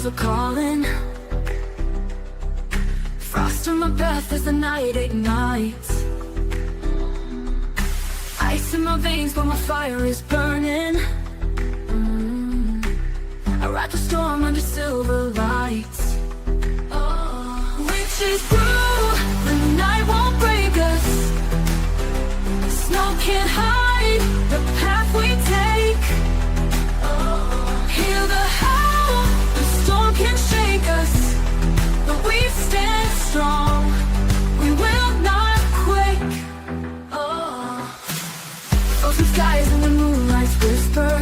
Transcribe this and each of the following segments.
are calling. Frost on my breath as the night ignites. Ice in my veins, but my fire is burning. I ride the storm under silver lights. Witches brew, the night won't break us. Snow can't hide the path we take. Hear the howl, the storm can shake us, but we stand strong, we will not quake. Frozen skies and the moonlight's whisper.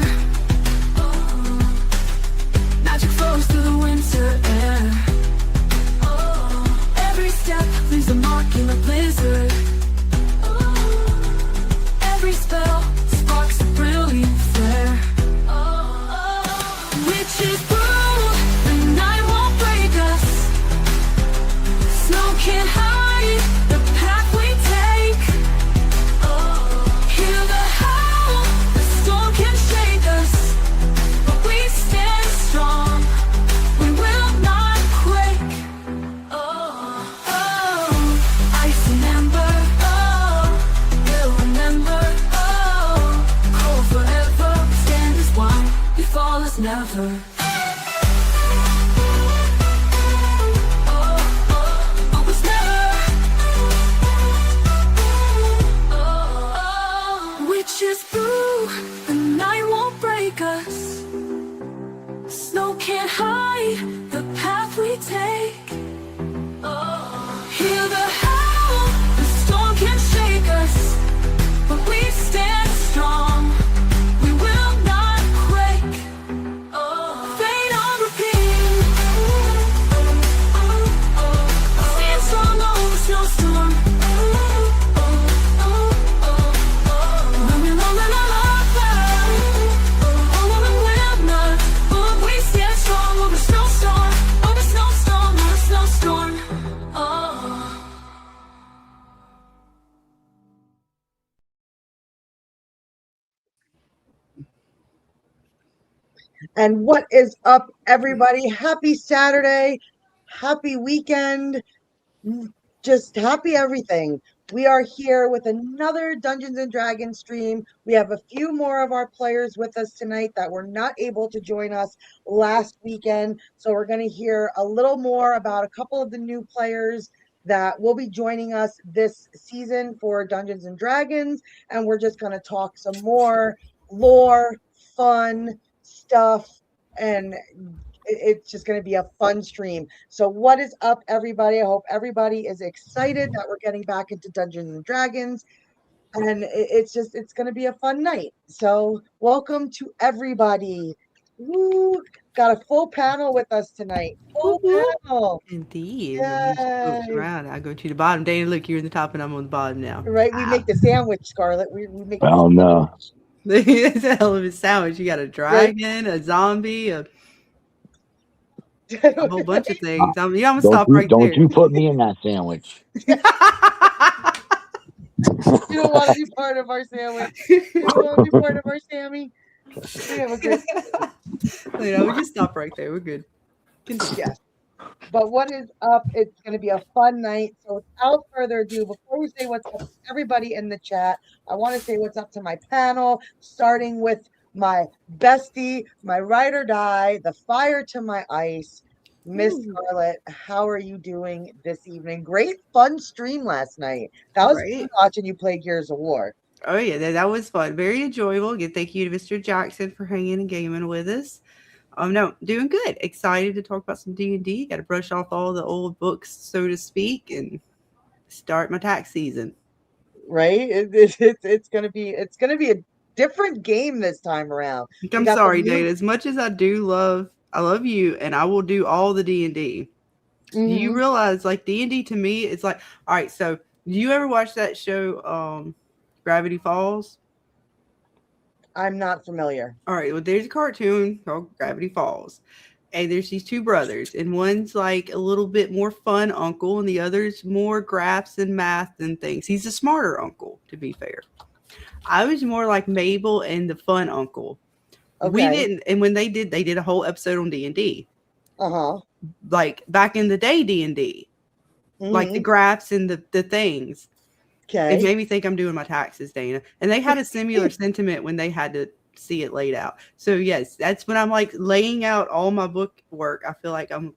Magic flows through the winter air. Every step leaves a mark in the blizzard. Every spell sparks a brilliant flare. Witches brew, the night won't break us. Snow can't hide the path we take. Hear the howl, the storm can shake us, but we stand strong, we will not quake. Ice and ember, we'll remember. Cold forever, we stand as one, we fall as never. Always never. Witches brew, the night won't break us. Snow can't hide the path we take. Hear the howl, the storm can shake us, but we stand strong, we will not quake. Fade on repeat. Stand strong over the snowstorm. When we roll in our love back, we will not. We stand strong over snowstorm, over snowstorm, over snowstorm. And what is up, everybody? Happy Saturday, happy weekend, just happy everything. We are here with another Dungeons and Dragons stream. We have a few more of our players with us tonight that were not able to join us last weekend. So we're going to hear a little more about a couple of the new players that will be joining us this season for Dungeons and Dragons. And we're just going to talk some more lore, fun stuff, and it's just going to be a fun stream. So what is up, everybody? I hope everybody is excited that we're getting back into Dungeons and Dragons, and it's going to be a fun night. So welcome to everybody. Woo! Got a full panel with us tonight. Full panel. Indeed. Let me around. I go to the bottom. Dana, look, you're in the top and I'm on the bottom now. Right, we make the sandwich, Scarlett. We make. Oh no. It's a hell of a sandwich. You got a dragon, a zombie, a whole bunch of things. I'm gonna stop right there. Don't you put me in that sandwich. You don't want to be part of our sandwich. You don't want to be part of our Sammy. We have a good. We just stop right there. We're good. Yes. But what is up? It's going to be a fun night. So without further ado, before we say what's up to everybody in the chat, I want to say what's up to my panel, starting with my bestie, my ride or die, the fire to my ice, Miss Scarlett. How are you doing this evening? Great fun stream last night. That was fun watching you play Gears of War. Oh yeah, that was fun. Very enjoyable. Again, thank you to Mr. Jackson for hanging and gaming with us. No, doing good. Excited to talk about some D&D. Got to brush off all the old books, so to speak, and start my tax season. Right? It's gonna be a different game this time around. I'm sorry, Dana. As much as I love you, and I will do all the D&D. Mm-hmm. Do you realize, like, D&D to me, it's like, all right. So, do you ever watch that show, Gravity Falls? I'm not familiar. All right. Well, there's a cartoon called Gravity Falls. And there's these two brothers. And one's like a little bit more fun uncle. And the other's more graphs and math and things. He's a smarter uncle, to be fair. I was more like Mabel and the fun uncle. Okay. We didn't. And when they did a whole episode on D&D. Uh-huh. like back in the day D&D, like the graphs and the things. It Okay. made me think I'm doing my taxes, Dana. And they had a similar sentiment when they had to see it laid out. So yes, that's when I'm like laying out all my book work. I feel like I went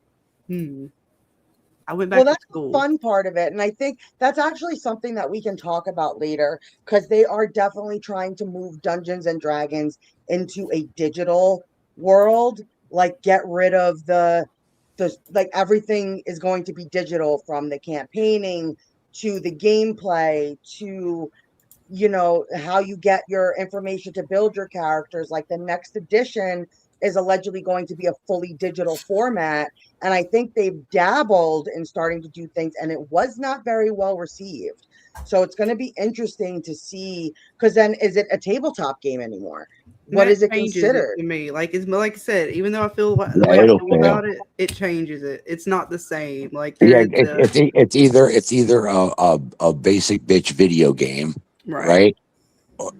back Well, to that's the school. fun part of it. And I think that's actually something that we can talk about later because they are definitely trying to move Dungeons and Dragons into a digital world. Like get rid of the like everything is going to be digital from the campaigning to the gameplay to how you get your information to build your characters. Like the next edition is allegedly going to be a fully digital format, and I think they've dabbled in starting to do things, and it was not very well received. So it's going to be interesting to see, because then is it a tabletop game anymore? What That is it changes it considered? to me. Like it's like I said, even though I feel the Yeah, way I it'll feel fail. about it, it changes it. It's not the same. Like Yeah, there's it's either a basic bitch video game, right. right?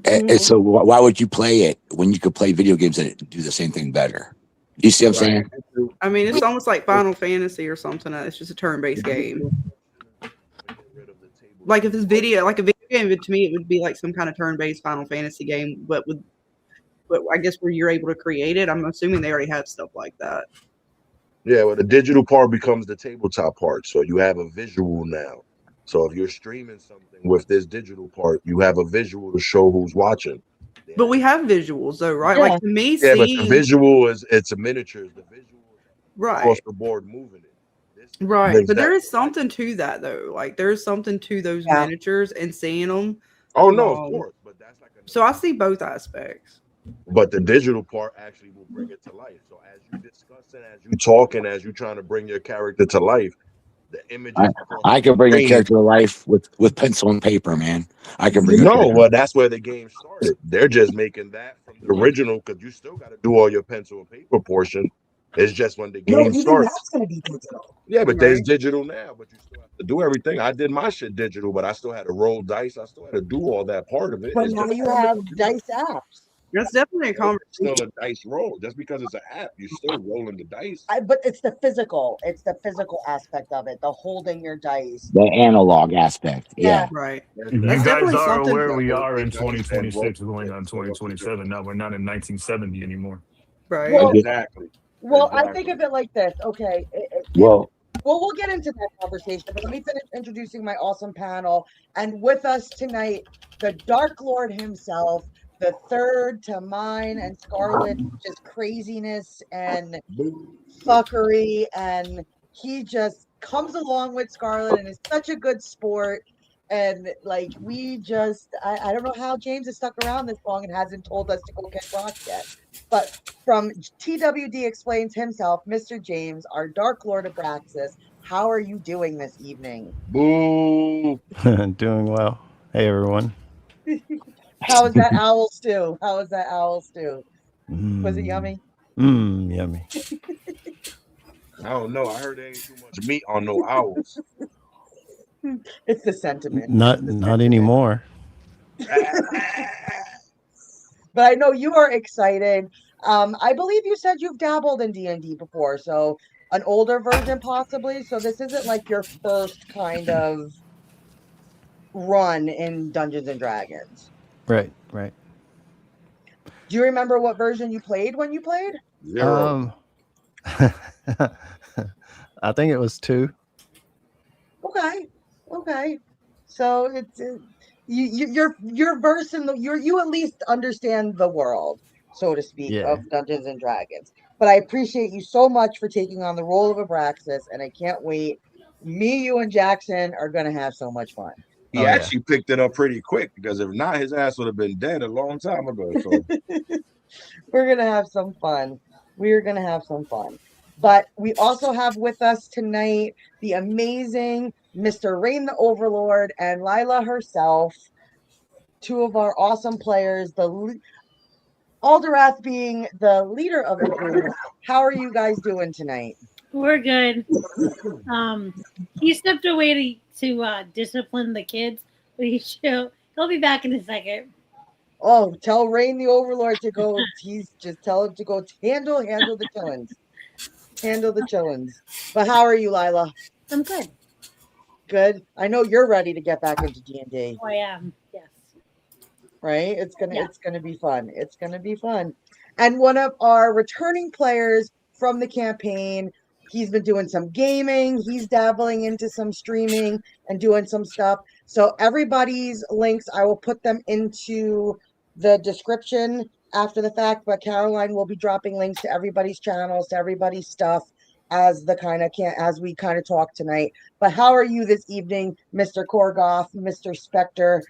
And so why would you play it when you could play video games that do the same thing better? You see what I'm Right. saying? I mean, it's almost like Final Fantasy or something. It's just a turn-based game. Like if it's like a video game, to me, it would be like some kind of turn-based Final Fantasy game, but I guess where you're able to create it. I'm assuming they already have stuff like that. Yeah, well, the digital part becomes the tabletop part. So you have a visual now. So if you're streaming something with this digital part, you have a visual to show who's watching. But we have visuals though, right? Yeah. Like to me, Yeah, but the seeing visual it's a miniatures. The visual is across right, the board moving it. This right. brings But there that is to life. something to that though. Like there's something to those Yeah. miniatures and seeing them. Oh no, of course, but that's like So I see both aspects. but the digital part actually will bring it to life. So as you discuss and as you talk and as you trying to bring your character to life, the images across I the can bring a screen. character to life with pencil and paper, man. I can bring a No, character. well, that's where the game started. They're just making that from the original because you still got to do all your pencil and paper portion. It's just when the No, game even starts. that's going to be digital. Yeah, but there's Right. digital now, but you still have to do everything. I did my shit digital, but I still had to roll dice. I still had to do all that part of it. But It's now just you have dice apps. That's definitely a it's conversation. still a dice roll. Just because it's an app, you're still rolling the dice. But it's the physical aspect of it, the holding your dice. The analog aspect. Yeah. Right. You That's guys definitely are something. aware we are in Dice and roll 2026 going it. on So what's the 2027 now. We're not in 1970 anymore. Right. Well, Exactly. Well, I Exactly. think of it like this. Okay. Well, We'll get into that conversation, but let me finish introducing my awesome panel. And with us tonight, the Dark Lord himself, the third to mine and Scarlet, just craziness and fuckery. And he just comes along with Scarlet and is such a good sport. And like, I don't know how James has stuck around this long and hasn't told us to go get rocks yet. But from TWD Explains himself, Mr. James, our Dark Lord Abraxas, how are you doing this evening? Boo. Doing well. Hey, everyone. How is that owl stew? Was it yummy? Yummy. I don't know. I heard there ain't too much meat on no owls. It's the sentiment. Not anymore. But I know you are excited. I believe you said you've dabbled in D&D before, so an older version possibly. So this isn't like your first kind of run in Dungeons and Dragons. Right. Do you remember what version you played when you played? 0. I think it was 2. Okay. So it's you're versed in you at least understand the world, so to speak, Yeah. of Dungeons and Dragons. But I appreciate you so much for taking on the role of Abraxas, and I can't wait. Me, you, and Jackson are gonna have so much fun. He actually picked it up pretty quick because if not, his ass would have been dead a long time ago. So We're gonna have some fun. But we also have with us tonight the amazing Mr. Rain the Overlord and Lila herself, two of our awesome players, Alderath being the leader of the group. How are you guys doing tonight? We're good. He stepped away to discipline the kids, but he'll be back in a second. Oh, tell Rain the Overlord to go. Tell him to go handle the chillins. Handle the chillins. But how are you, Lila? I'm good. Good. I know you're ready to get back into D&D, Oh, I am. Yes. right? Yeah. It's gonna be fun. It's gonna be fun. And one of our returning players from the campaign, he's been doing some gaming, he's dabbling into some streaming and doing some stuff. So everybody's links, I will put them into the description after the fact, but Caroline will be dropping links to everybody's channels, to everybody's stuff as the kind of can as we kind of talk tonight. But how are you this evening, Mr. Korgoff, Mr. Spectre?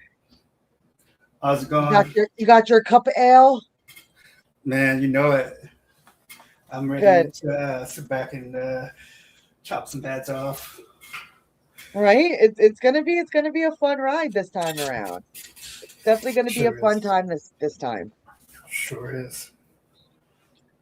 How's it going? You got your cup of ale? Man, you know it. I'm ready Good. to sit back and chop some pads off. Right? It's gonna be a fun ride this time around. It's definitely gonna be a Sure fun is. time this time. Sure is.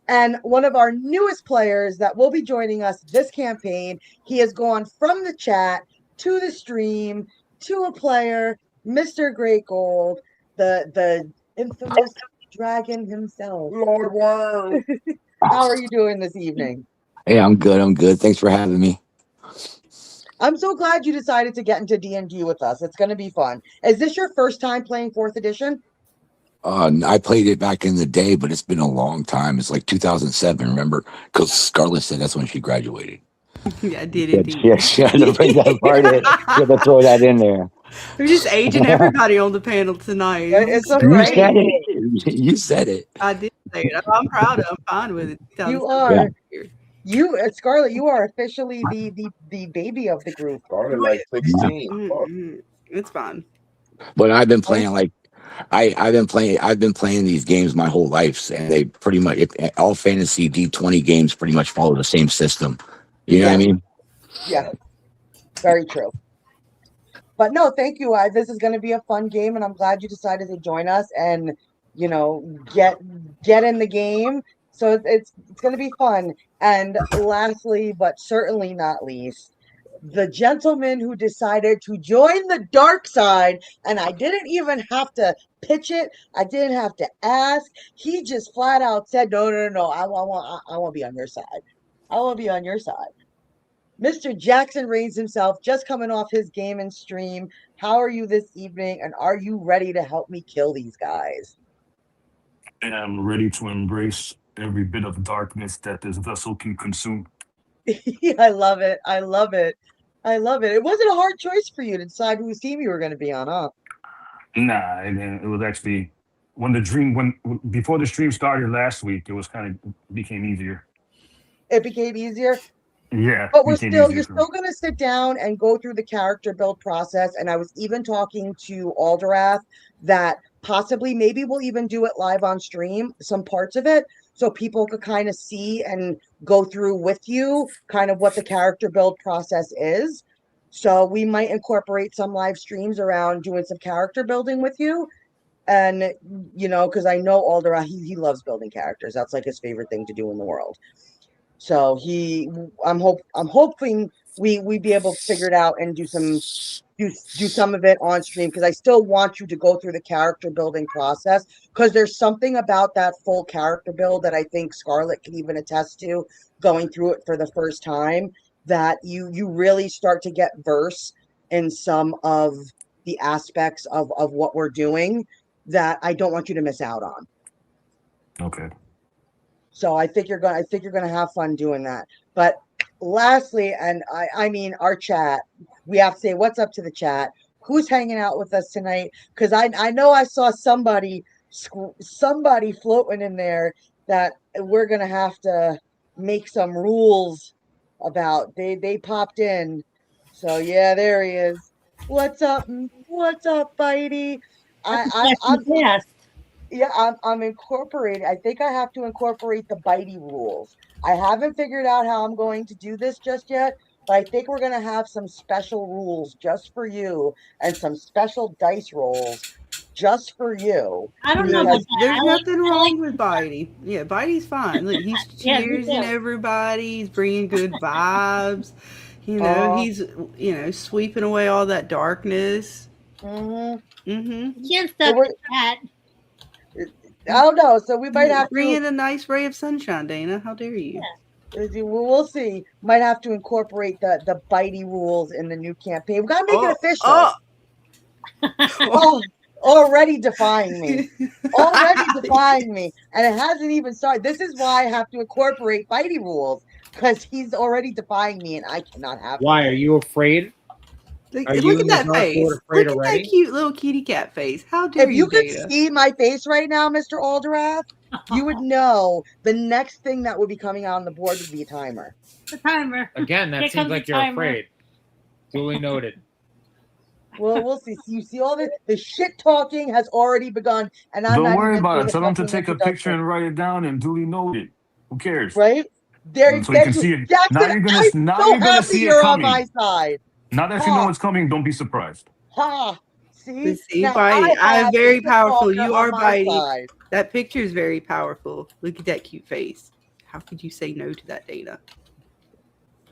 And one of our newest players that will be joining us this campaign, he has gone from the chat to the stream to a player, Mr. Great Gold, the infamous dragon himself. Lord, wow. How are you doing this evening? Hey, I'm good. I'm good. Thanks for having me. I'm so glad you decided to get into D&D with us. It's going to be fun. Is this your first time playing 4th edition? I played it back in the day, but it's been a long time. It's like 2007, remember? Because Scarlett said that's when she graduated. Yeah, I did Yeah, indeed. she had to bring that part in. She had to throw that in there. We're just aging everybody on the panel tonight. It's a You great. said it. You said it. I did say it. I'm proud of it. I'm fine with it. You 2007 are. You, Scarlett, you are officially the baby of the group. Started like 16. Mhm. It's fine. But I've been playing like I've been playing these games my whole life, and they pretty much all fantasy D20 games pretty much follow the same system. You know what I mean? Yeah, very true. But no, thank you. This is going to be a fun game, and I'm glad you decided to join us and get in the game. So it's going to be fun. And lastly, but certainly not least, the gentleman who decided to join the dark side, and I didn't even have to pitch it. I didn't have to ask. He just flat out said, "No, no, no, no. I want to be on your side. I want to be on your side." Mr. Jackson Reigns himself, just coming off his game and stream. How are you this evening? And are you ready to help me kill these guys? And I'm ready to embrace every bit of darkness that this vessel can consume. I love it. I love it. I love it. It wasn't a hard choice for you to decide whose team you were going to be on, huh? Nah, and it was actually before the stream started last week, it was kind of became easier. It became easier. Yeah, But you're still going to sit down and go through the character build process. And I was even talking to Alderath that possibly maybe we'll even do it live on stream, some parts of it, so people could kind of see and go through with you kind of what the character build process is. So we might incorporate some live streams around doing some character building with you. And, because I know Alderath, he loves building characters. That's like his favorite thing to do in the world. So I'm hoping we be able to figure it out and do some of it on stream, because I still want you to go through the character building process, because there's something about that full character build that I think Scarlett can even attest to, going through it for the first time, that you really start to get verse in some of the aspects of what we're doing that I don't want you to miss out on. Okay. So I think you're gonna have fun doing that. But lastly, and I mean our chat, we have to say what's up to the chat. Who's hanging out with us tonight? Because I know I saw somebody floating in there that we're gonna have to make some rules about. They popped in. So yeah, there he is. What's up? What's up, Bitey? I'm Yes. yeah, I'm incorporating. I think I have to incorporate the bitey rules. I haven't figured out how I'm going to do this just yet, but I think we're going to have some special rules just for you and some special dice rolls just for you. I don't know about that. There's I like- nothing I wrong like- with Bitey. Yeah, Bitey's fine. Look, he's Yeah, me cheersing too. everybody. He's bringing good vibes. He's sweeping away all that darkness. Mhm. Mm-hmm. You can't stop we're- the cat. I don't know. So we might have to. Bring in a nice ray of sunshine, Dana. How dare you? We'll see. Might have to incorporate the bitey rules in the new campaign. We gotta make it official. Oh, Oh, already defying me. Already defying me. And it hasn't even started. This is why I have to incorporate bitey rules. Because he's already defying me and I cannot have Why that. are you afraid? Look, Are look you at that and Dark face. Lord afraid Look at already? that cute little kitty cat face. How dare If you, you could Dana? see my face right now, Mr. Alderath, you would know the next thing that would be coming out on the board would be a timer. The timer. Again, that Here seems comes like the you're timer. afraid. Duly noted. Well, we'll see. You see, all the shit talking has already begun, and I'm Don't not worry even about through it. the Tell them to fucking take a picture introduction. and write it down and duly note it. Who cares? Right? There, So you can you, see it. Jackson, Now you're gonna I'm so happy see it you're on my coming. side. Now that you know it's coming, don't be surprised. Ha! See? Let's see, Now Bitey. I am have very the powerful. talker You on are my Bitey. side. That picture is very powerful. Look at that cute face. How could you say no to that, Dana?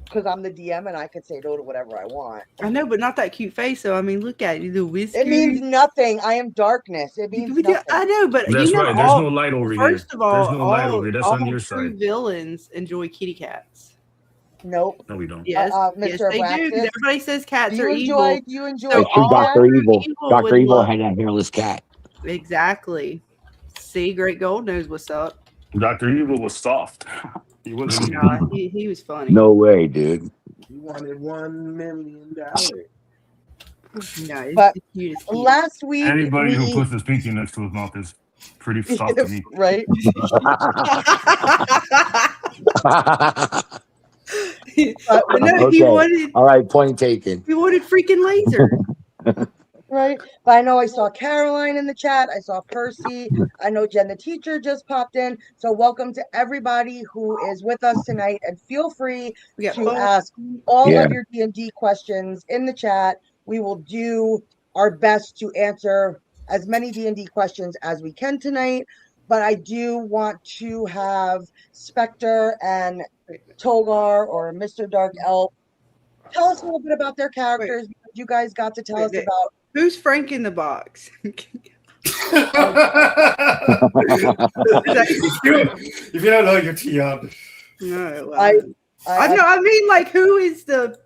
Because I'm the DM and I could say no to whatever I want. I know, but not that cute face. So I mean, look at it. The whiskers. It means nothing. I am darkness. It means nothing. I know, but That's you know, right. There's no light over here. first of all, There's no light over here. That's on your true side. villains enjoy kitty cats. Nope. No, we don't. Yes, Mr. yes, they do. 'Cause Abraxas, everybody says cats do are you evil. enjoy? Do you enjoy? So It's true, all Dr. Evil. evil Dr. would Evil love- had that hairless cat. Exactly. See, Great Gold knows what's up. Dr. Evil was soft. He wasn't. Nah, he was funny. No way, dude. You wanted $1 million. No, it's But the cutest kitty. last week, Anybody who puts his pinky next to his mouth is pretty soft to me. Right? But no, he wanted. All right, point taken. He wanted freaking laser. Right? But I know I saw Caroline in the chat. I saw Percy. I know Jen the teacher just popped in. So welcome to everybody who is with us tonight. And feel free to ask all of your D&D questions in the chat. We will do our best to answer as many D&D questions as we can tonight. But I do want to have Spectre and Togar or Mr. Dark Elf tell us a little bit about their characters, because you guys got to tell us about who's Frank in the box. If you don't know, you're too young. No, I know. I mean, like, who is the?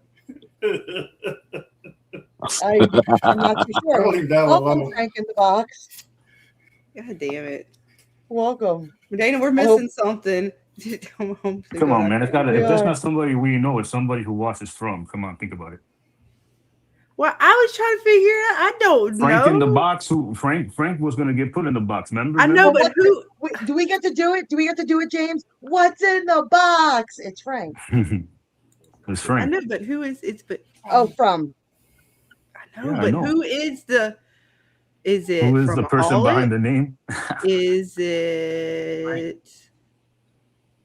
I'm not too sure. I'll leave that one Welcome, alone. Frank in the box. God damn it, Welcome, Dana. We're missing something. Come on, man. It's got. If there's not somebody we know, it's somebody who watches from. Come on, think about it. Well, I was trying to figure it out. I don't Frank know. in the box. Who Frank was going to get put in the box. Remember? I know, but who? Do we get to do it? Do we get to do it, James? What's in the box? It's Frank. It's Frank. I know, but who is? It's but. From. I know, Yeah, I but know. who is the? Is it? Who is from the person Holland? behind the name? Is it?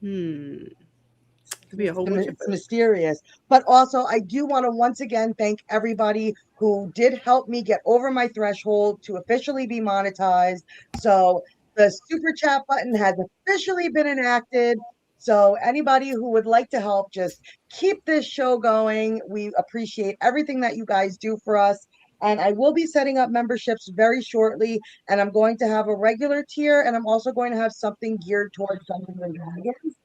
Could be a whole bunch of It's mysterious. But also, I do want to once again thank everybody who did help me get over my threshold to officially be monetized. So the super chat button has officially been enacted. So anybody who would like to help, just keep this show going. We appreciate everything that you guys do for us. And I will be setting up memberships very shortly. And I'm going to have a regular tier, and I'm also going to have something geared towards Dungeons and Dragons.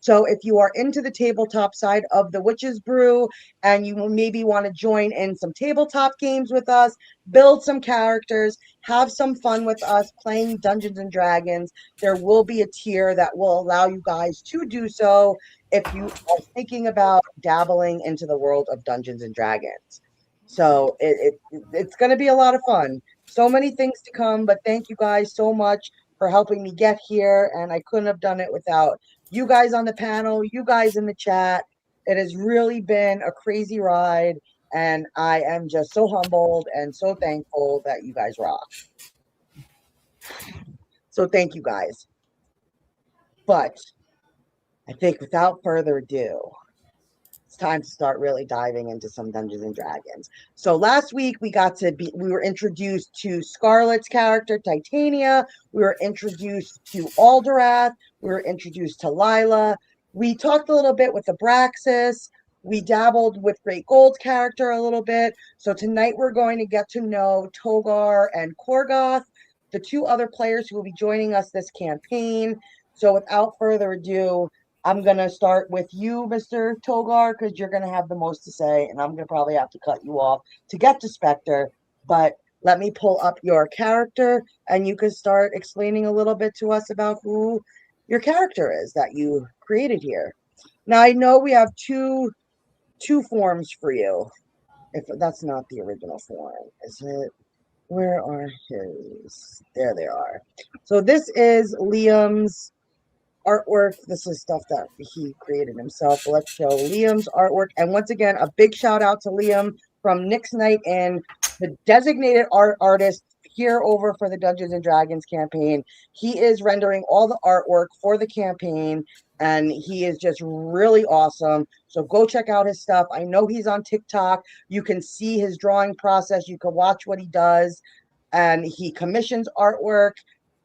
So if you are into the tabletop side of the Witch's Brew and you maybe want to join in some tabletop games with us, build some characters, have some fun with us playing Dungeons and Dragons, there will be a tier that will allow you guys to do so if you are thinking about dabbling into the world of Dungeons and Dragons. So it's going to be a lot of fun. So many things to come, but thank you guys so much for helping me get here. And I couldn't have done it without you guys on the panel, you guys in the chat. It has really been a crazy ride. And I am just so humbled and so thankful that you guys rock. So thank you guys. But I think without further ado, it's time to start really diving into some Dungeons and Dragons. So last week we were introduced to Scarlet's character, Titania. We were introduced to Alderath. We were introduced to Lila. We talked a little bit with Abraxas. We dabbled with Great Gold's character a little bit. So tonight we're going to get to know Togar and Korgoth, the two other players who will be joining us this campaign. So without further ado, I'm gonna start with you, Mr. Togar, because you're gonna have the most to say, and I'm gonna probably have to cut you off to get to Spectre. But let me pull up your character, and you can start explaining a little bit to us about who your character is that you created here. Now I know we have two forms for you. If that's not the original form, is it? Where are his? There they are. So this is Liam's artwork. This is stuff that he created himself. But let's show Liam's artwork. And once again, a big shout out to Liam from Nick's Night In, the designated art artist here over for the Dungeons and Dragons campaign. He is rendering all the artwork for the campaign, and he is just really awesome. So go check out his stuff. I know he's on TikTok. You can see his drawing process. You can watch what he does, and he commissions artwork.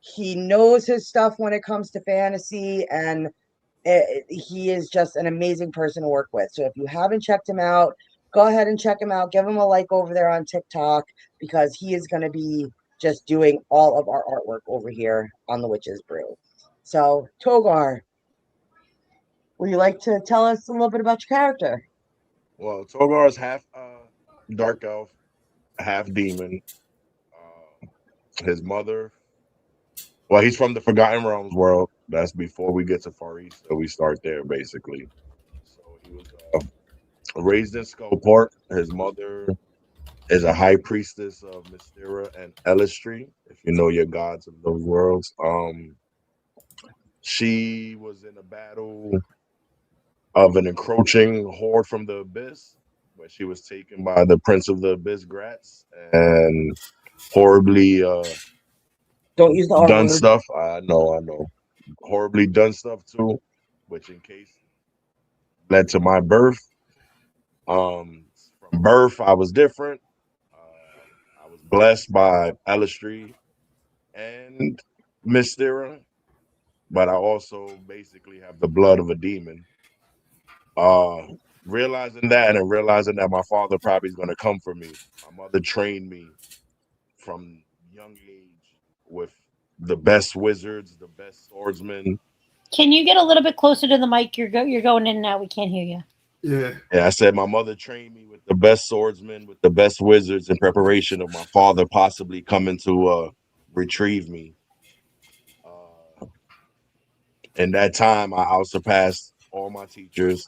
He knows his stuff when it comes to fantasy, and he is just an amazing person to work with. So if you haven't checked him out, go ahead and check him out. Give him a like over there on TikTok, because he is going to be just doing all of our artwork over here on the Witch's Brew. So Togar, would you like to tell us a little bit about your character? Well, Togar is half dark elf, half demon. His mother, well, he's from the Forgotten Realms world. That's before we get to Far East, so we start there basically. So he was raised in Skullport. His mother is a high priestess of Mystera and Elistry, if you know your gods of those worlds. She was in a battle of an encroaching horde from the Abyss, where she was taken by the Prince of the Abyss, Gratz, and horribly Don't use the R done word. stuff. I know. Horribly done stuff too, which in case led to my birth. From birth, I was different. I was blessed by Elistry and Mystera, but I also basically have the blood of a demon. Realizing that and realizing that my father probably is going to come for me. My mother trained me from young age with the best wizards, the best swordsmen. Can you get a little bit closer to the mic? You're going in and out. We can't hear you. Yeah, I said my mother trained me with the best swordsmen, with the best wizards in preparation of my father possibly coming to retrieve me. In that time, I outsurpassed all my teachers.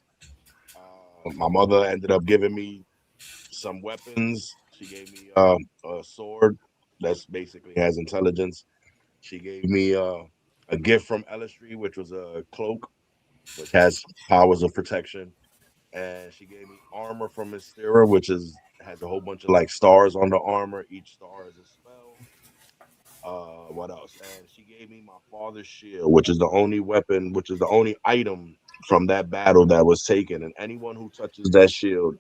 My mother ended up giving me some weapons. She gave me a sword that's basically has intelligence. She gave me a gift from Elistry, which was a cloak, which has powers of protection. And she gave me armor from Mystera, which has a whole bunch of like stars on the armor. Each star is a spell. What else? And she gave me my father's shield, which is the only weapon, which is the only item from that battle that was taken. And anyone who touches that shield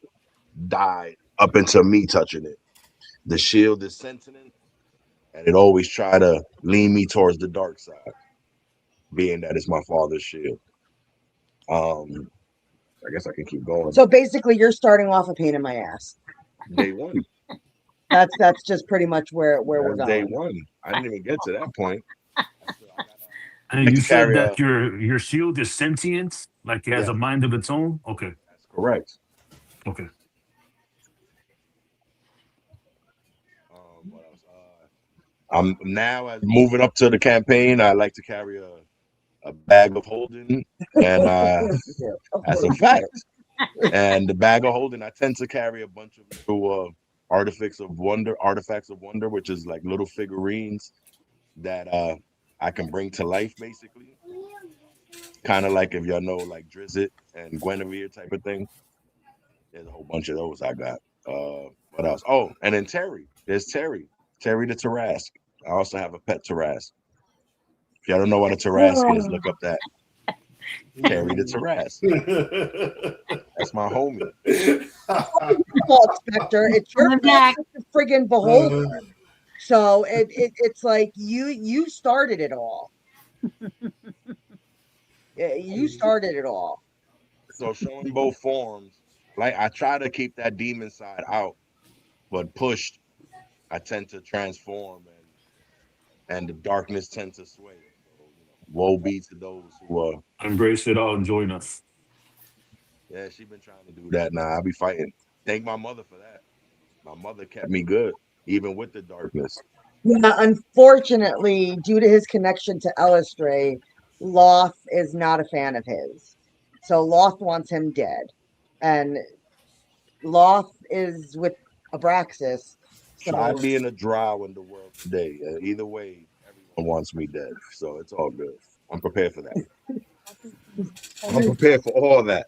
died up until me touching it. The shield is sentient, and it always try to lean me towards the dark side, being that it's my father's shield. I guess I can keep going. So basically, you're starting off a pain in my ass. Day one. That's just pretty much where we're That's day going. one. I didn't even get to that point. And like you to said carry that your shield is sentient, like it has Yeah. a mind of its own. Okay, That's correct. okay. What else? I'm now as moving up to the campaign. I like to carry a bag of holding, and that's a fact. And the bag of holding, I tend to carry a bunch of little artifacts of wonder, which is like little figurines that I can bring to life, basically. Kind of like if y'all know like Drizzt and Guinevere type of thing. There's a whole bunch of those I got. What else? Oh, and then Terry. There's Terry the Tarrasque. I also have a pet Tarrasque. If y'all don't know what a Tarrasque is, look up that. Terry the Tarrasque. That's my homie. Spectre, it's your friggin' beholder. So it's like you started it all. You started it all. So showing both forms, like I try to keep that demon side out, but pushed, I tend to transform and the darkness tends to sway. So, woe be to those who Embrace it all and join us. yeah, she been trying to do that now. I be fighting. Thank my mother for that. My mother kept me good, even with the darkness. Yeah, unfortunately, due to his connection to Elistray, Loth is not a fan of his. So Loth wants him dead. And Loth is with Abraxas. So Sadly in a drought in the world today. Either way, everyone wants me dead. So it's all good. I'm prepared for that. I'm prepared for all that.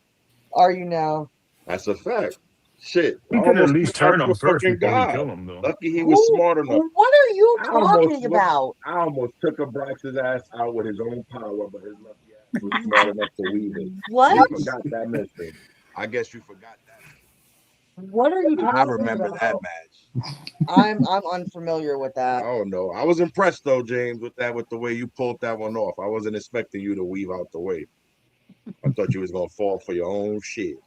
are you now? That's a fact. Shit. I We could at almost least turned turn out to him a first fucking before we god. kill him, though. Lucky he was smart enough. What are you I almost talking about? I almost took Abrax's ass out with his own power, but his lucky ass was smart enough to weave it. What? You forgot that mission. I guess you forgot that. What are you talking I about? remember that match. I'm unfamiliar with I that. don't know. I was impressed though, James, with the way you pulled that one off. I wasn't expecting you to weave out the way. I thought you was gonna fall for your own shit.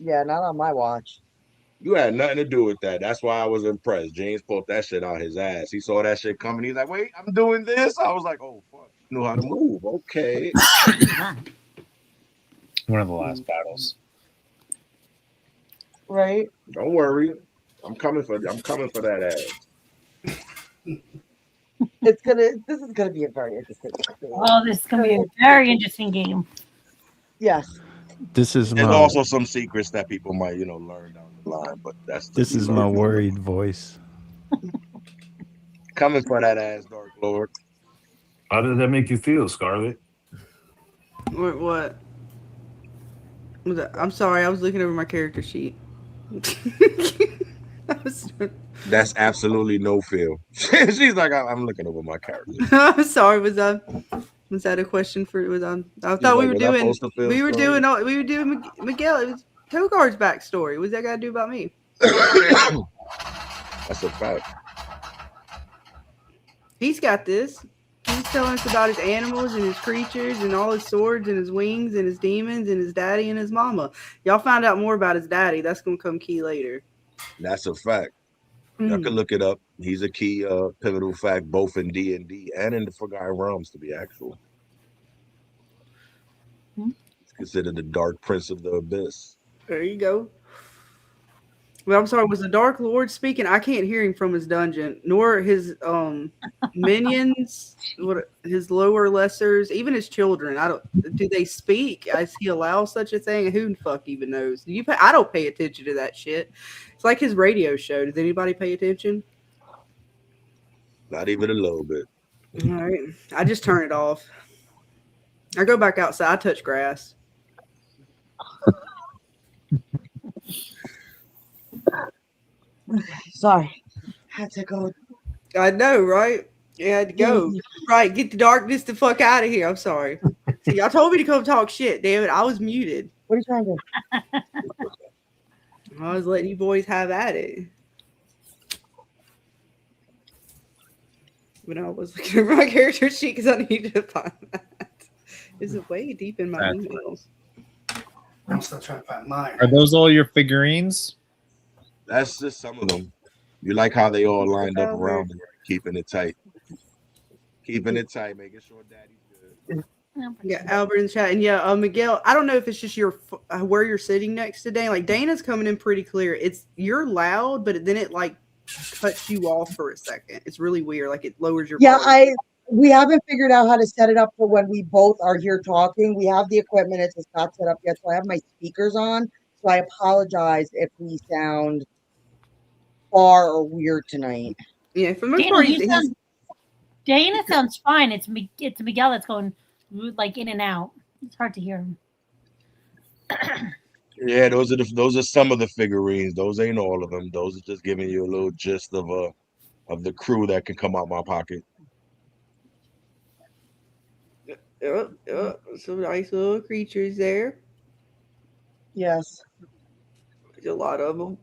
Yeah, not on my watch. You had nothing to do with that. That's why I was impressed. James pulled that shit out his ass. He saw that shit coming. He's like, "Wait, I'm doing this." I was like, "Oh fuck, you knew how to move." Okay. One of the last battles. Right? Don't worry. I'm coming for that ass. This is gonna be a very interesting game. Oh, this is gonna be a very interesting game. Yes. This is There's my also some secrets that people might, learn down the line, but that's to this be is my learned. worried voice. Coming for that ass, Dark Lord. How does that make you feel, Scarlet? What? Was that? I'm sorry, I was looking over my character sheet. That's absolutely no feel. She's like, I'm looking over my character. I'm sorry. Was that a question for? I thought we were doing. We were doing. Miguel. It was Togar's backstory. What's that got to do about me? That's a fact. He's got this. He's telling us about his animals and his creatures and all his swords and his wings and his demons and his daddy and his mama. Y'all found out more about his daddy. That's gonna come key later. That's a fact. Y'all can look it up. He's a key pivotal fact both in D&D and in the Forgotten Realms, to be actual. He's considered the Dark Prince of the Abyss. There you go. Well, I'm sorry. Was the Dark Lord speaking? I can't hear him from his dungeon, nor his minions, his lower lessers, even his children. Do they speak? Does he allow such a thing? Who the fuck even knows? I don't pay attention to that shit. It's like his radio show. Does anybody pay attention? Not even a little bit. All right. I just turn it off. I go back outside. I touch grass. Sorry. Had to go. I know, right? You had to go. Right. Get the darkness the fuck out of here. I'm sorry. See, y'all told me to come talk shit. Damn it. I was muted. What are you trying to do? I was letting you boys have at it. When I was looking at my character sheet because I needed to find that. Is it way deep in my emails? I'm still trying to find mine. Are those all your figurines? That's just some of them. You like how they all lined up around him, keeping it tight. Keeping it tight, making sure daddy's good. Yeah, Albert in the chat. And yeah, Miguel, I don't know if it's just where you're sitting next to Dana. Like Dana's coming in pretty clear. You're loud, but then it like cuts you off for a second. It's really weird. Like it lowers your volume. We haven't figured out how to set it up for when we both are here talking. We have the equipment, it's just not set up yet. So I have my speakers on. So I apologize if we sound far or weird tonight. Yeah, for the most part, Dana sounds fine. It's Miguel that's going like in and out. It's hard to hear him. Yeah, those are some of the figurines. Those ain't all of them. Those are just giving you a little gist of the crew that can come out my pocket. Some nice little creatures there. Yes. There's a lot of them.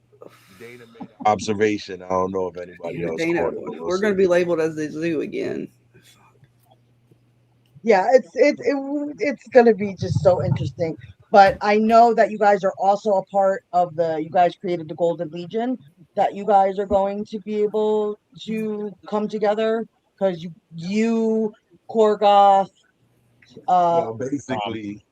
Dana made an observation. I don't know if anybody else caught it. We're going to be labeled as the zoo again. Yeah, it's going to be just so interesting. But I know that you guys are also a part of you guys created the Golden Legion, that you guys are going to be able to come together Because you Korgoth, Well, basically,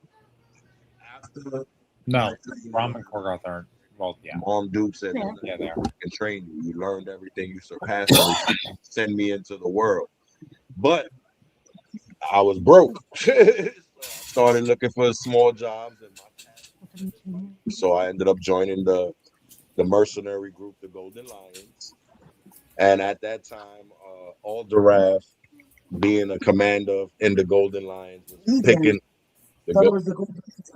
after No, Rom and Korgoth aren't. Well, yeah. Mom Duke said, Yeah. Yeah, they are. can train you. You learned everything. You surpassed everything. Send me into the world. But I was broke. So I started looking for small jobs, and my passion. So I ended up joining the mercenary group, the Golden Lions. And at that time, Alderaf, being a commander in the Golden Lions, was picking thought it was the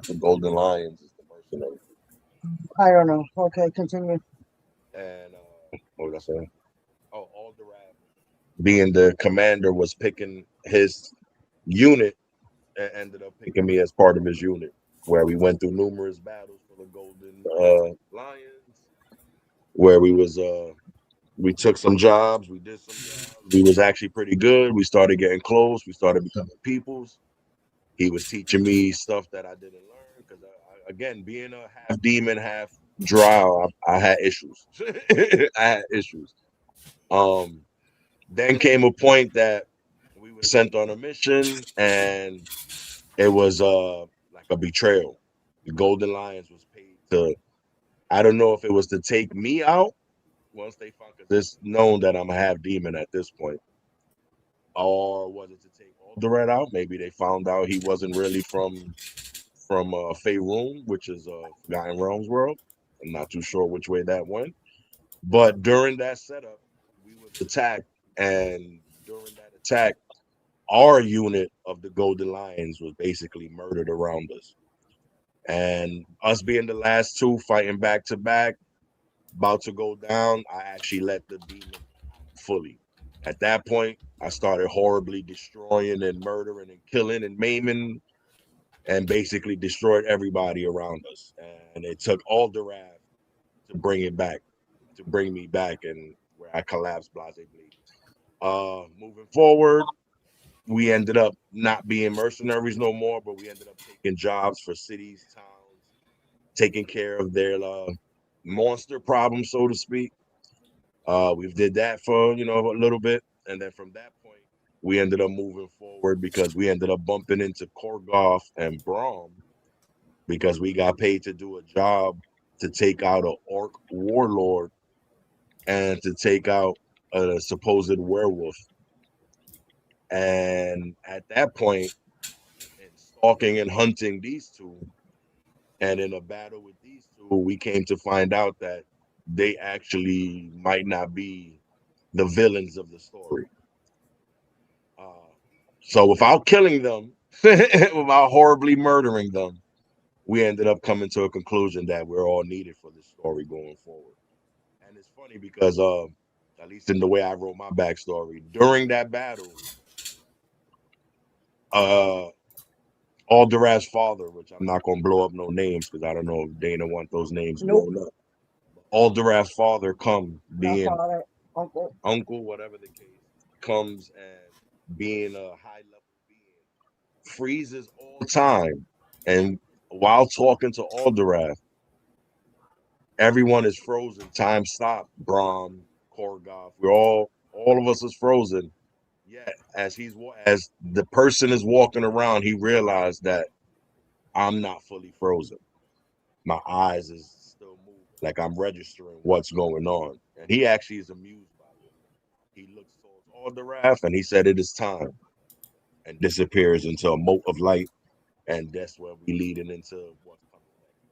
the Golden Lions is the mercenary. I don't know. Okay, continue. And what was I saying? Oh, Alderaf, being the commander, was picking his unit and ended up picking me as part of his unit, where we went through numerous battles for the Golden Lions, where we took some jobs, we did some jobs, we was actually pretty good. We started getting close, we started becoming peoples. He was teaching me stuff that I didn't learn because, again, being a half demon, half drow, I had issues. I had issues. Then came a point that we were sent on a mission, and it was like a betrayal. The Golden Lions was paid to, I don't know if it was to take me out once they found, because it's known that I'm a half demon at this point, or was it to take Alderaan out? Maybe they found out he wasn't really from Faerun, which is Forgotten Realms world. I'm not too sure which way that went. But during that setup, we was attacked, and during that attack, our unit of the Golden Lions was basically murdered around us. And us being the last two fighting back to back, about to go down, I actually let the demon fully. At that point, I started horribly destroying and murdering and killing and maiming, and basically destroyed everybody around us. And it took all the wrath to bring me back, and where I collapsed, blase bleed. Moving forward, we ended up not being mercenaries no more, but we ended up taking jobs for cities, towns, taking care of their monster problems, so to speak. We did that for a little bit, and then from that point, we ended up moving forward because we ended up bumping into Korgoth and Braum because we got paid to do a job to take out an orc warlord and to take out a supposed werewolf. And at that point, in stalking and hunting these two, and in a battle with these two, we came to find out that they actually might not be the villains of the story. So without killing them, without horribly murdering them, we ended up coming to a conclusion that we're all needed for this story going forward. And it's funny because, at least in the way I wrote my backstory, during that battle, Alderash's father, which I'm not going to blow up no names because I don't know if Dana want those names blown up. Alderash's father being father, uncle, whatever the case, comes and being a high level being, freezes all time. And while talking to Alderath, everyone is frozen. Time stopped. Braum, Korgoth, all of us is frozen. Yet, as the person is walking around, he realized that I'm not fully frozen. My eyes is still moving, like I'm registering what's going on. And he actually is amused by it. He looks towards Alderath and he said, "It is time," and disappears into a mote of light. And that's where we leading into what's coming next.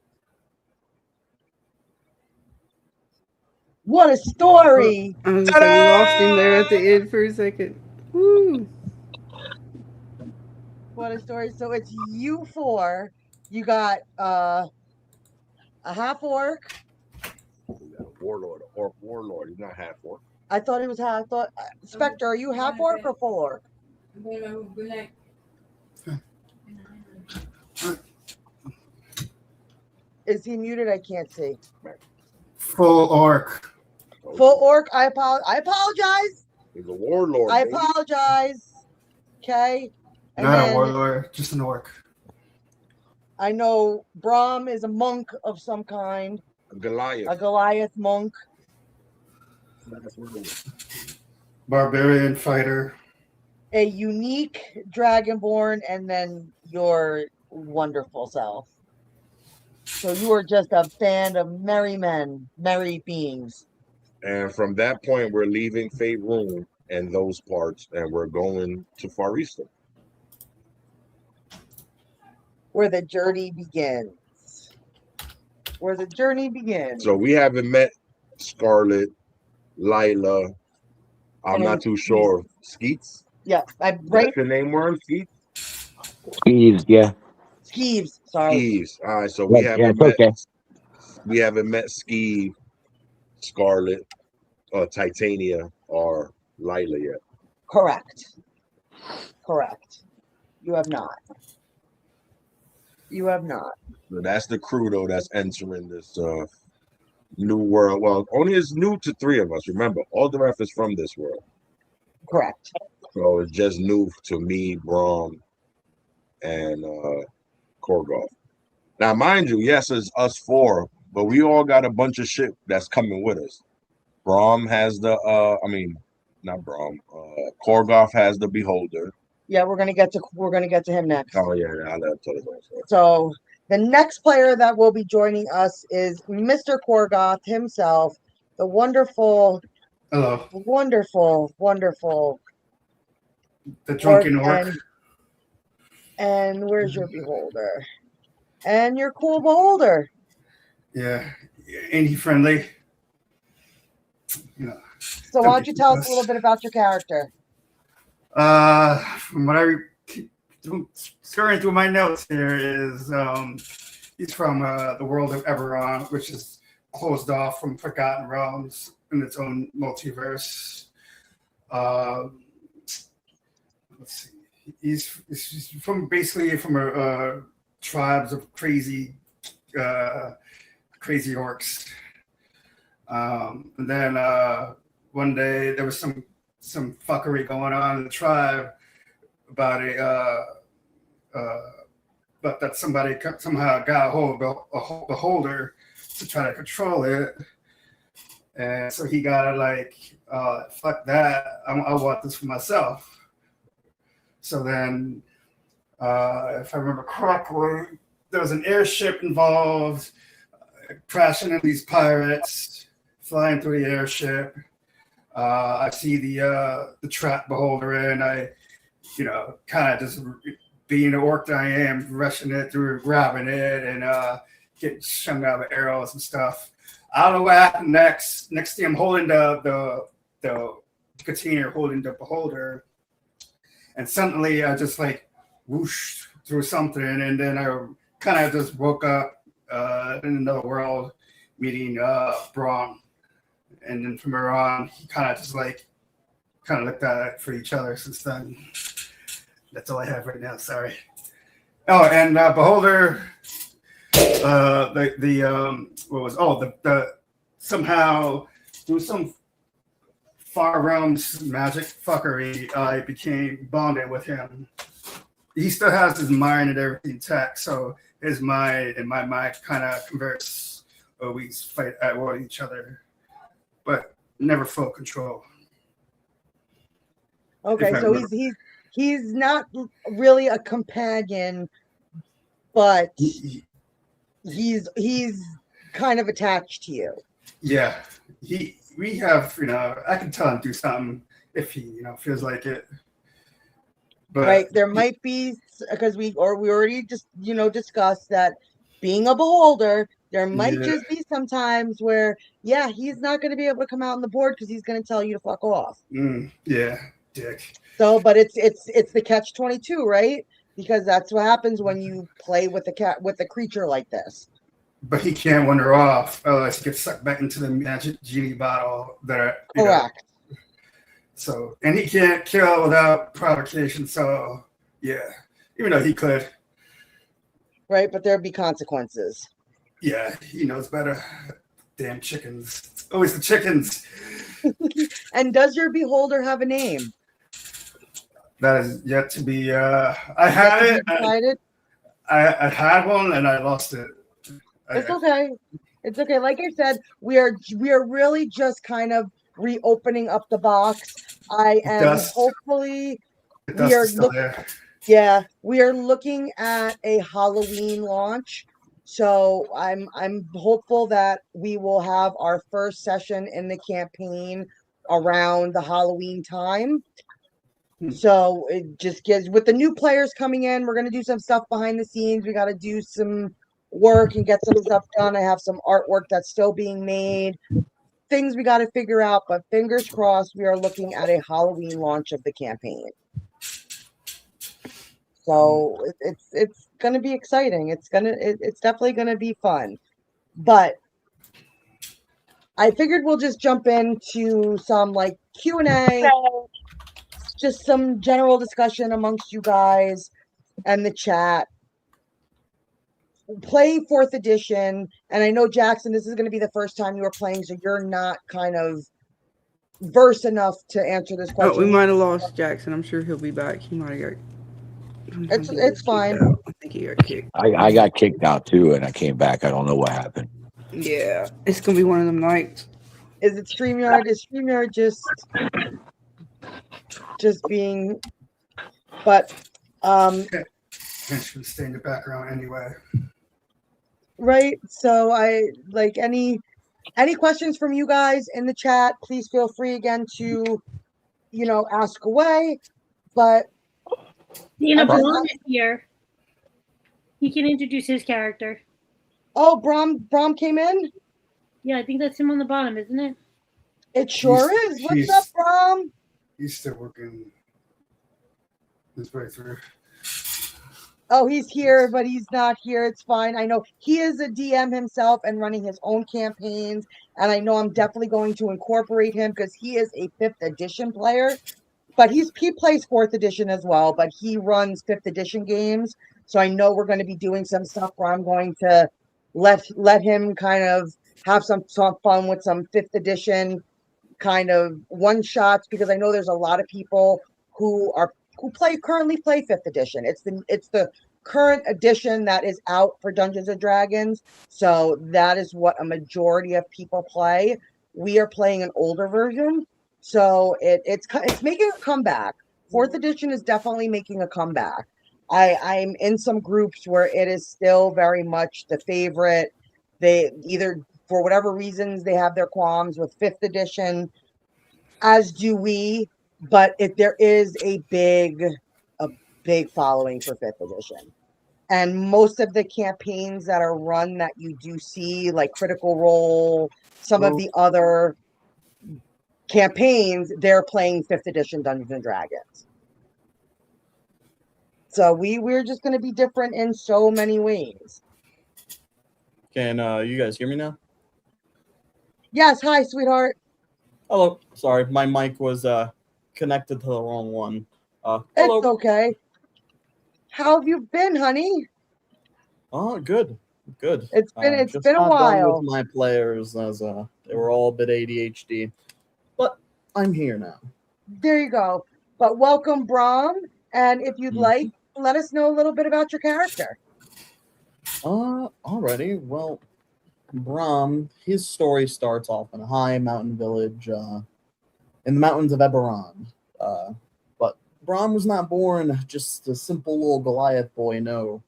What a story! I was gonna say we lost him there at the end for a second. Woo! What a story! So it's you four. You got a half orc. We got a warlord, an orc warlord. He's not half orc. I thought he was half. I thought Spectre. Are you half orc or full orc? Is he muted? I can't see. Full orc. Full orc. I apologize. He's a warlord. I apologize. Okay. And Not then a warlord, just an orc. I know Braum is a monk of some kind. A Goliath. A Goliath monk. Barbarian fighter. a unique dragonborn and then your wonderful self. So you are just a band of merry men, merry beings. And from that point, we're leaving Fate Room and those parts, and we're going to Far Eastern. Where the journey begins. Where the journey begins. So we haven't met Scarlet, Lila. I'm And not too sure. Skeets? Yeah, Right? right. Your name word? Skeets? Skeeves, yeah. Skeeves, sorry. Skeeves. All right, so Yeah, it's okay. we haven't met Skeeve, Scarlet, Titania, or Lila yet. Correct. You have not. You have not. So that's the crew though that's entering this new world. Well, only is new to 3 of us. Remember, all the rest is from this world. Correct. So it's just new to me, Braum, and Korgoth. Now, mind you, yes, it's us 4, but we all got a bunch of shit that's coming with us. Braum has the not Braum. Korgoth has the Beholder. Yeah, we're gonna get to him next. Oh yeah, I'll let him tell us. So the next player that will be joining us is Mr. Korgoth himself, the wonderful, Hello. wonderful The drunken orc. orc. And where's your beholder? And your cool beholder. Yeah. Ain't he friendly? You know. So why don't you tell us a little bit about your character? From what I scurrying through my notes here is he's from the world of Eberron, which is closed off from Forgotten Realms in its own multiverse. Let's see. He's from a tribes of crazy orcs. And then one day there was some fuckery going on in the tribe about but that somebody somehow got a hold of a beholder to try to control it. And so he got like, fuck that, I want this for myself. So then, if I remember correctly, there was an airship involved, crashing into these pirates, flying through the airship. I see the trap beholder, and I, kind of just being the orc that I am, rushing it through, grabbing it, and getting shot out with arrows and stuff. I don't know what happened next. Next thing, I'm holding the container, holding the beholder, and suddenly I just like whoosh through something, and then I kind of just woke up in another world, meeting Braun, and then from there on, he kind of just like looked at it for each other since then. That's all I have right now. Sorry. Oh, and beholder, somehow through some far realms magic fuckery, I became bonded with him. He still has his mind and everything intact, so his mind and my mind kind of converse. We fight at war with each other, but never full control. Okay, so he's not really a companion, but he's kind of attached to you. Yeah, we have, I can tell him do something if he, feels like it. But right, there might be, because we already just, discussed that being a beholder, there might just be some times where, he's not going to be able to come out on the board because he's going to tell you to fuck off. Yeah, dick. So, but it's the catch-22, right? Because that's what happens when you play with a creature like this. But he can't wander off, otherwise he gets sucked back into the magic genie bottle. Correct. So, and he can't kill without provocation. So, yeah, even though he could. Right, but there'd be consequences. Yeah, he knows better. Damn chickens. It's always the chickens. And does your beholder have a name? That is yet to be. I had it. I had one and I lost it. It's okay. It's okay. Like I said, we are really just kind of reopening up the box. I am hopefully The we dust are is still there. yeah, we are looking at a Halloween launch. So I'm hopeful that we will have our first session in the campaign around the Halloween time. So it just gives, with the new players coming in, we're going to do some stuff behind the scenes. We got to do some work and get some stuff done. I have some artwork that's still being made, things we got to figure out, but fingers crossed, we are looking at a Halloween launch of the campaign. So it's going to be exciting. It's definitely going to be fun. But I figured we'll just jump into some like Q&A, just some general discussion amongst you guys and the chat. Play 4th edition, and I know, Jackson, this is going to be the first time you're playing, so you're not kind of versed enough to answer this Oh, we question. might have lost Jackson. I'm sure he'll be back. He might have got. It's fine. I think he got kicked. I got kicked out too, and I came back. I don't know what happened. Yeah, it's gonna be one of them nights. Is it StreamYard? Is StreamYard just being, but It should stay in the background anyway. right? So I like any questions from you guys in the chat, please feel free again to, ask away. But Braun is here. He can introduce his character. Oh, Brom came in? Yeah, I think that's him on the bottom, isn't it? It sure is. What's up, Brom? He's still working his way through. Oh, he's here, but he's not here. It's fine. I know he is a DM himself and running his own campaigns. And I know I'm definitely going to incorporate him because he is a 5th edition player. But he plays 4th edition as well, but he runs 5th edition games. So I know we're going to be doing some stuff where I'm going to let him kind of have some fun with some 5th edition kind of one shots, because I know there's a lot of people who currently play 5th edition. It's the current edition that is out for Dungeons and Dragons. So that is what a majority of people play. We are playing an older version. So it's making a comeback. 4th edition is definitely making a comeback. I'm in some groups where it is still very much the favorite. They either, for whatever reasons, they have their qualms with 5th edition, as do we. But there is a big following for 5th edition. And most of the campaigns that are run that you do see, like Critical Role, some of the other campaigns, they're playing 5th edition Dungeons and Dragons. So we're just going to be different in so many ways. Can you guys hear me now? Yes. Hi, sweetheart. Hello. Sorry, my mic was connected to the wrong one. Hello. It's okay. How have you been, honey? Oh, good. It's been just a not while. done with my players, as they were all a bit ADHD, but I'm here now. There you go. But welcome, Brom. And if you'd like, let us know a little bit about your character. Alrighty. Well, Brom, his story starts off in a high mountain village in the mountains of Eberron. But Brom was not born just a simple little Goliath boy, no.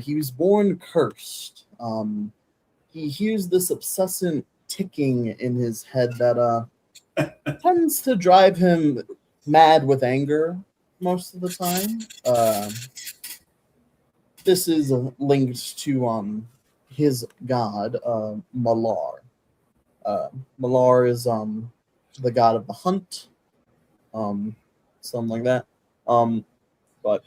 He was born cursed. He hears this obsessant ticking in his head that tends to drive him mad with anger most of the time. This is linked to his god, Malar. Malar is the god of the hunt, something like that. But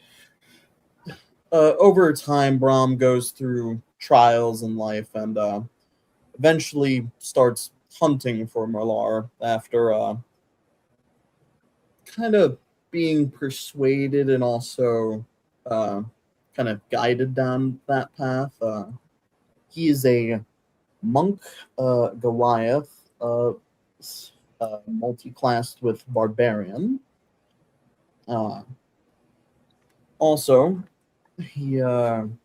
over time, Brom goes through trials in life and eventually starts hunting for Malar after kind of being persuaded and also kind of guided down that path. He is a monk, Goliath, multi-classed with barbarian. Also, he hold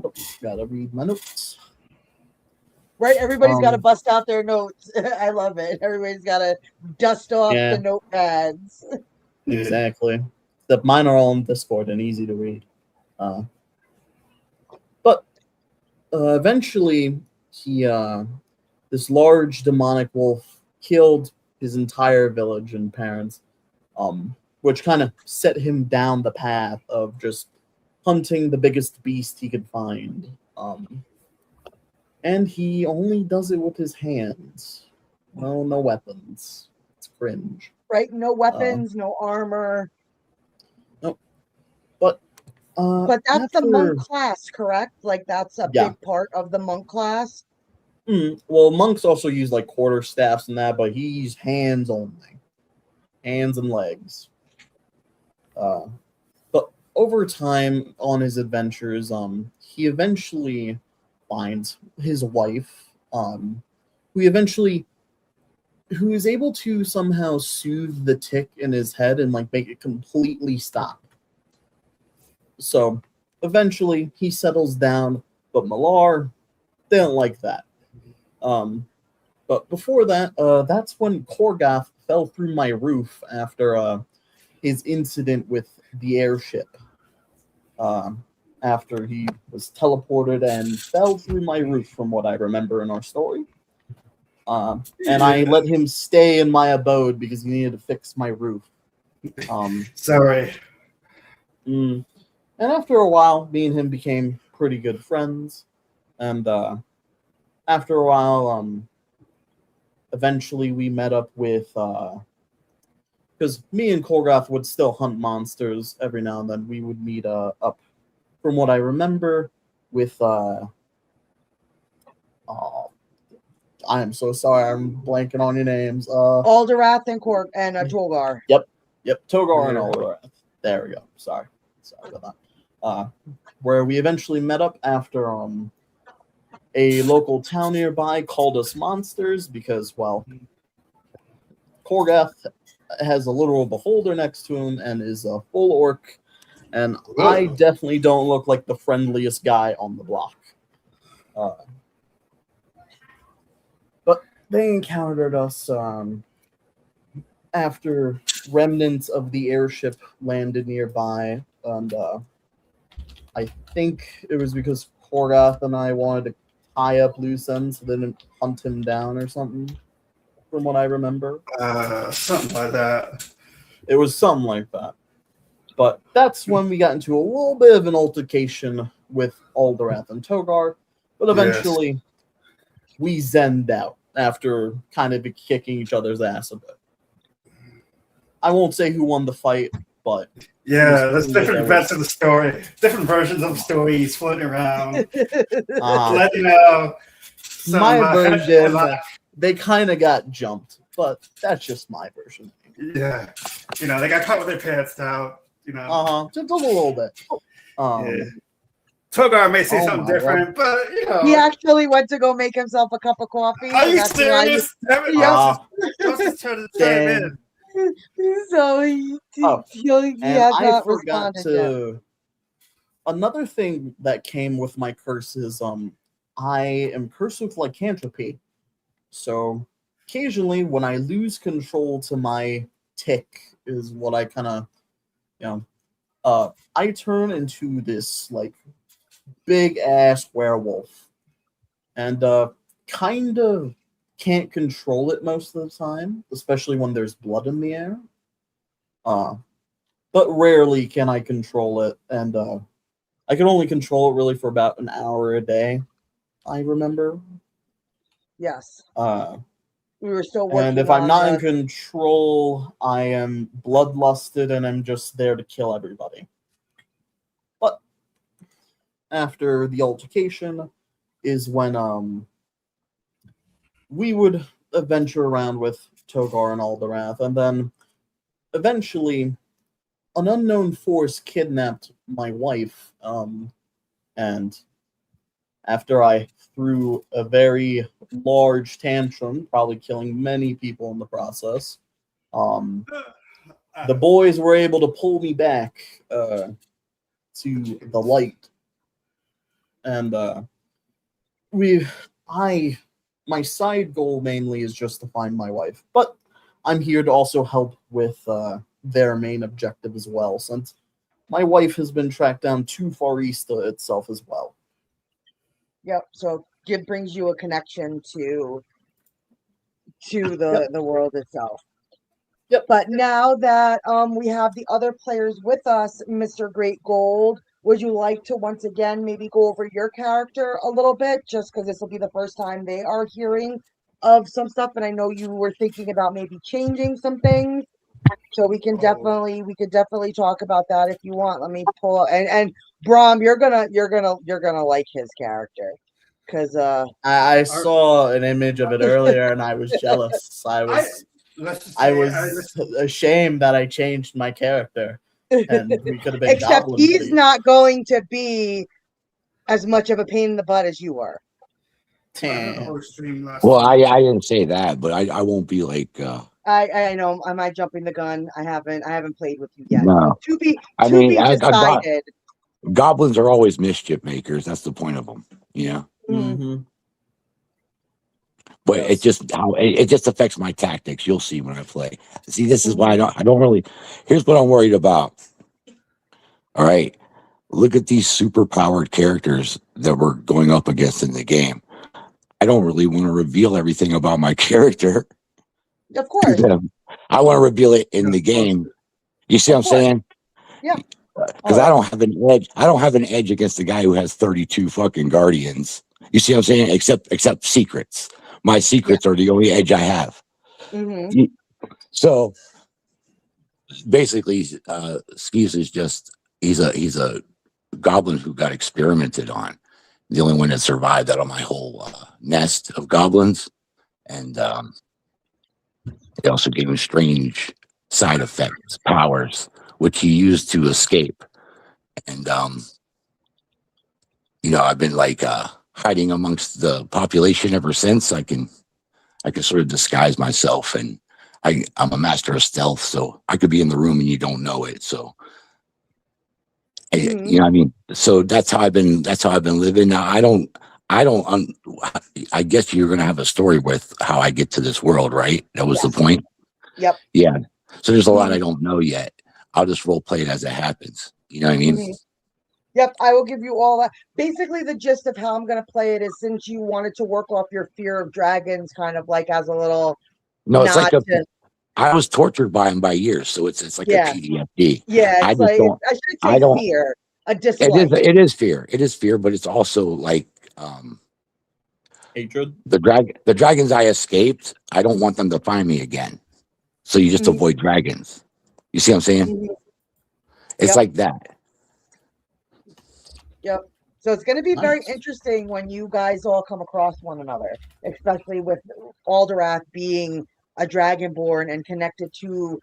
up, gotta read my notes. Right, everybody's got to bust out their notes. I love it. Everybody's got to dust off the notepads. Exactly. That mine are all in Discord and easy to read. But eventually, this large demonic wolf killed his entire village and parents, which kind of set him down the path of just hunting the biggest beast he could find. And he only does it with his hands. No weapons. It's cringe. Right? No weapons, no armor. No. But that's the after- monk class, correct? Like that's a Yeah. big part of the monk class. Well, monks also use like quarter staffs and that, but he used hands only. Hands and legs. But over time on his adventures, he eventually finds his wife, who is able to somehow soothe the tick in his head and like make it completely stop. So eventually he settles down, but Malar didn't like that. But before that, that's when Korgoth fell through my roof after his incident with the airship. After he was teleported and fell through my roof, from what I remember in our story. And I let him stay in my abode because he needed to fix my roof. Sorry. And after a while, me and him became pretty good friends. And after a while, eventually we met up with... because me and Korgoth would still hunt monsters every now and then. We would meet up, from what I remember, with... I am so sorry, I'm blanking on your names. Alderath and Togar. Yep, Togar and Alderath. There we go. Sorry about that. Where we eventually met up after a local town nearby called us monsters because, well, Korgoth has a literal beholder next to him and is a full orc, and I definitely don't look like the friendliest guy on the block. But they encountered us after remnants of the airship landed nearby, and I think it was because Korgoth and I wanted to tie up loose ends so they didn't hunt him down or something, from what I remember. Something like that. It was something like that. But that's when we got into a little bit of an altercation with Alderath and Togar, but eventually we zenned out after kind of kicking each other's ass a bit. I won't say who won the fight, but... Yeah, there's different events of the story, different versions of the stories floating around. Let you know. My version, they kind of got jumped, but that's just my version. Yeah. You know, they got caught with their pants down, you know. Just a little bit. Togar may say something different, but, you know. He actually went to go make himself a cup of coffee. Are you serious? I was just trying to chime in. So he has not responded yet. Another thing that came with my curse is I am cursed with lycanthropy. So occasionally when I lose control to my tick is what I kind of, I turn into this like big ass werewolf and kind of can't control it most of the time, especially when there's blood in the air. But rarely can I control it, and I can only control it really for about an hour a day, I remember. Yes. We were still working. And if I'm not in control, I am bloodlusted and I'm just there to kill everybody. But after the altercation is when we would adventure around with Togar and Alderath, and then eventually an unknown force kidnapped my wife, and after I threw a very large tantrum, probably killing many people in the process, the boys were able to pull me back to the light, and my side goal mainly is just to find my wife, but I'm here to also help with their main objective as well, since my wife has been tracked down too far east itself as well. Yep. So it brings you a connection to the world itself. Yep. But now that we have the other players with us, Mr. Great Gold, would you like to once again maybe go over your character a little bit, just because this will be the first time they are hearing of some stuff, and I know you were thinking about maybe changing some things. So we could definitely talk about that if you want. Let me pull and Brom, you're gonna like his character because I saw an image of it earlier and I was jealous. I was ashamed that I changed my character, and we could have been except goblin he's buddies. not going to be as much of a pain in the butt as you are. Well, I didn't say that, but I won't be like. I know. Am I jumping the gun? I haven't played with you yet. No. To be I decided. Goblins are always mischief makers. That's the point of them, you know. Mm-hmm. But it just affects my tactics. You'll see when I play. See, this is why I don't really. Here's what I'm worried about. All right, look at these super powered characters that we're going up against in the game. I don't really want to reveal everything about my character. Of course. I want to reveal it in the game. You see what I'm saying? Yeah. Because I don't have an edge. I don't have an edge against the guy who has 32 fucking guardians. You see what I'm saying? Except secrets. My secrets are the only edge I have. Mm-hmm. So basically, Skeeves is just he's a goblin who got experimented on. The only one that survived out of my whole nest of goblins, and it also gave him strange side effects, powers, which he used to escape. And I've been like hiding amongst the population ever since. I can sort of disguise myself, and I'm a master of stealth, so I could be in the room and you don't know it. So you know what I mean? So that's how I've been living. Now I guess you're gonna have a story with how I get to this world, right? That was the point. Yep. Yeah. So there's a lot I don't know yet. I'll just role play it as it happens. You know what I mean? Yep, I will give you all that. Basically, the gist of how I'm going to play it is, since you wanted to work off your fear of dragons, kind of like as a little No, it's like nod to, I was tortured by him by years, so it's like a PTSD. Yeah, I it's just like don't. I should I say don't. fear, a dislike. It is fear. It is fear, but it's also like hatred. The dragons I escaped, I don't want them to find me again. So you just avoid dragons. You see what I'm saying? It's like that. Yep. So it's going to be very interesting when you guys all come across one another, especially with Alderath being a dragonborn and connected to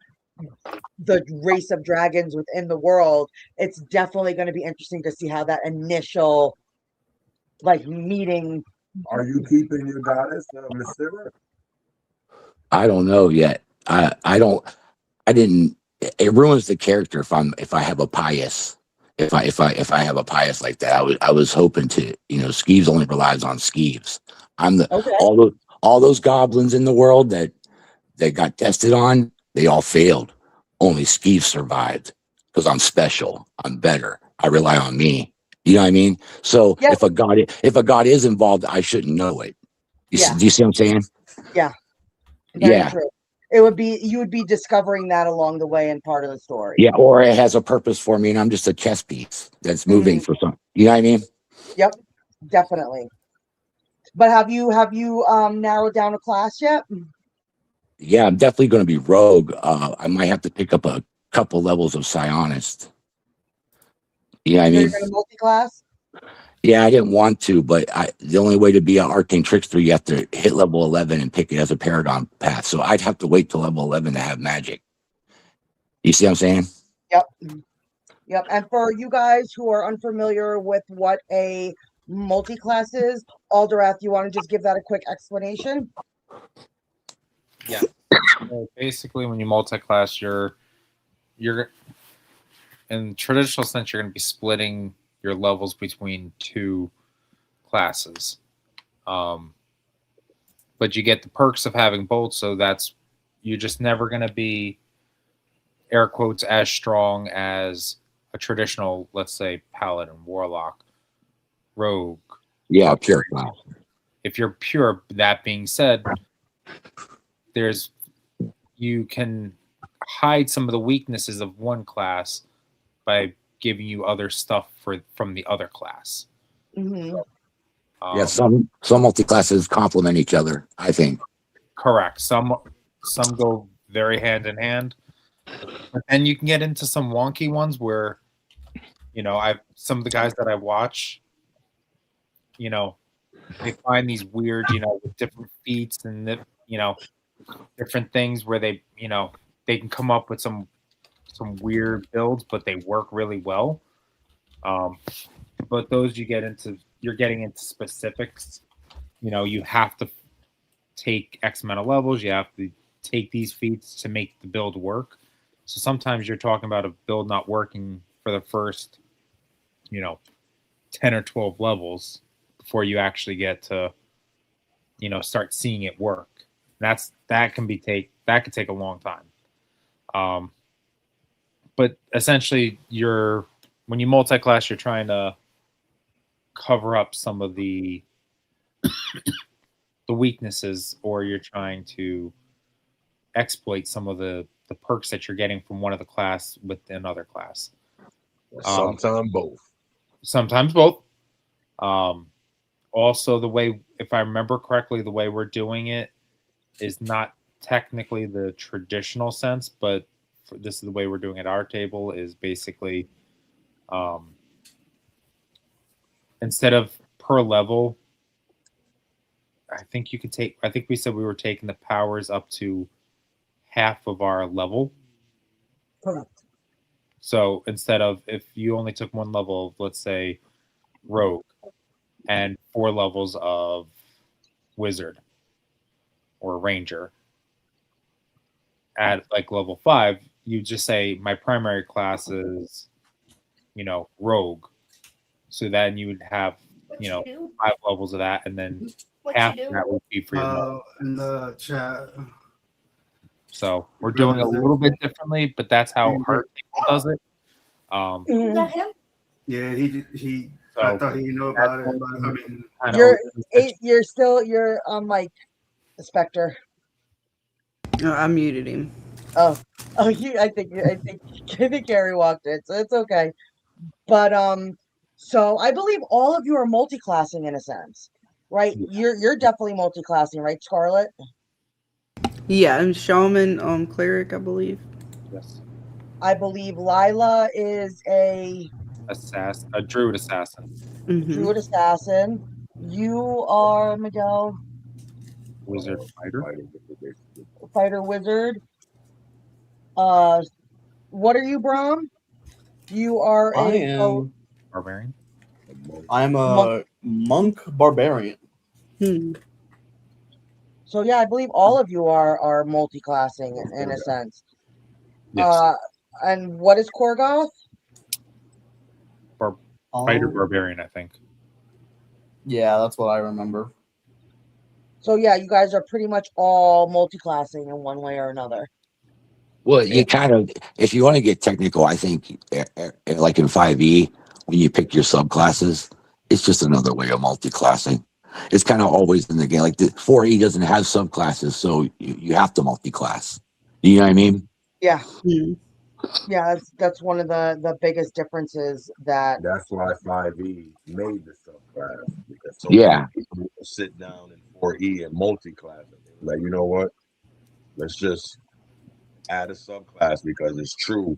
the race of dragons within the world. It's definitely going to be interesting to see how that initial meeting. Are you keeping your goddess, Miss Sarah? I don't know yet. I didn't. It ruins the character if I have a pious. If I have a pious like that, I was hoping to. Skeeves only relies on Skeeves. I'm all those goblins in the world that got tested on. They all failed. Only Skeeves survived because I'm special. I'm better. I rely on me. You know what I mean? So if a god is involved, I shouldn't know it. Do you see what I'm saying? Yeah. Very true. You would be discovering that along the way and part of the story. Yeah, or it has a purpose for me, and I'm just a chess piece that's moving for something. You know what I mean? Yep, definitely. But have you narrowed down a class yet? Yeah, I'm definitely going to be rogue. I might have to pick up a couple levels of psionist. You know what I mean? You're going to multi-class? Yeah, I didn't want to, but the only way to be an arcane trickster, you have to hit level 11 and pick it as a paragon path. So I'd have to wait till level 11 to have magic. You see what I'm saying? Yep. And for you guys who are unfamiliar with what a multi-class is, Alderath, you want to just give that a quick explanation? Yeah. So basically, when you multi-class, you're in traditional sense, you're going to be splitting your levels between two classes. But you get the perks of having both, so you're just never going to be air quotes, as strong as a traditional, let's say, paladin, warlock, rogue. Yeah, pure class. If you're pure, that being said, you can hide some of the weaknesses of one class by giving you other stuff from the other class. Mhm. Yeah, some multi-classes complement each other, I think. Correct. Some go very hand in hand, and you can get into some wonky ones where, some of the guys that I watch, they find these weird, with different feats and different things where they can come up with some weird builds, but they work really well. But those you're getting into specifics. You have to take X amount of levels. You have to take these feats to make the build work. So sometimes you're talking about a build not working for the first, 10 or 12 levels before you actually get to, start seeing it work. That could take a long time. But essentially when you multi-class, you're trying to cover up some of the weaknesses, or you're trying to exploit some of the perks that you're getting from one of the class with another class. Sometimes both. Sometimes both. Also, the way, if I remember correctly, the way we're doing it is not technically the traditional sense, but this is the way we're doing at our table, is basically instead of per level, I think we said we were taking the powers up to half of our level. Correct. So instead of, if you only took one level of, let's say, rogue, and 4 levels of wizard or ranger, at like level 5, you just say my primary class is, rogue. So then you would have, 5 levels of that, and then half of that would be for your In the chat. So we're doing it a little bit differently, but that's how our table does it. Is that him? Yeah, he. So I thought he knew about it. But, I mean, you're on mic, Spectre. No, I muted him. Oh, I think Gary walked it, so it's okay. But so I believe all of you are multi-classing in a sense, right? You're definitely multi-classing, right, Scarlett? Yeah, and shaman, cleric, I believe. Yes. I believe Lila is a druid assassin. Mm-hmm. Druid assassin. You are, Miguel, Wizard fighter wizard. What are you, Brom? You are barbarian. I'm a monk barbarian. So yeah, I believe all of you are multi-classing in a sense. Yes. And what is Korgoth? Fighter barbarian, I think. Yeah, that's what I remember. So yeah, you guys are pretty much all multi-classing in one way or another. Well, you kind of, if you want to get technical, I think like in 5e, when you pick your subclasses, it's just another way of multi-classing. It's kind of always in the game. Like the 4e doesn't have subclasses, so you have to multi-class. You know what I mean? Yeah. Yeah, that's one of the biggest differences. That's why 5e made the subclass, because Yeah. many people sit down in 4e and multi-class, and they were like, you know what? Let's just add a subclass, because it's true.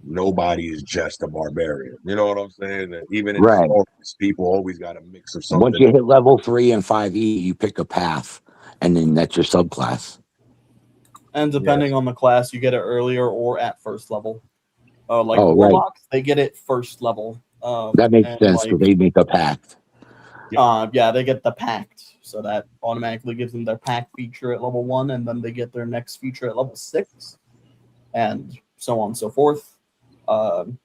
Nobody is just a barbarian. You know what I'm saying? And even in Right. stories, people always got a mix of something. Once you hit level 3 and 5e, you pick a path, and then that's your subclass. And depending on the class, you get it earlier or at first level. Like Oh, right. warlocks, they get it first level. That makes and sense. So they make a pact. Yeah, they get the pact, so that automatically gives them their pact feature at level 1, and then they get their next feature at level 6, and so on and so forth. And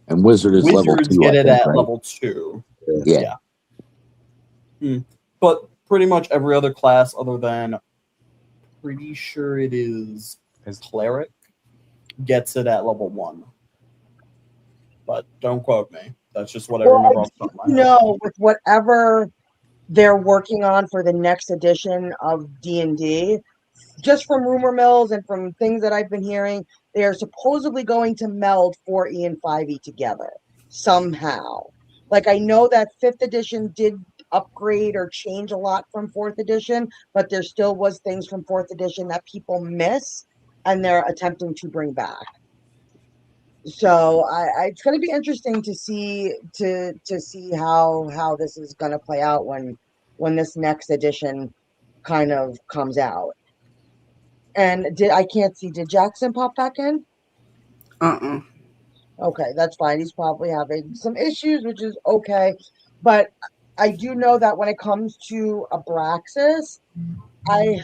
wizard is level 2. Wizards get it at right? level 2. Yeah. But pretty much every other class, other than, pretty sure it is cleric. gets it at level 1. But don't quote me. That's just what I Well, remember I off the top of my do head. know with whatever they're working on for the next edition of D&D, just from rumor mills and from things that I've been hearing, they are supposedly going to meld 4E and 5E together somehow. Like, I know that 5th edition did upgrade or change a lot from 4th edition, but there still was things from 4th edition that people miss and they're attempting to bring back. So it's going to be interesting to see how this is going to play out when this next edition kind of comes out. And I can't see, did Jackson pop back in? Okay, that's fine. He's probably having some issues, which is okay. But I do know that when it comes to Abraxas, I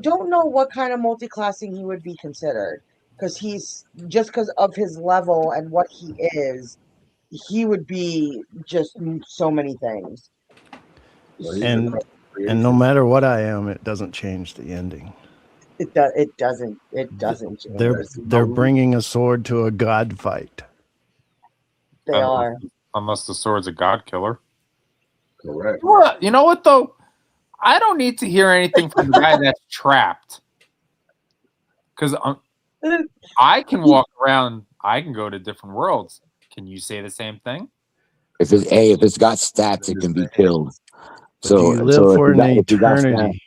don't know what kind of multi-classing he would be considered. Because he's just because of his level and what he is, he would be just so many things. And no matter what I am, it doesn't change the ending. It doesn't. They're bringing a sword to a god fight. They are. Unless the sword's a god killer. Correct. Well, you know what though? I don't need to hear anything from the guy that's trapped. Because I can walk around. I can go to different worlds. Can you say the same thing? If it's got stats, it can be killed. But do you live for an eternity?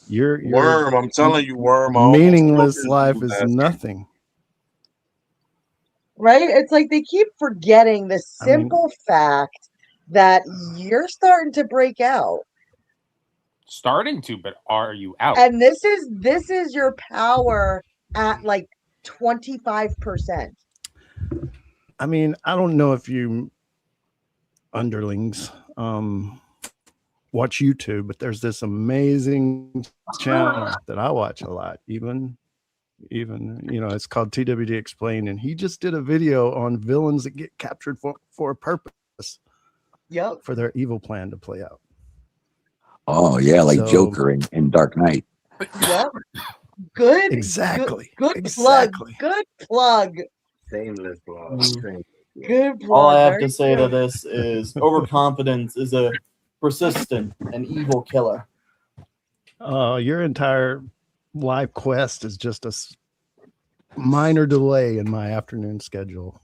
Your Worm, I'm telling you, Worm. meaningless life is nothing. Right? It's like they keep forgetting the simple fact that you're starting to break out. Starting to, but are you out? And this is your power at like 25%. I mean, I don't know if you underlings watch YouTube, but there's this amazing channel that I watch a lot. Even it's called TWD Explained, and he just did a video on villains that get captured for a purpose. Yep. For their evil plan to play out. Oh yeah, like Joker in Dark Knight. Yep. Good. Exactly. Good exactly. plug. Good plug. Shameless plug. Good plug. All I have to say to this is overconfidence is a persistent and evil killer. Your entire live quest is just a minor delay in my afternoon schedule.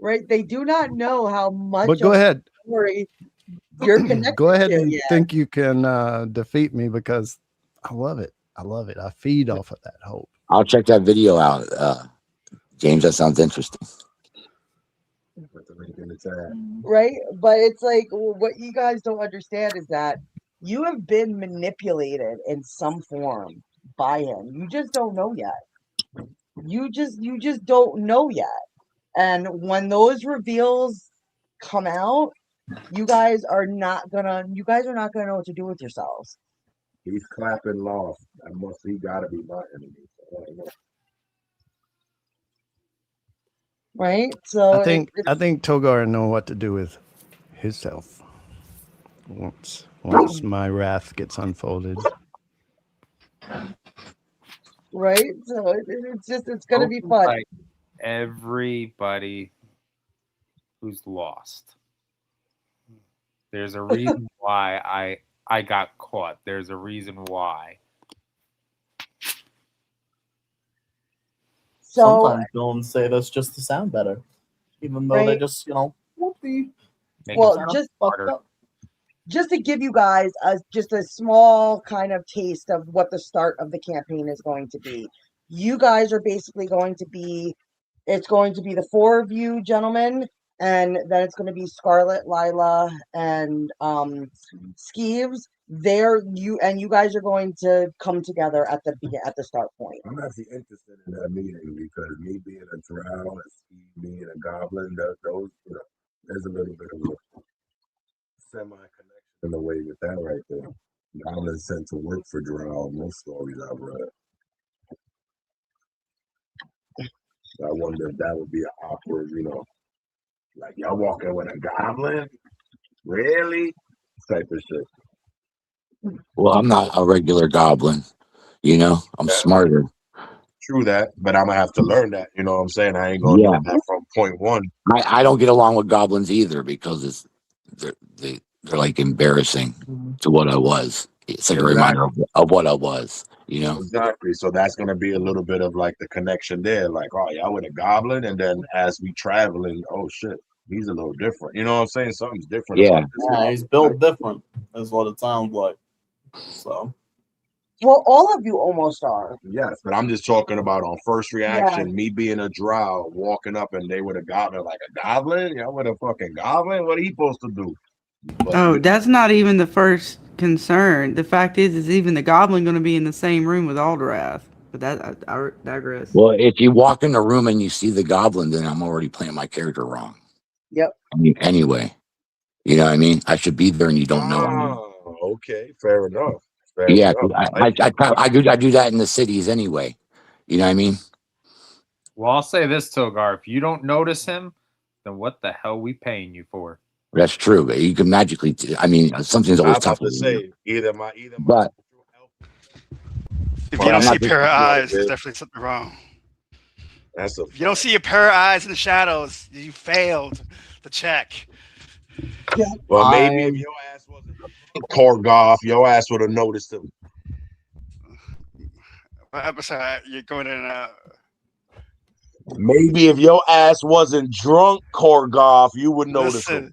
Right? They do not know how much. But go ahead. You're connected. Go ahead and yet. think you can defeat me because I love it. I love it. I feed off of that hope. I'll check that video out, James. That sounds interesting. Right? But it's like what you guys don't understand is that you have been manipulated in some form by him. You just don't know yet. You just don't know yet. And when those reveals come out, you guys are not gonna know what to do with yourselves. He's clapping lost. He gotta be my enemy. Right? So I think Togar know what to do with himself once my wrath gets unfolded. Right? So it's gonna be fun. Like everybody who's lost. There's a reason why I got caught. There's a reason why. So sometimes villains say this just to sound better, even though they just whoopee. Well, just to give you guys just a small kind of taste of what the start of the campaign is going to be. You guys are basically going to be. It's going to be the 4 of you gentlemen, and then it's going to be Scarlet, Lila, and Skeeves. You guys are going to come together at the start point. I'm actually interested in that meeting because me being a drow and Steve being a goblin, those there's a little bit of a semi-connection in a way with that right there. Goblins sent to work for drow. Most stories I've read. So I wonder if that would be an awkward, like y'all walking with a goblin, really, type of shit. Well, I'm not a regular goblin. You know, I'm Yeah. smarter. True that, but I'm gonna have to learn that. You know what I'm saying? I ain't gonna Yeah. know that from point one. I don't get along with goblins either because they're like embarrassing to what I was. It's like a reminder of what I was, you know? Exactly. So that's gonna be a little bit of like the connection there. Like, oh, y'all with a goblin, and then as we traveling, oh shit, he's a little different. You know what I'm saying? Something's different Yeah. about this. Yeah, he's built different, is what it sounds like. So Well, all of you almost are. Yes, but I'm just talking about on first reaction, me being a drow, walking up and they would have goblin like a goblin. Y'all with a fucking goblin? What are he supposed to do? But Oh, that's not even the first concern. The fact is even the goblin going to be in the same room with Aldrath? But that I digress. Well, if you walk in the room and you see the goblin, then I'm already playing my character wrong. Yep. I mean, anyway, you know what I mean? I should be there and you don't know. oh, okay, fair enough. Fair Yeah, enough. I do that in the cities anyway. You know what I mean? Well, I'll say this, Togar. If you don't notice him, then what the hell we paying you for? That's true. But you can magically. I mean, something's I always was about tougher to than say you. either But If Well, you don't I'm see a not pair of just- eyes, there's definitely something wrong. that's a If you don't see a pair of eyes in the shadows, you failed the check. well, maybe if your ass wasn't Korgoth, your ass would have noticed him. I'm sorry, you're going in. Maybe if your ass wasn't drunk, Korgoth, you would notice him.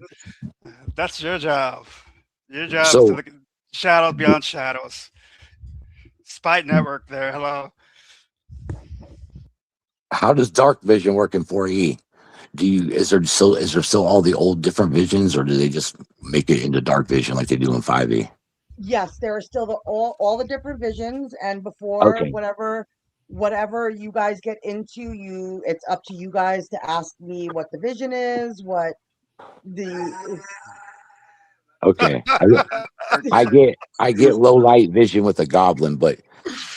Listen, that's your job. Your job is So- to look at shadows beyond shadows. Spite network there. Hello. how does dark vision work in 4E? Is there still all the old different visions, or do they just make it into dark vision like they do in 5E? Yes, there are still all the different visions, and before Okay. whatever you guys get into, it's up to you guys to ask me what the vision is, what the Okay. I get low light vision with a goblin, but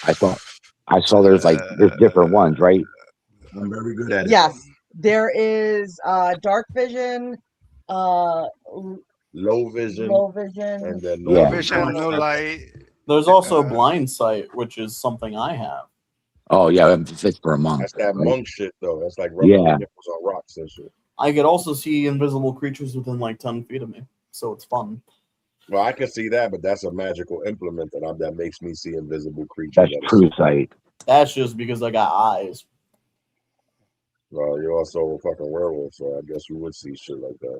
I saw there's different ones, right? I'm very good at it. yes, there is dark vision, Low vision, low vision, and then No Yeah. vision, no light. there's also blind sight, which is something I have. Oh yeah, it fits for a monk. that's that right? monk shit though. That's like rubbing Yeah. your nipples on rocks and shit. I could also see invisible creatures within like 10 feet of me, so it's fun. Well, I can see that, but that's a magical implement that makes me see invisible creatures. That's that are- true sight. That's just because I got eyes. Well, you're also a fucking werewolf, so I guess you would see shit like that.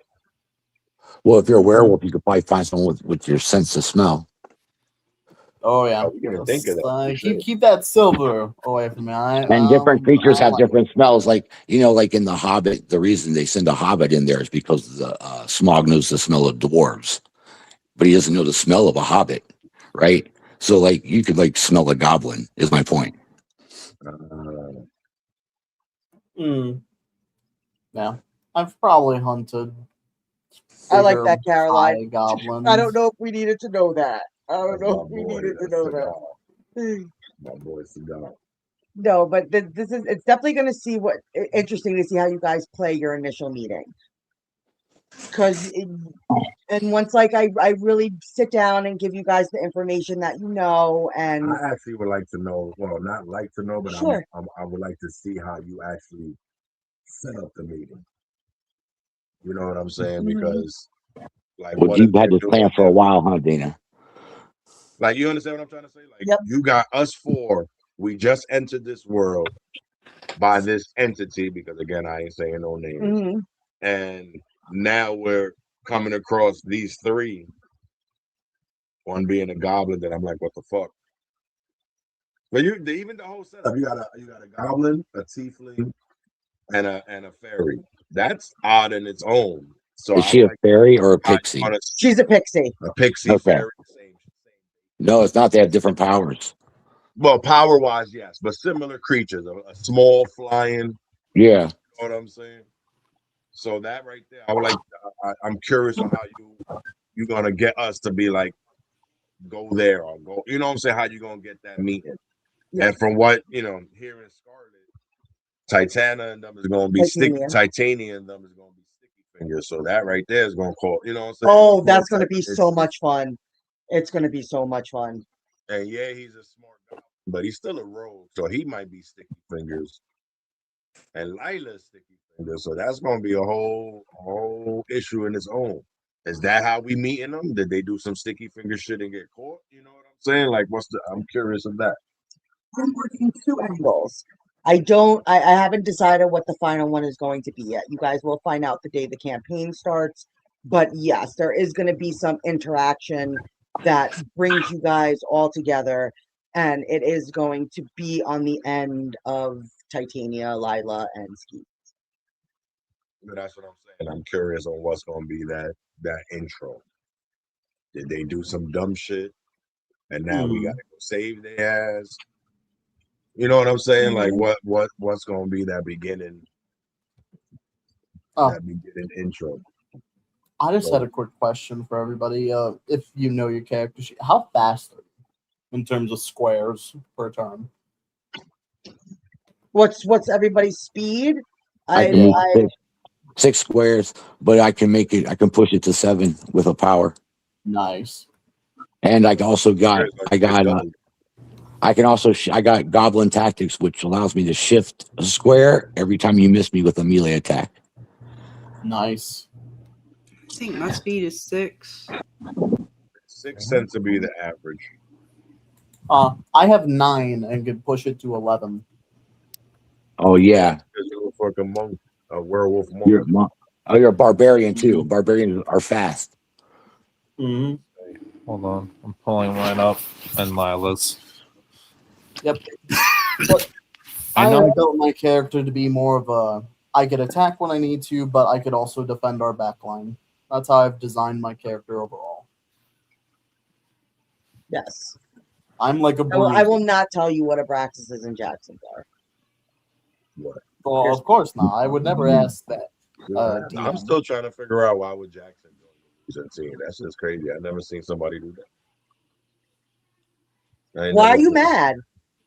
Well, if you're a werewolf, you could probably find someone with your sense of smell. Oh yeah, Oh, we didn't think of that. For sure. keep that silver away from me. And different creatures I have like different smells. Like, like in The Hobbit, the reason they send a hobbit in there is because the Smaug knows the smell of dwarves, but he doesn't know the smell of a hobbit, right? So, like, you could smell a goblin. Is my point. Yeah, I've probably hunted. I like bigger that, Caroline. high goblins. I don't know if we needed to know that. I don't That's know my if we boy, needed to that's know Cigar. that. My boy Cigar. No, but it's definitely going to see interesting to see how you guys play your initial meeting. And once I really sit down and give you guys the information that you know, and I actually would like to know. Well, not like to know, but Sure. I would like to see how you actually set up the meeting. You know what I'm saying? Mhm. Because like, Well, what you've if had they're this plan doing for a that? while, huh, Dana? Like, you understand what I'm trying to say? Like, Yep. you got us four. We just entered this world by this entity, because again, I ain't saying no names. Mhm. And now we're coming across these three. One being a goblin, that I'm like, what the fuck? But even the whole setup, you got a goblin, a tiefling, and a fairy. That's odd in its own. So Is she a fairy or a pixie? She's a pixie. A pixie Okay. fairy. No, it's not. They have different powers. Well, power wise, yes, but similar creatures. A small flying. Yeah. You know what I'm saying? So that right there, I would like. I'm curious on how you gonna get us to be like, go there or go. You know what I'm saying? How you gonna get that meeting? Yeah. And from what here in Scarlet, Titania and them is gonna be sticky. Titania and them is gonna be sticky fingers. So that right there is gonna call. You know what I'm saying? Oh, that's going to be so much fun. It's going to be so much fun. And yeah, he's a smart guy. but he's still a rogue, so he might be sticky fingers. And Lila's sticky fingers, so that's gonna be a whole issue in its own. Is that how we meeting them? Did they do some sticky finger shit and get caught? You know what I'm saying? Like, I'm curious of that. I'm working two angles. I haven't decided what the final one is going to be yet. You guys will find out the day the campaign starts. But yes, there is going to be some interaction that brings you guys all together. And it is going to be on the end of Titania, Lila, and Ski. But that's what I'm saying. I'm curious on what's gonna be that intro. Did they do some dumb shit? And now we gotta go save their ass. You know what I'm saying? Like what's gonna be that beginning? That beginning intro. I just had a quick question for everybody. If you know your character sheet, how fast are you in terms of squares per turn? What's everybody's speed? I can move 6 squares, but I can push it to 7 with a power. Nice. And I got Goblin Tactics, which allows me to shift a square every time you miss me with a melee attack. Nice. I think my speed is 6. 6 tends to be the average. I have 9 and can push it to 11. Oh yeah, you're a fucking monk, a werewolf monk. You're a barbarian too. Barbarians are fast. Mm-hmm. Hold on, I'm pulling mine up and Lila's. Yep. But I built my character to be more of a. I could attack when I need to, but I could also defend our backline. That's how I've designed my character overall. Yes. I'm like a. I will not tell you what Abraxas and Jacksons are. What? Well, of course not. I would never ask that. I'm still trying to figure out why would Jackson join the team. That's just crazy. I've never seen somebody do that. Why are you mad?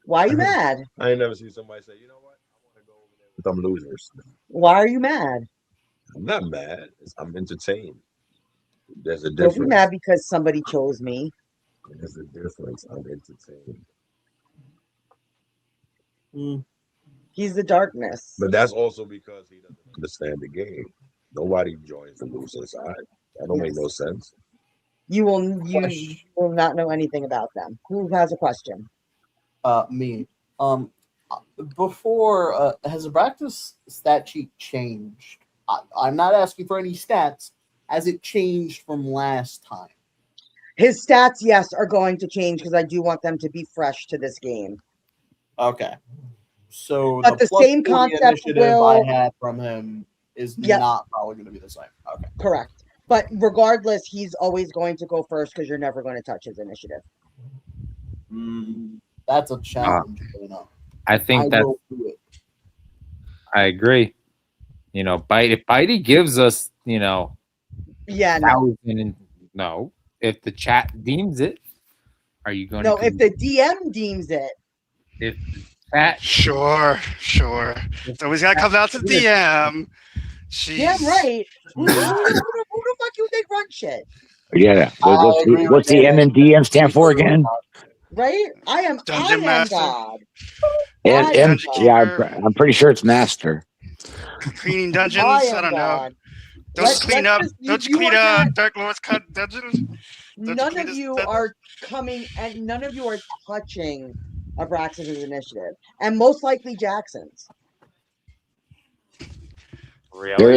Why are you mad? I ain't never seen somebody say, you know what? I want to go over there with them losers. Why are you mad? I'm not mad. I'm entertained. There's a Don't difference. be mad because somebody chose me. There's a difference. I'm entertained. He's the darkness. But that's also because he doesn't understand the game. Nobody joins the losing side. That don't make no sense. You will not know anything about them. Who has a question? Me. Before has Abraxas stat sheet changed? I'm not asking for any stats. Has it changed from last time? His stats, yes, are going to change because I do want them to be fresh to this game. Okay. So but the same concept initiative I had from him is not probably going to be the same. Okay. Correct. But regardless, he's always going to go first because you're never going to touch his initiative. That's a challenge. I think that I agree. You know, if Bitey gives us, no. If the chat deems it, are you going to? No, if the DM deems it. If that. Sure. It's always got to come down to DM. Jeez. Yeah, right. Who the fuck you think run shit? Yeah. What's the M and DM stand for again? Right? I am God. I'm pretty sure it's master. Cleaning dungeons? I don't know. Don't clean up Dark Lord's Cut dungeons? None of you are coming and none of you are touching Abraxas' initiative. And most likely Jackson's. Really? There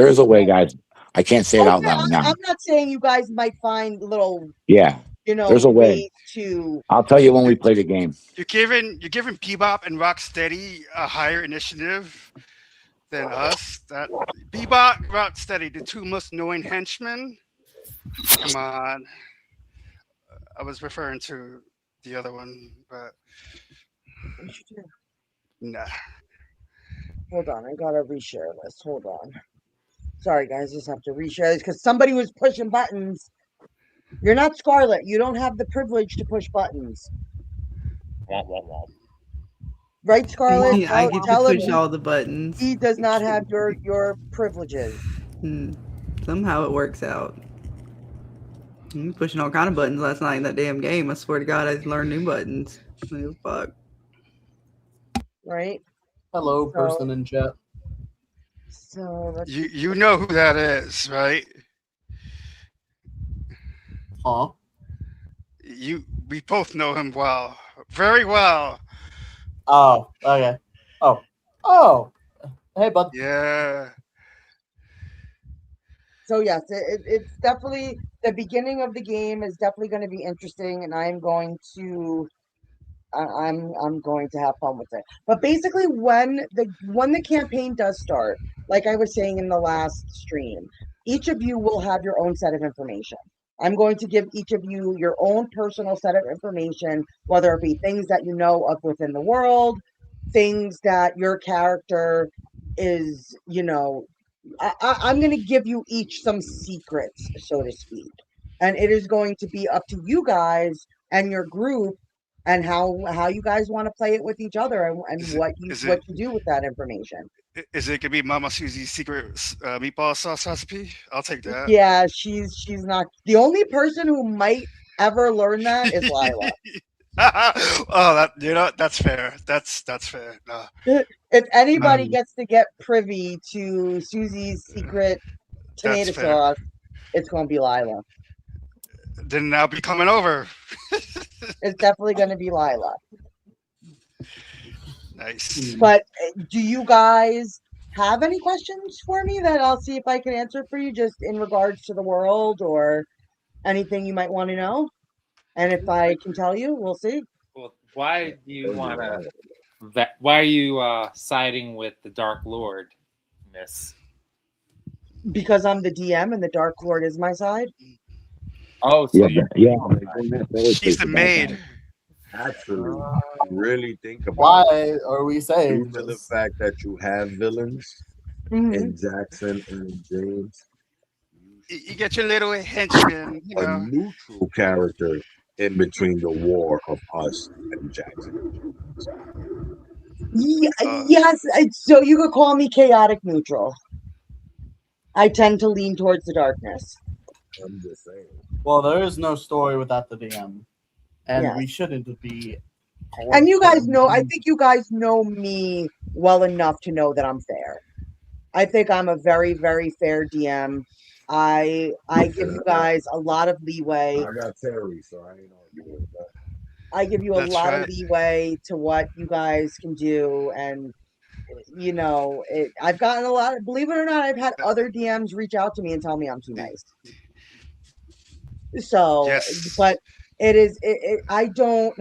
is a way, guys. I can't say it out loud now. I'm not saying you guys might find little there's a way to. I'll tell you when we play the game. You're giving Bebop and Rocksteady a higher initiative than us. That Bebop, Rocksteady, the two most annoying henchmen. Come on, I was referring to the other one, but nah. Hold on, I gotta reshare this. Hold on. Sorry, guys, just have to reshare this because somebody was pushing buttons. You're not Scarlet. You don't have the privilege to push buttons. Right, Scarlet? I get to push all the buttons. He does not have your privileges. Somehow it works out. I'm pushing all kind of buttons last night in that damn game. I swear to God, I learned new buttons. Oh, fuck. right? Hello, So- person in chat. So let's You know who that is, right? Huh? We both know him well, very well. Oh, okay. Oh. Hey, bud. Yeah. So yes, it's definitely the beginning of the game is definitely going to be interesting, and I'm going to have fun with it. But basically, when the campaign does start, like I was saying in the last stream, each of you will have your own set of information. I'm going to give each of you your own personal set of information, whether it be things that you know of within the world, things that your character is, I'm going to give you each some secrets, so to speak. And it is going to be up to you guys and your group and how you guys want to play it with each other and what you do with that information. Is it gonna be Mama Susie's secret meatball sauce recipe? I'll take that. Yeah, she's not the only person who might ever learn that is Lila. Oh, that's fair. That's fair. No. If anybody gets to get privy to Susie's secret tomato fair. sauce, it's going to be Lila. Then I'll be coming over. It's definitely going to be Lila. Nice. But do you guys have any questions for me that I'll see if I can answer for you, just in regards to the world or anything you might want to know? And if I can tell you, we'll see. Well, why do you want to? Why are you siding with the Dark Lord, Miss? Because I'm the DM and the Dark Lord is my side. Oh, so she's the maid. Actually, really think about why are we saying due to the fact that you have villains in Jackson and James, You get your little henchman, a neutral character in between the war of us and Jackson. Yes, so you could call me chaotic neutral. I tend to lean towards the darkness. I'm just saying. Well, there is no story without the DM, and Yes. we shouldn't be. And you guys know, I think you guys know me well enough to know that I'm fair. I think I'm a very, very fair DM. I give you guys a lot of leeway. I got Terry, so I ain't arguing with that. I give you a That's lot right. of leeway to what you guys can do, and I've gotten a lot. Believe it or not, I've had other DMs reach out to me and tell me I'm too nice. So, Yes. but it is. I don't.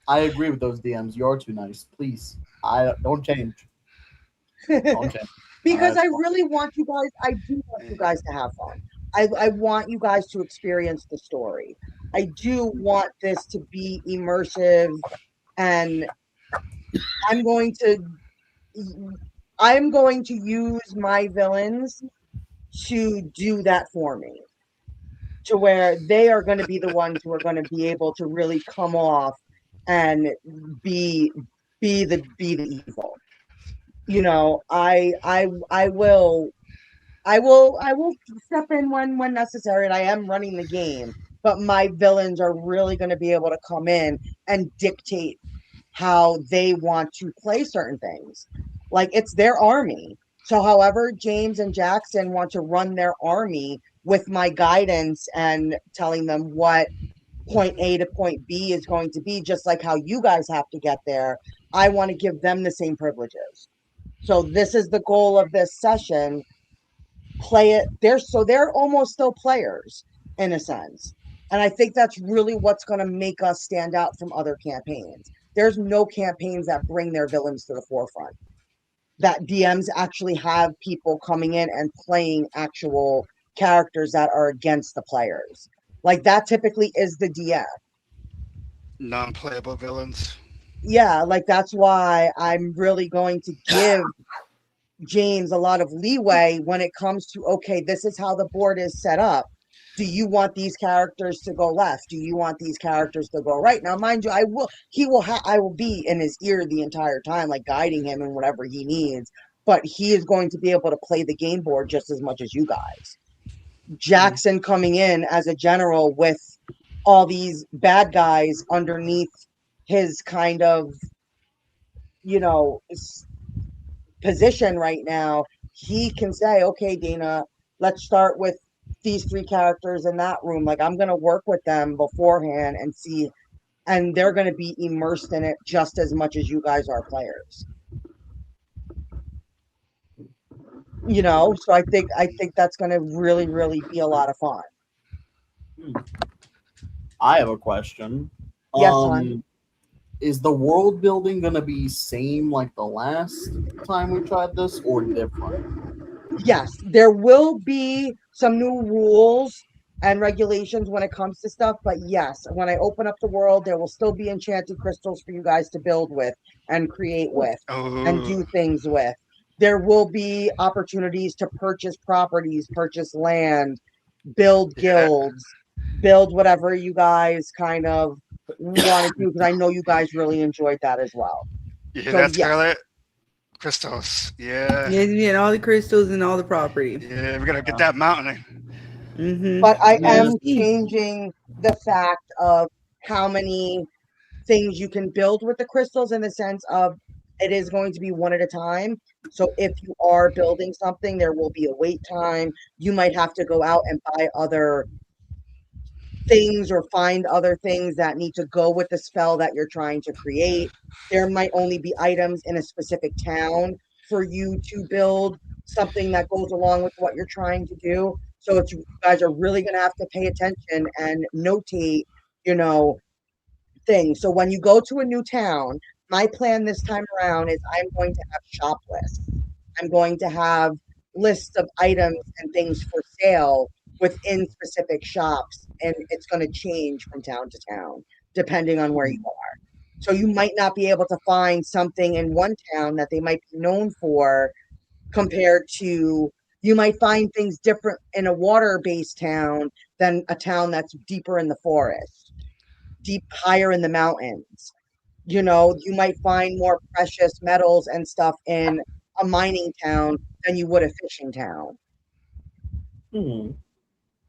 I agree with those DMs. You're too nice. Please, I don't change. Don't change. Because I really want you guys. I do want you guys to have fun. I want you guys to experience the story. I do want this to be immersive, and I'm going to use my villains to do that for me, to where they are going to be the ones who are going to be able to really come off and be the evil. I will step in when necessary, and I am running the game, but my villains are really going to be able to come in and dictate how they want to play certain things. Like, it's their army. So however James and Jackson want to run their army with my guidance and telling them what point A to point B is going to be, just like how you guys have to get there, I want to give them the same privileges. So this is the goal of this session. Play it. They're almost still players in a sense. And I think that's really what's going to make us stand out from other campaigns. There's no campaigns that bring their villains to the forefront. That DMs actually have people coming in and playing actual characters that are against the players. Like, that typically is the DM. Non-playable villains. Yeah, like, that's why I'm really going to give James a lot of leeway when it comes to, okay, this is how the board is set up. Do you want these characters to go left? Do you want these characters to go right? Now, mind you, I will be in his ear the entire time, like guiding him in whatever he needs, but he is going to be able to play the game board just as much as you guys. Jackson coming in as a general with all these bad guys underneath his kind of, you know, position right now, he can say, okay, Dana, let's start with these 3 characters in that room. Like, I'm going to work with them beforehand and see, and they're going to be immersed in it just as much as you guys are players. You know, so I think that's going to really, really be a lot of fun. I have a question. Yes, hon. Is the world building gonna be same like the last time we tried this, or different? Yes, there will be some new rules and regulations when it comes to stuff, but yes, when I open up the world, there will still be enchanted crystals for you guys to build with and create with and Oh, do things with. There will be opportunities to purchase properties, purchase land, build yeah, guilds, build whatever you guys kind of want to do, because I know you guys really enjoyed that as well. you hear So that, yes, Scarlett? Crystals. Yeah. Yeah, you get all the crystals and all the property. Yeah, we gotta get that mountain. Mm-hmm. but I Yeah. am changing the fact of how many things you can build with the crystals, in the sense of it is going to be one at a time. So if you are building something, there will be a wait time. You might have to go out and buy other things or find other things that need to go with the spell that you're trying to create. There might only be items in a specific town for you to build something that goes along with what you're trying to do. So it's, you guys are really going to have to pay attention and notate, you know, things. So when you go to a new town, my plan this time around is I'm going to have shop lists. I'm going to have lists of items and things for sale within specific shops, and it's going to change from town to town depending on where you are. So you might not be able to find something in one town that they might be known for, compared to, you might find things different in a water-based town than a town that's deeper in the forest, deep higher in the mountains. You know, you might find more precious metals and stuff in a mining town than you would a fishing town.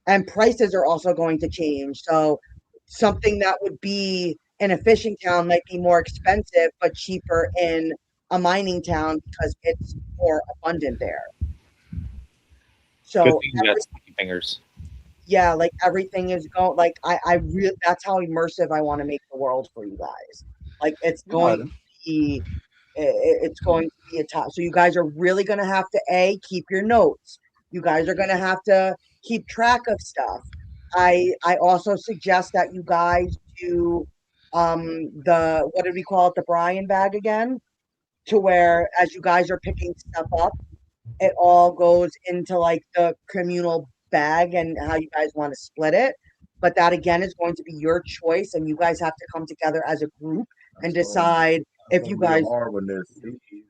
And prices are also going to change. So something that would be in a fishing town might be more expensive but cheaper in a mining town because it's more abundant there. Good So thing you got sticky fingers. yeah, like everything is going, like I really, that's how immersive I want to make the world for you guys. Like it's going to be, it's going to be a top. So you guys are really going to have to keep your notes. You guys are going to have to keep track of stuff. I also suggest that you guys do the, what did we call it, the Brian bag again, to where as you guys are picking stuff up, it all goes into like the communal bag and how you guys want to split it. But that again is going to be your choice, and you guys have to come together as a group and decide if you guys. When there's cities.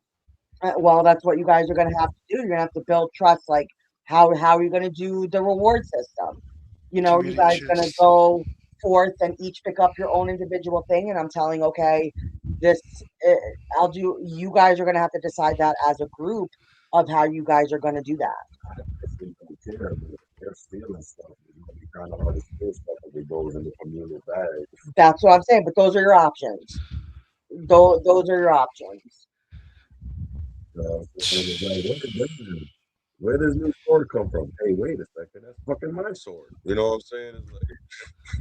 Well, that's what you guys are going to have to do. You're going to have to build trust. Like how are you going to do the reward system? You know, you guys going to go forth and each pick up your own individual thing, and I'm telling, okay, this I'll do. You guys are going to have to decide that as a group of how you guys are going to do that. They're stealing stuff. It's gonna be kind of hard to steal stuff if it goes in the communal bag. That's what I'm saying. But those are your options. Those are your options. Where does this sword come from? Hey, wait a second, that's fucking my sword. You know what I'm saying? It's like,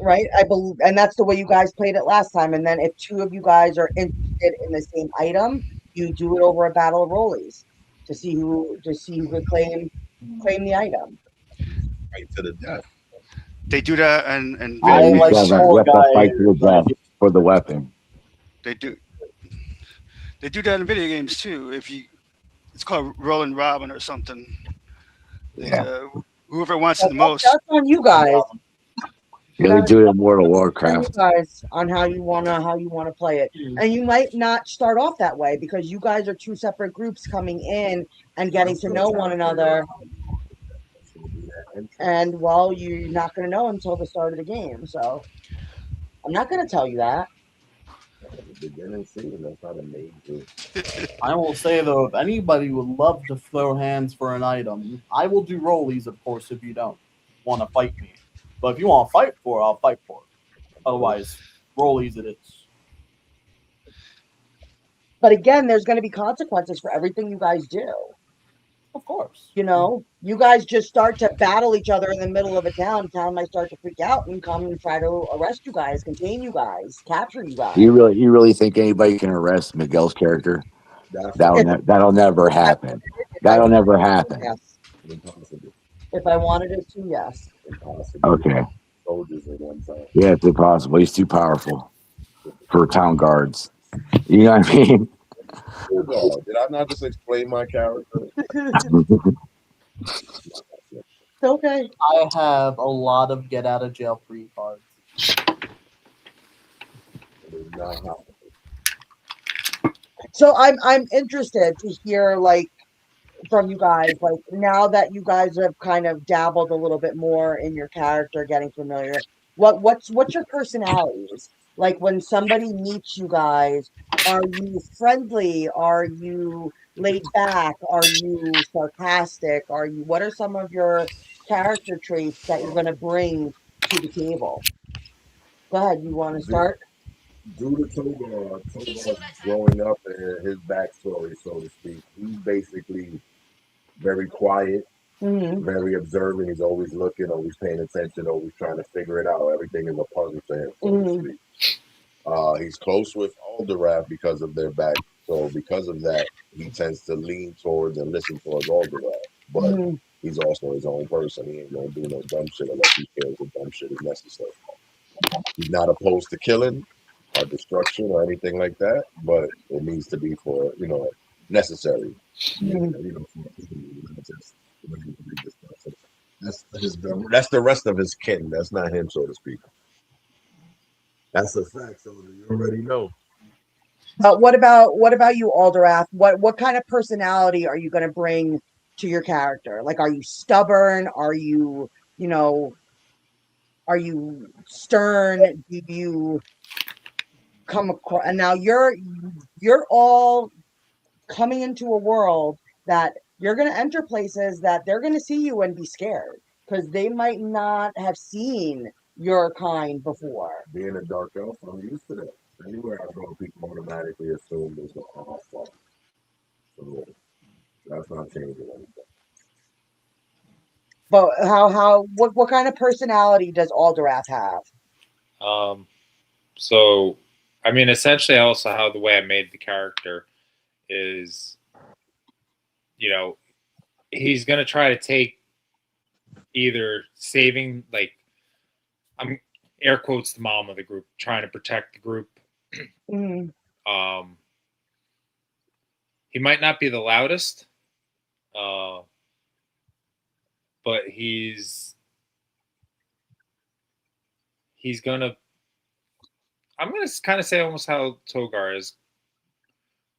Right, I believe, and that's the way you guys played it last time. And then if 2 of you guys are interested in the same item, you do it over a battle of rollies to see who could claim the item. Right to the death. They do that and Yeah, you have to fight to the death for the weapon. They do that in video games too. It's called Rolling Robin or something. Yeah. Whoever wants it the most. That's on you guys. Yeah, they do it in World of You Warcraft. guys on how you wanna play it, and you might not start off that way because you guys are 2 separate groups coming in and getting to know one another. And well, you're not going to know until the start of the game, so I'm not going to tell you that. I will say though, if anybody would love to throw hands for an item, I will do rollies, of course, if you don't want to fight me. But if you want to fight for it, I'll fight for it. Otherwise, rollies it is. But again, there's going to be consequences for everything you guys do. Of course. You know, you guys just start to battle each other in the middle of a town. Town might start to freak out and come and try to arrest you guys, contain you guys, capture you guys. You really think anybody can arrest Miguel's character? That'll never happen. If I That'll wanted never to, happen. yes. Impossible. If I wanted it to, yes. Impossible. Okay. Soldiers at one time. Yeah, it's impossible. He's too powerful for town guards. You know what I mean? Oh, did I not just explain my character? Okay. I have a lot of get out of jail free cards. So I'm interested to hear like from you guys, like now that you guys have kind of dabbled a little bit more in your character, getting familiar. What's your personalities? Like when somebody meets you guys, are you friendly? Are you laid back? Are you sarcastic? What are some of your character traits that you're going to bring to the table? Go ahead, you want to start? Due to Togar's growing up and his backstory, so to speak, he's basically very quiet, very observant. He's always looking, always paying attention, always trying to figure it out. Everything is a puzzle to him, so to speak. He's close with Alderav because of their back. So because of that, he tends to lean towards and listen towards Alderav. But he's also his own person. He ain't gonna do no dumb shit unless he feels the dumb shit is necessary. He's not opposed to killing or destruction or anything like that, but it needs to be for, necessary. That's the rest of his kin. That's not him, so to speak. That's a fact, so you already know. What about you, Alderath? What kind of personality are you going to bring to your character? Like, are you stubborn? Are you are you stern? Do you come across? And now you're all coming into a world that you're going to enter places that they're going to see you and be scared because they might not have seen your kind before. Being a dark elf, I'm used to that. Anywhere I go, people automatically assume there's no alpha. So that's not changing anything. But what kind of personality does Alderath have? So, I mean, essentially, also how the way I made the character is, he's gonna try to take either saving, like, I'm air quotes the mom of the group, trying to protect the group. He might not be the loudest, but he's gonna. I'm gonna kind of say almost how Togar is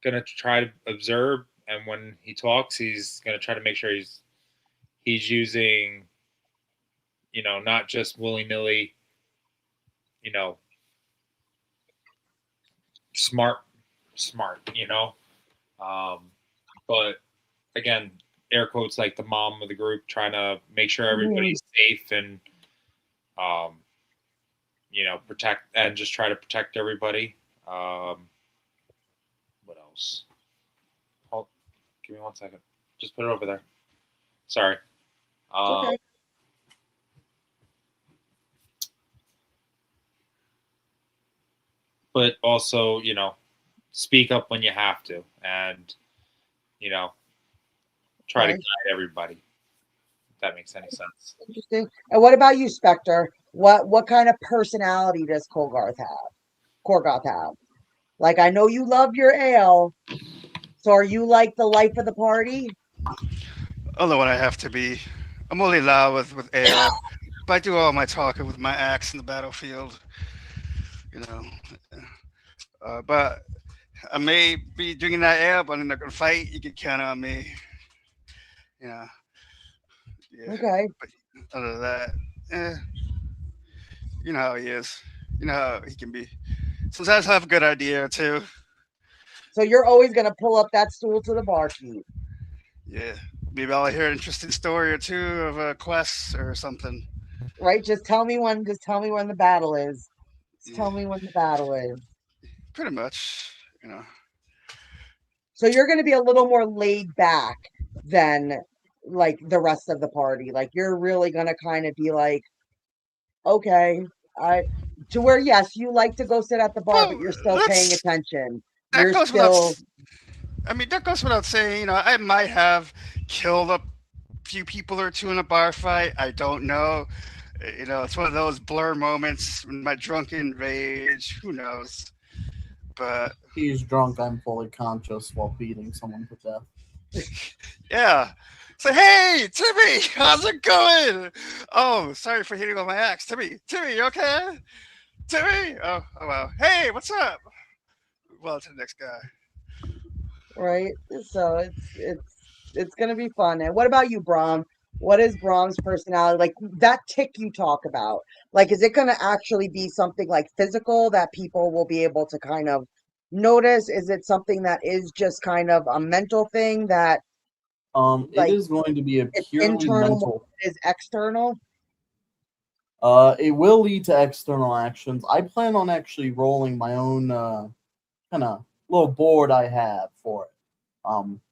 gonna try to observe, and when he talks, he's gonna try to make sure he's using, not just willy nilly, smart, but again, air quotes like the mom of the group, trying to make sure everybody's safe and, protect and just try to protect everybody. What else? Hold, give me 1 second. Just put it over there. Sorry. Okay. But also, speak up when you have to, and try to guide everybody. If that makes any sense. Interesting. And what about you, Spectre? What kind of personality does Korgoth have? Like, I know you love your ale, so are you like the life of the party? Although what I have to be, I'm only loud with ale, but I do all my talking with my axe in the battlefield. But I may be drinking that ale, but I'm not gonna fight. You can count on me. Yeah. Okay. But other than that, you know how he is. You know how he can be. Sometimes I have a good idea too. So you're always gonna pull up that stool to the barkeep. Yeah. Maybe I'll hear an interesting story or two of a quest or something. Right? Just tell me when the battle is. tell me when the battle is. Pretty much, you know. So you're going to be a little more laid back than like the rest of the party. Like you're really going to kind of be like, okay, I to where yes, you like to go sit at the bar, but Well, you're still paying that's attention. that You're goes without. still I mean, that goes without saying. You know, I might have killed a few people or two in a bar fight. I don't know. You know, it's one of those blur moments in my drunken rage. Who knows? But He's drunk. I'm fully conscious while beating someone to death. yeah. Say, hey, Timmy, how's it going? Oh, sorry for hitting on my axe. Timmy, you okay? Timmy? Oh, wow. Hey, what's up? Well, to the next guy. right. So it's going to be fun. And what about you, Brom? What is Brom's personality like? That tick you talk about, like, is it going to actually be something like physical that people will be able to kind of notice? Is it something that is just kind of a mental thing that It like is going to be a it's purely internal more mental. than it is external? It will lead to external actions. I plan on actually rolling my own kind of little board I have for it.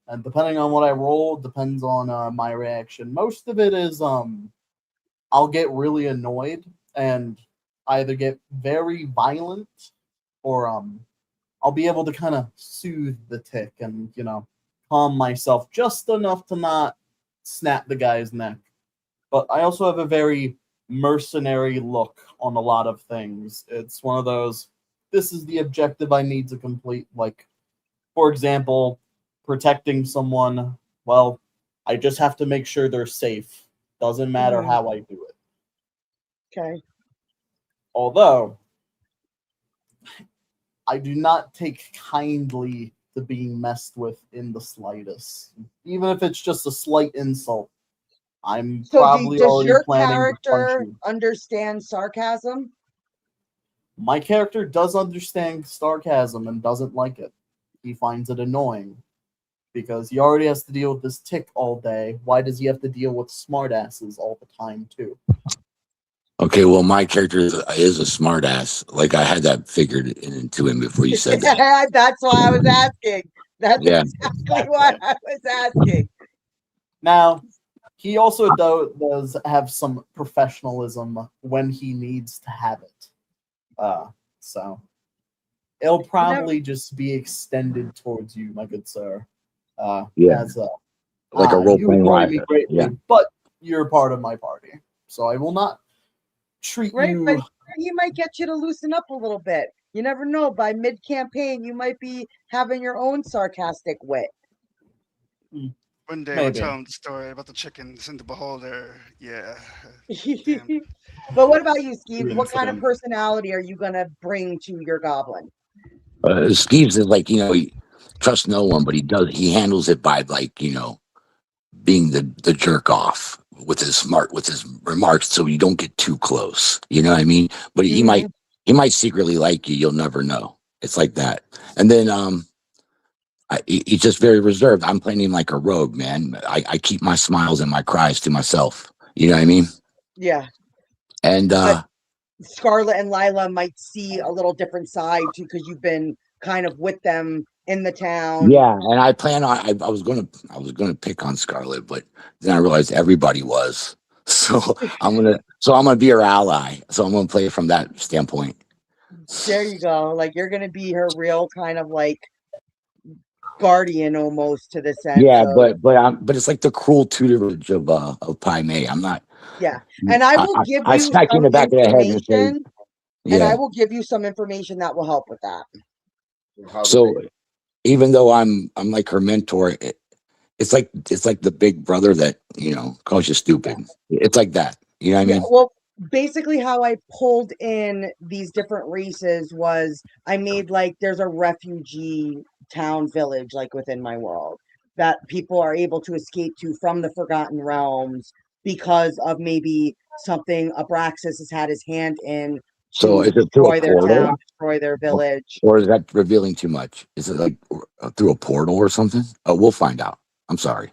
And depending on what I roll, depends on my reaction. Most of it is I'll get really annoyed and either get very violent or I'll be able to kind of soothe the tick and calm myself just enough to not snap the guy's neck. But I also have a very mercenary look on a lot of things. It's one of those, this is the objective I need to complete. Like, for example, protecting someone. Well, I just have to make sure they're safe. Doesn't matter Mhm. how I do it. Okay. Although, I do not take kindly to being messed with in the slightest. Even if it's just a slight insult. I'm So probably does already your planning to punch character you. understand sarcasm? My character does understand sarcasm and doesn't like it. He finds it annoying because he already has to deal with this tick all day. Why does he have to deal with smartasses all the time too? Okay, well, my character is a smartass. Like I had that figured into him before you said that. That's why I was asking. That's Yeah. exactly why I was asking. Now, he also does have some professionalism when he needs to have it. So it'll probably just be extended towards you, my good sir. Yeah. As Like a role you playing annoy live. me greatly, Yeah. but you're part of my party, so I will not treat Right, but you. he might get you to loosen up a little bit. You never know. By mid-campaign, you might be having your own sarcastic wit. One day we'll Maybe. tell him the story about the chickens and the beholder. Yeah. But what about you, Steve? Rooting What for kind of them. personality are you gonna bring to your goblin? Steve's is like, he trusts no one, but he handles it by like, being the jerk off with his remarks so you don't get too close. You know what I mean? But he might secretly like you, you'll never know. It's like that. And then he's just very reserved. I'm playing him like a rogue, man. I keep my smiles and my cries to myself. You know what I mean? Yeah. And But Scarlet and Lila might see a little different side too, because you've been kind of with them in the town. yeah, and I plan on I was gonna pick on Scarlet, but then I realized everybody was. So I'm gonna be her ally. So I'm gonna play it from that standpoint. There you go. Like you're gonna be her real kind of like guardian almost to the sense Yeah, of but it's like the cruel tutorage of Pai Mei. I'm not. yeah. And I will give I you smack you in some the back of the head and say, information, and I yeah. will give you some information that will help with that. So even though I'm like her mentor, it's like the big brother that calls you stupid. It's like that. You know what I Yeah, mean? well, basically how I pulled in these different races was I made like there's a refugee town village like within my world that people are able to escape to from the Forgotten Realms because of maybe something Abraxas has had his hand in So to is it through a destroy their portal? town, destroy their village. Or is that revealing too much? Is it like through a portal or something? We'll find out. I'm sorry.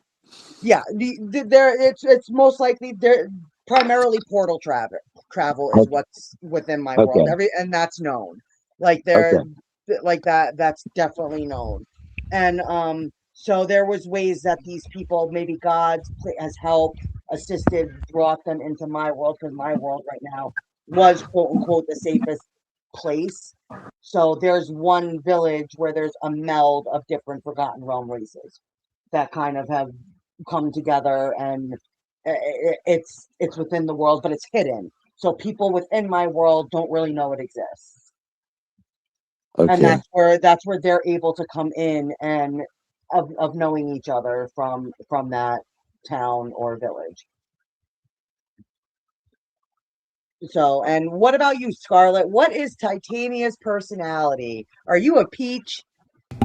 Yeah, it's most likely they're primarily portal traffic. travel is what's within my world. Okay. And that's known. Like Okay. like that's definitely known. And so there was ways that these people, maybe God has helped, assisted, brought them into my world, because my world right now was quote unquote the safest place. So there's one village where there's a meld of different Forgotten Realm races that kind of have come together, and it's within the world, but it's hidden. So people within my world don't really know it exists. And Okay. that's where they're able to come in and of knowing each other from that town or village. So, and what about you, Scarlett? What is Titania's personality? Are you a peach?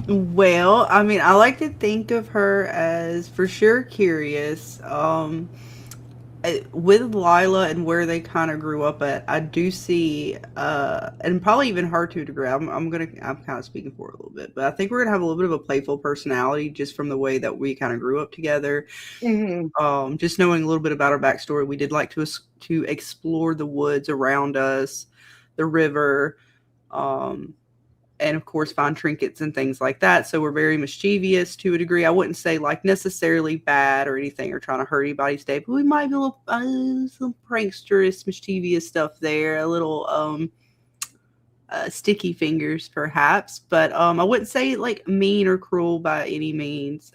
Well, I mean, I like to think of her as for sure curious. With Lila and where they kind of grew up at, I do see, and probably even her to a degree. I'm kind of speaking for her a little bit, but I think we're gonna have a little bit of a playful personality just from the way that we kind of grew up together. Just knowing a little bit about our backstory, we did like to explore the woods around us, the river, and of course find trinkets and things like that. So we're very mischievous to a degree. I wouldn't say like necessarily bad or anything or trying to hurt anybody's day, but we might be a little some pranksterous, mischievous stuff there, a little sticky fingers perhaps, but I wouldn't say like mean or cruel by any means.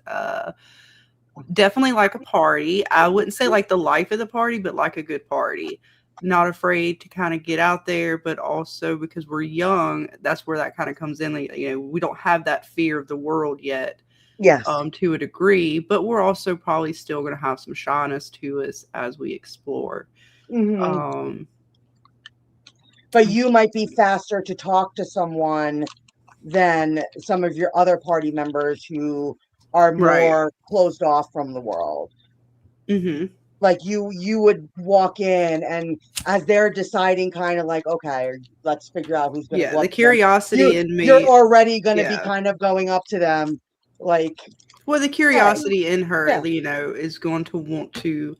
Definitely like a party. I wouldn't say like the life of the party, but like a good party. Not afraid to kind of get out there, but also because we're young, that's where that kind of comes in. Like, we don't have that fear of the world yet, Yes. To a degree, but we're also probably still going to have some shyness to us as we explore. But you might be faster to talk to someone than some of your other party members who are more closed off from the world. Like you would walk in, and as they're deciding kind of like, okay, let's figure out who's going to the curiosity in me, you're already going to be kind of going up to them like, well, the curiosity in her, is going to want to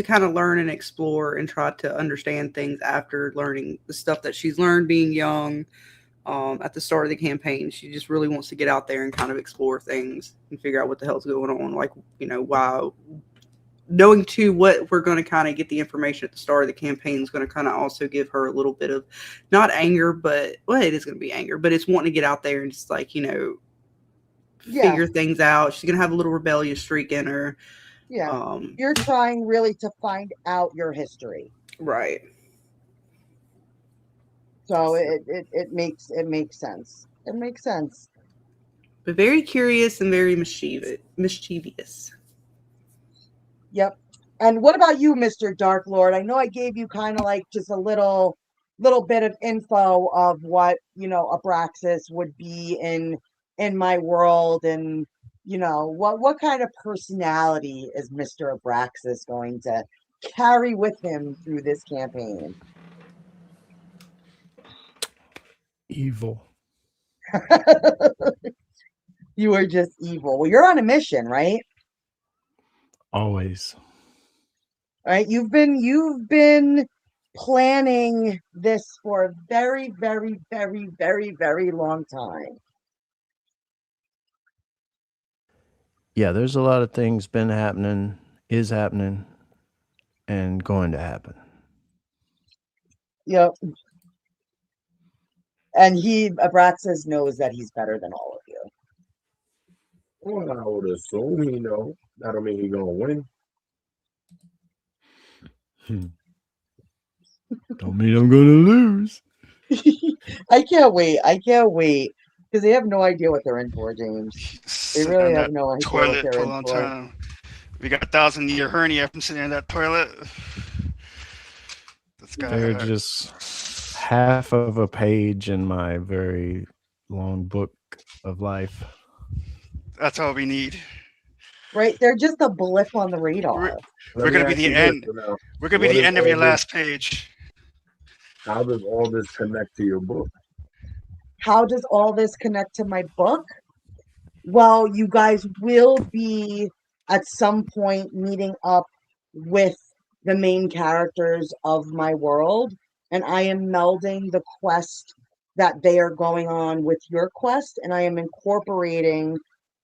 kind of learn and explore and try to understand things after learning the stuff that she's learned being young. At the start of the campaign, she just really wants to get out there and kind of explore things and figure out what the hell's going on. Like, wow. Knowing too what we're going to kind of get the information at the start of the campaign is going to kind of also give her a little bit of not anger, but it is going to be anger, but it's wanting to get out there and just like, figure things out. She's going to have a little rebellious streak in her. Yeah. You're trying really to find out your history. Right. So it makes sense. It makes sense. But very curious and very mischievous. Yep. And what about you, Mr. Dark Lord? I know I gave you kind of like just a little bit of info of what, Abraxas would be in my world, and what kind of personality is Mr. Abraxas going to carry with him through this campaign? Evil. You are just evil. Well, you're on a mission, right? Always. All right. You've been planning this for a very, very, very, very, very long time. Yeah, there's a lot of things been happening, is happening, and going to happen. Yep. And Abraxas knows that he's better than all of you. Well, I would assume he know. That don't mean he's gonna win. Don't mean I'm gonna lose. I can't wait because they have no idea what they're in for, James. They really have no idea what they're in for. Time. We got a 1,000-year hernia from sitting in that toilet. They're just half of a page in my very long book of life. That's all we need. Right? They're just a blip on the radar. We're going to be the end. We're going to be the end of your last page. How does all this connect to your book? How does all this connect to my book? Well, you guys will be at some point meeting up with the main characters of my world, and I am melding the quest that they are going on with your quest, and I am incorporating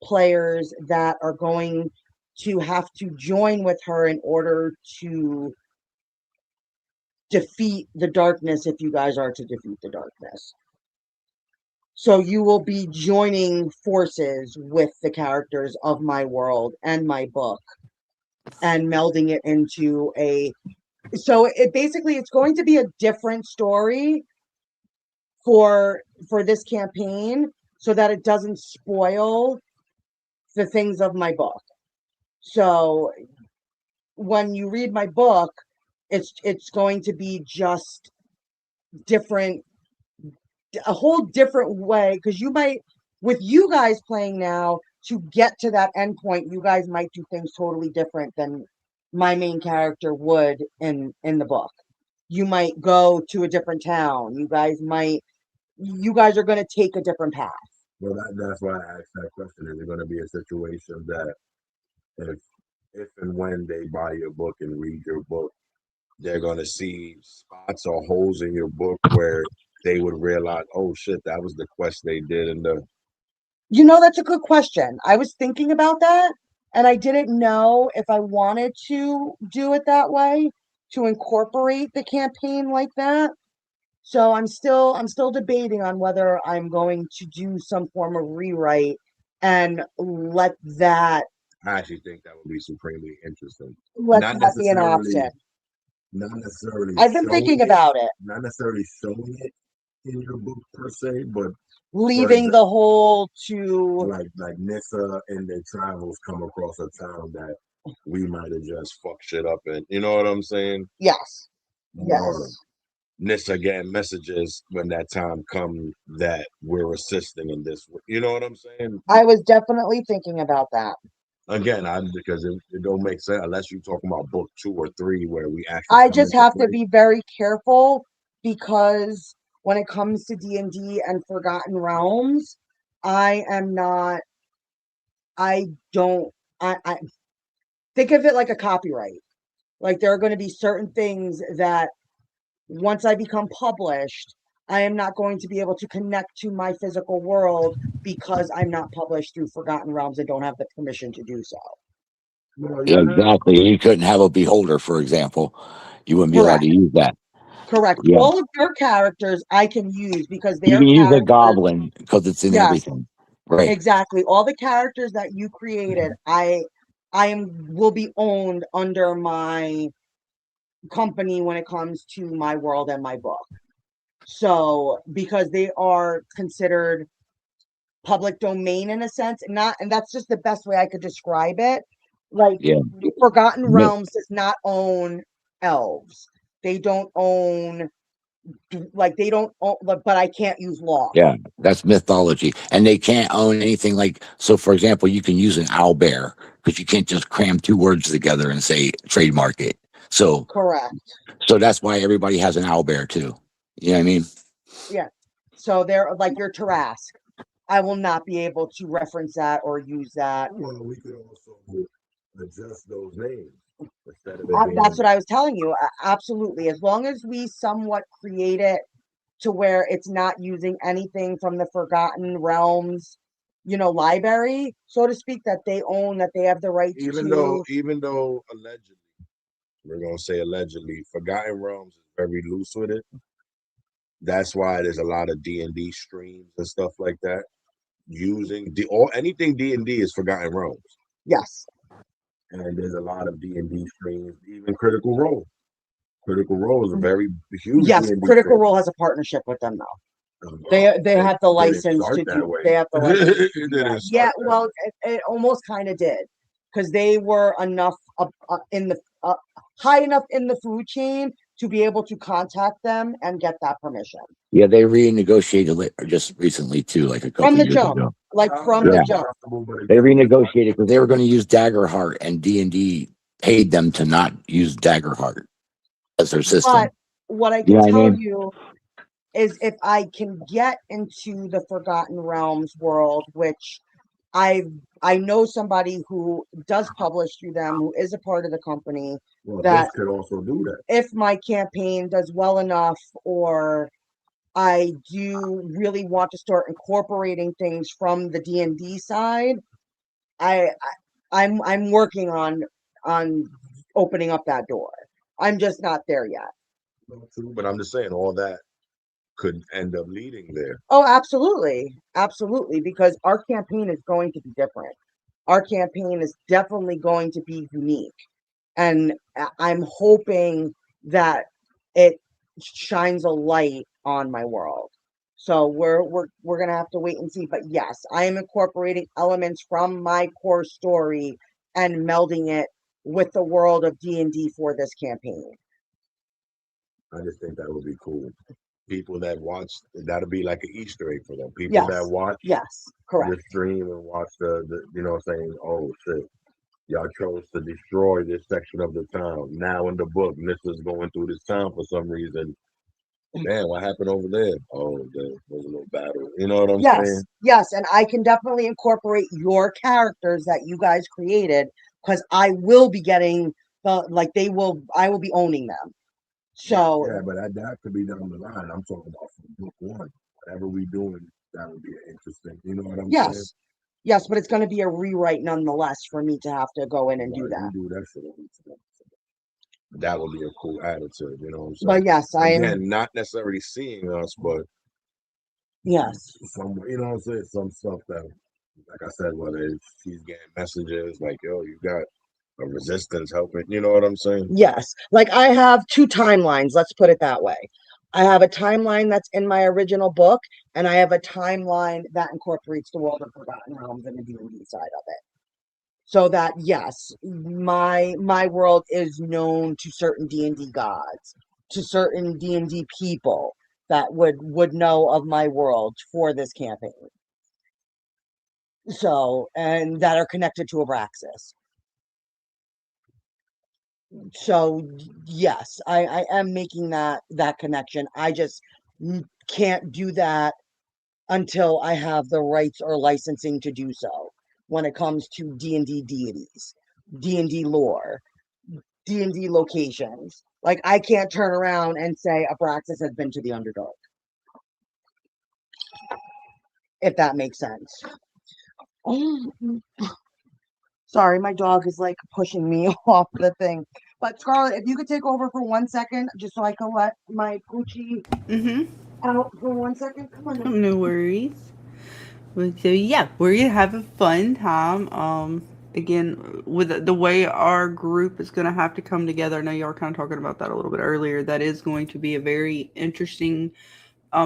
players that are going to have to join with her in order to defeat the darkness if you guys are to defeat the darkness. So you will be joining forces with the characters of my world and my book and melding it into a, so it basically, it's going to be a different story for this campaign so that it doesn't spoil the things of my book. So when you read my book, it's going to be just different, a whole different way, because you might, with you guys playing now, to get to that end point, you guys might do things totally different than my main character would in the book. You might go to a different town. You guys are going to take a different path. Well, that's why I asked that question. Is it going to be a situation that if and when they buy your book and read your book, they're going to see spots or holes in your book where they would realize, oh shit, that was the quest they did in the. That's a good question. I was thinking about that, and I didn't know if I wanted to do it that way, to incorporate the campaign like that. So I'm still debating on whether I'm going to do some form of rewrite and let that. I actually think that would be supremely interesting. Let Not that be an necessarily, option. not necessarily. I've been thinking about it. Not necessarily showing it in your book per se, but leaving the whole to like Nissa and their travels come across a town that we might have just fucked shit up in. You know what I'm saying? Yes. Yes. Nissa getting messages when that time comes that we're assisting in this. You know what I'm saying? I was definitely thinking about that. Again, because it don't make sense unless you're talking about book 2 or 3 where we actually. I just have to be very careful, because when it comes to D&D and Forgotten Realms, I think of it like a copyright. Like, there are going to be certain things that once I become published, I am not going to be able to connect to my physical world because I'm not published through Forgotten Realms and don't have the permission to do so. Yeah, exactly. You couldn't have a beholder, for example. You wouldn't be allowed to use that. Correct. Yeah. All of your characters I can use because You they're can use a goblin because it's in everything. Right. Exactly. All the characters that you created, will be owned under my company when it comes to my world and my book. So, because they are considered public domain in a sense, and that's just the best way I could describe it. Like, Forgotten Realms does not own elves. They don't own, but I can't use law. Yeah, that's mythology. And they can't own anything like, so for example, you can use an owlbear because you can't just cram 2 words together and say trademark it. So correct. So that's why everybody has an owlbear too. You know what I mean? Yeah. So they're like your Tarask. I will not be able to reference that or use that. Well, we could also adjust those names instead of That's what I was telling you. Absolutely. As long as we somewhat create it to where it's not using anything from the Forgotten Realms, library, so to speak, that they own, that they have the right even though allegedly, we're gonna say allegedly, Forgotten Realms is very loose with it. That's why there's a lot of D&D streams and stuff like that. Using anything D&D is Forgotten Realms. Yes. And there's a lot of D&D streams, even Critical Role. Critical Role is a very huge. Yes, D&D Critical stream. Role has a partnership with them though. They have the license to do. They have the license. To do that. Yeah, well, it almost kind of did, because they were enough high enough in the food chain to be able to contact them and get that permission. Yeah, they renegotiated it just recently too, like a couple from the years jump, ago. the jump. They renegotiated because they were going to use Daggerheart, and D&D paid them to not use Daggerheart as their system. But what I can tell you is, if I can get into the Forgotten Realms world, which I know somebody who does publish through them, who is a part of the company, Well, that this could also do that. if my campaign does well enough, or I do really want to start incorporating things from the D&D side, I'm working on opening up that door. I'm just not there yet. No, true, but I'm just saying all that could end up leading there. Oh, absolutely. Absolutely. Because our campaign is going to be different. Our campaign is definitely going to be unique. And I'm hoping that it shines a light on my world. So we're gonna have to wait and see. But yes, I am incorporating elements from my core story and melding it with the world of D&D for this campaign. I just think that would be cool. People that watch, that'll be like an Easter egg for them. People that watch Yes, correct. the stream and watch the you know, saying, oh shit, y'all chose to destroy this section of the town. Now in the book, this is going through this town for some reason. Man, what happened over there? Oh, there was a little battle. You know what I'm saying? Yes, and I can definitely incorporate your characters that you guys created, because I will be getting I will be owning them. So yeah, but that could be down the line. I'm talking about from book one. Whatever we doing, that would be interesting. You know what I'm saying? yes, but it's going to be a rewrite nonetheless for me to have to go in and do that. We do that shit every time. That would be a cool attitude, you know what I'm saying? But yes, again, not necessarily seeing us, but yes, some, you know what I'm saying? Some stuff that, like I said, whether she's getting messages like, yo, you got a resistance helping, you know what I'm saying? yes. Like I have two timelines, let's put it that way. I have a timeline that's in my original book, and I have a timeline that incorporates the world of Forgotten Realms and the D&D side of it. So that yes, my world is known to certain D&D gods, to certain D&D people that would know of my world for this campaign. So, and that are connected to Abraxas. So yes, I am making that connection. I just can't do that until I have the rights or licensing to do so when it comes to D&D deities, D&D lore, D&D locations. Like I can't turn around and say Abraxas has been to the Underdark. If that makes sense. Sorry, my dog is like pushing me off the thing. But Scarlett, if you could take over for 1 second, just so I can let my Poochie out for 1 second. Come on. No worries. So yeah, we're gonna have a fun time. Again, with the way our group is gonna have to come together. I know y'all were kind of talking about that a little bit earlier. That is going to be a very interesting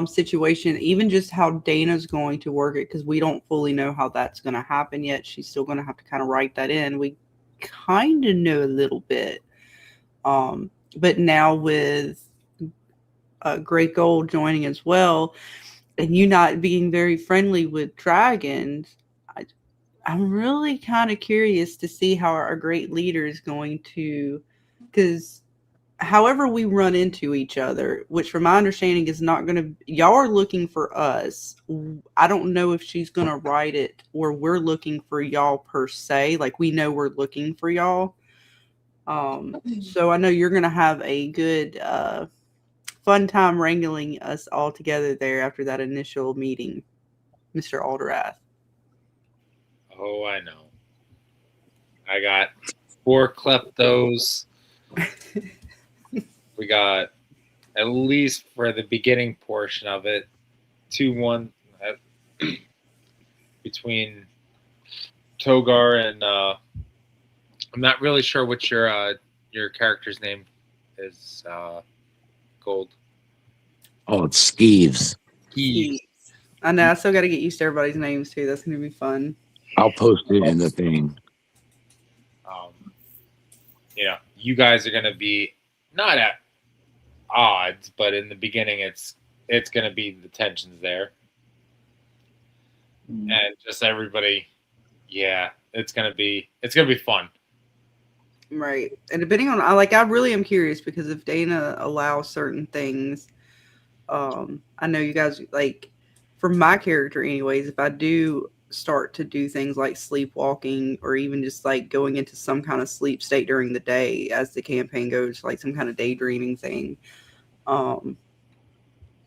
situation. Even just how Dana's going to work it, because we don't fully know how that's going to happen yet. She's still going to have to kind of write that in. We kind of know a little bit, but now with Great Gold joining as well, and you not being very friendly with dragons, I'm really kind of curious to see how our great leader is going to, because however we run into each other, which from my understanding is not going to, y'all are looking for us. I don't know if she's going to write it or we're looking for y'all per se. Like we know we're looking for y'all. So I know you're going to have a good, fun time wrangling us all together there after that initial meeting, Mr. Alderath. Oh, I know. I got 4 kleptos. We got, at least for the beginning portion of it, 2-1 between Togar and I'm not really sure what your character's name is. Gold. Oh, it's Skeeves. Skeeves. I know. I still got to get used to everybody's names too. That's going to be fun. I'll post it in the thing. You guys are going to be not at odds, but in the beginning, it's going to be the tensions there, and just everybody. Yeah, it's going to be fun. Right. And depending on, I really am curious, because if Dana allows certain things, I know you guys, like, for my character anyways, if I do start to do things like sleepwalking or even just like going into some kind of sleep state during the day as the campaign goes, like some kind of daydreaming thing.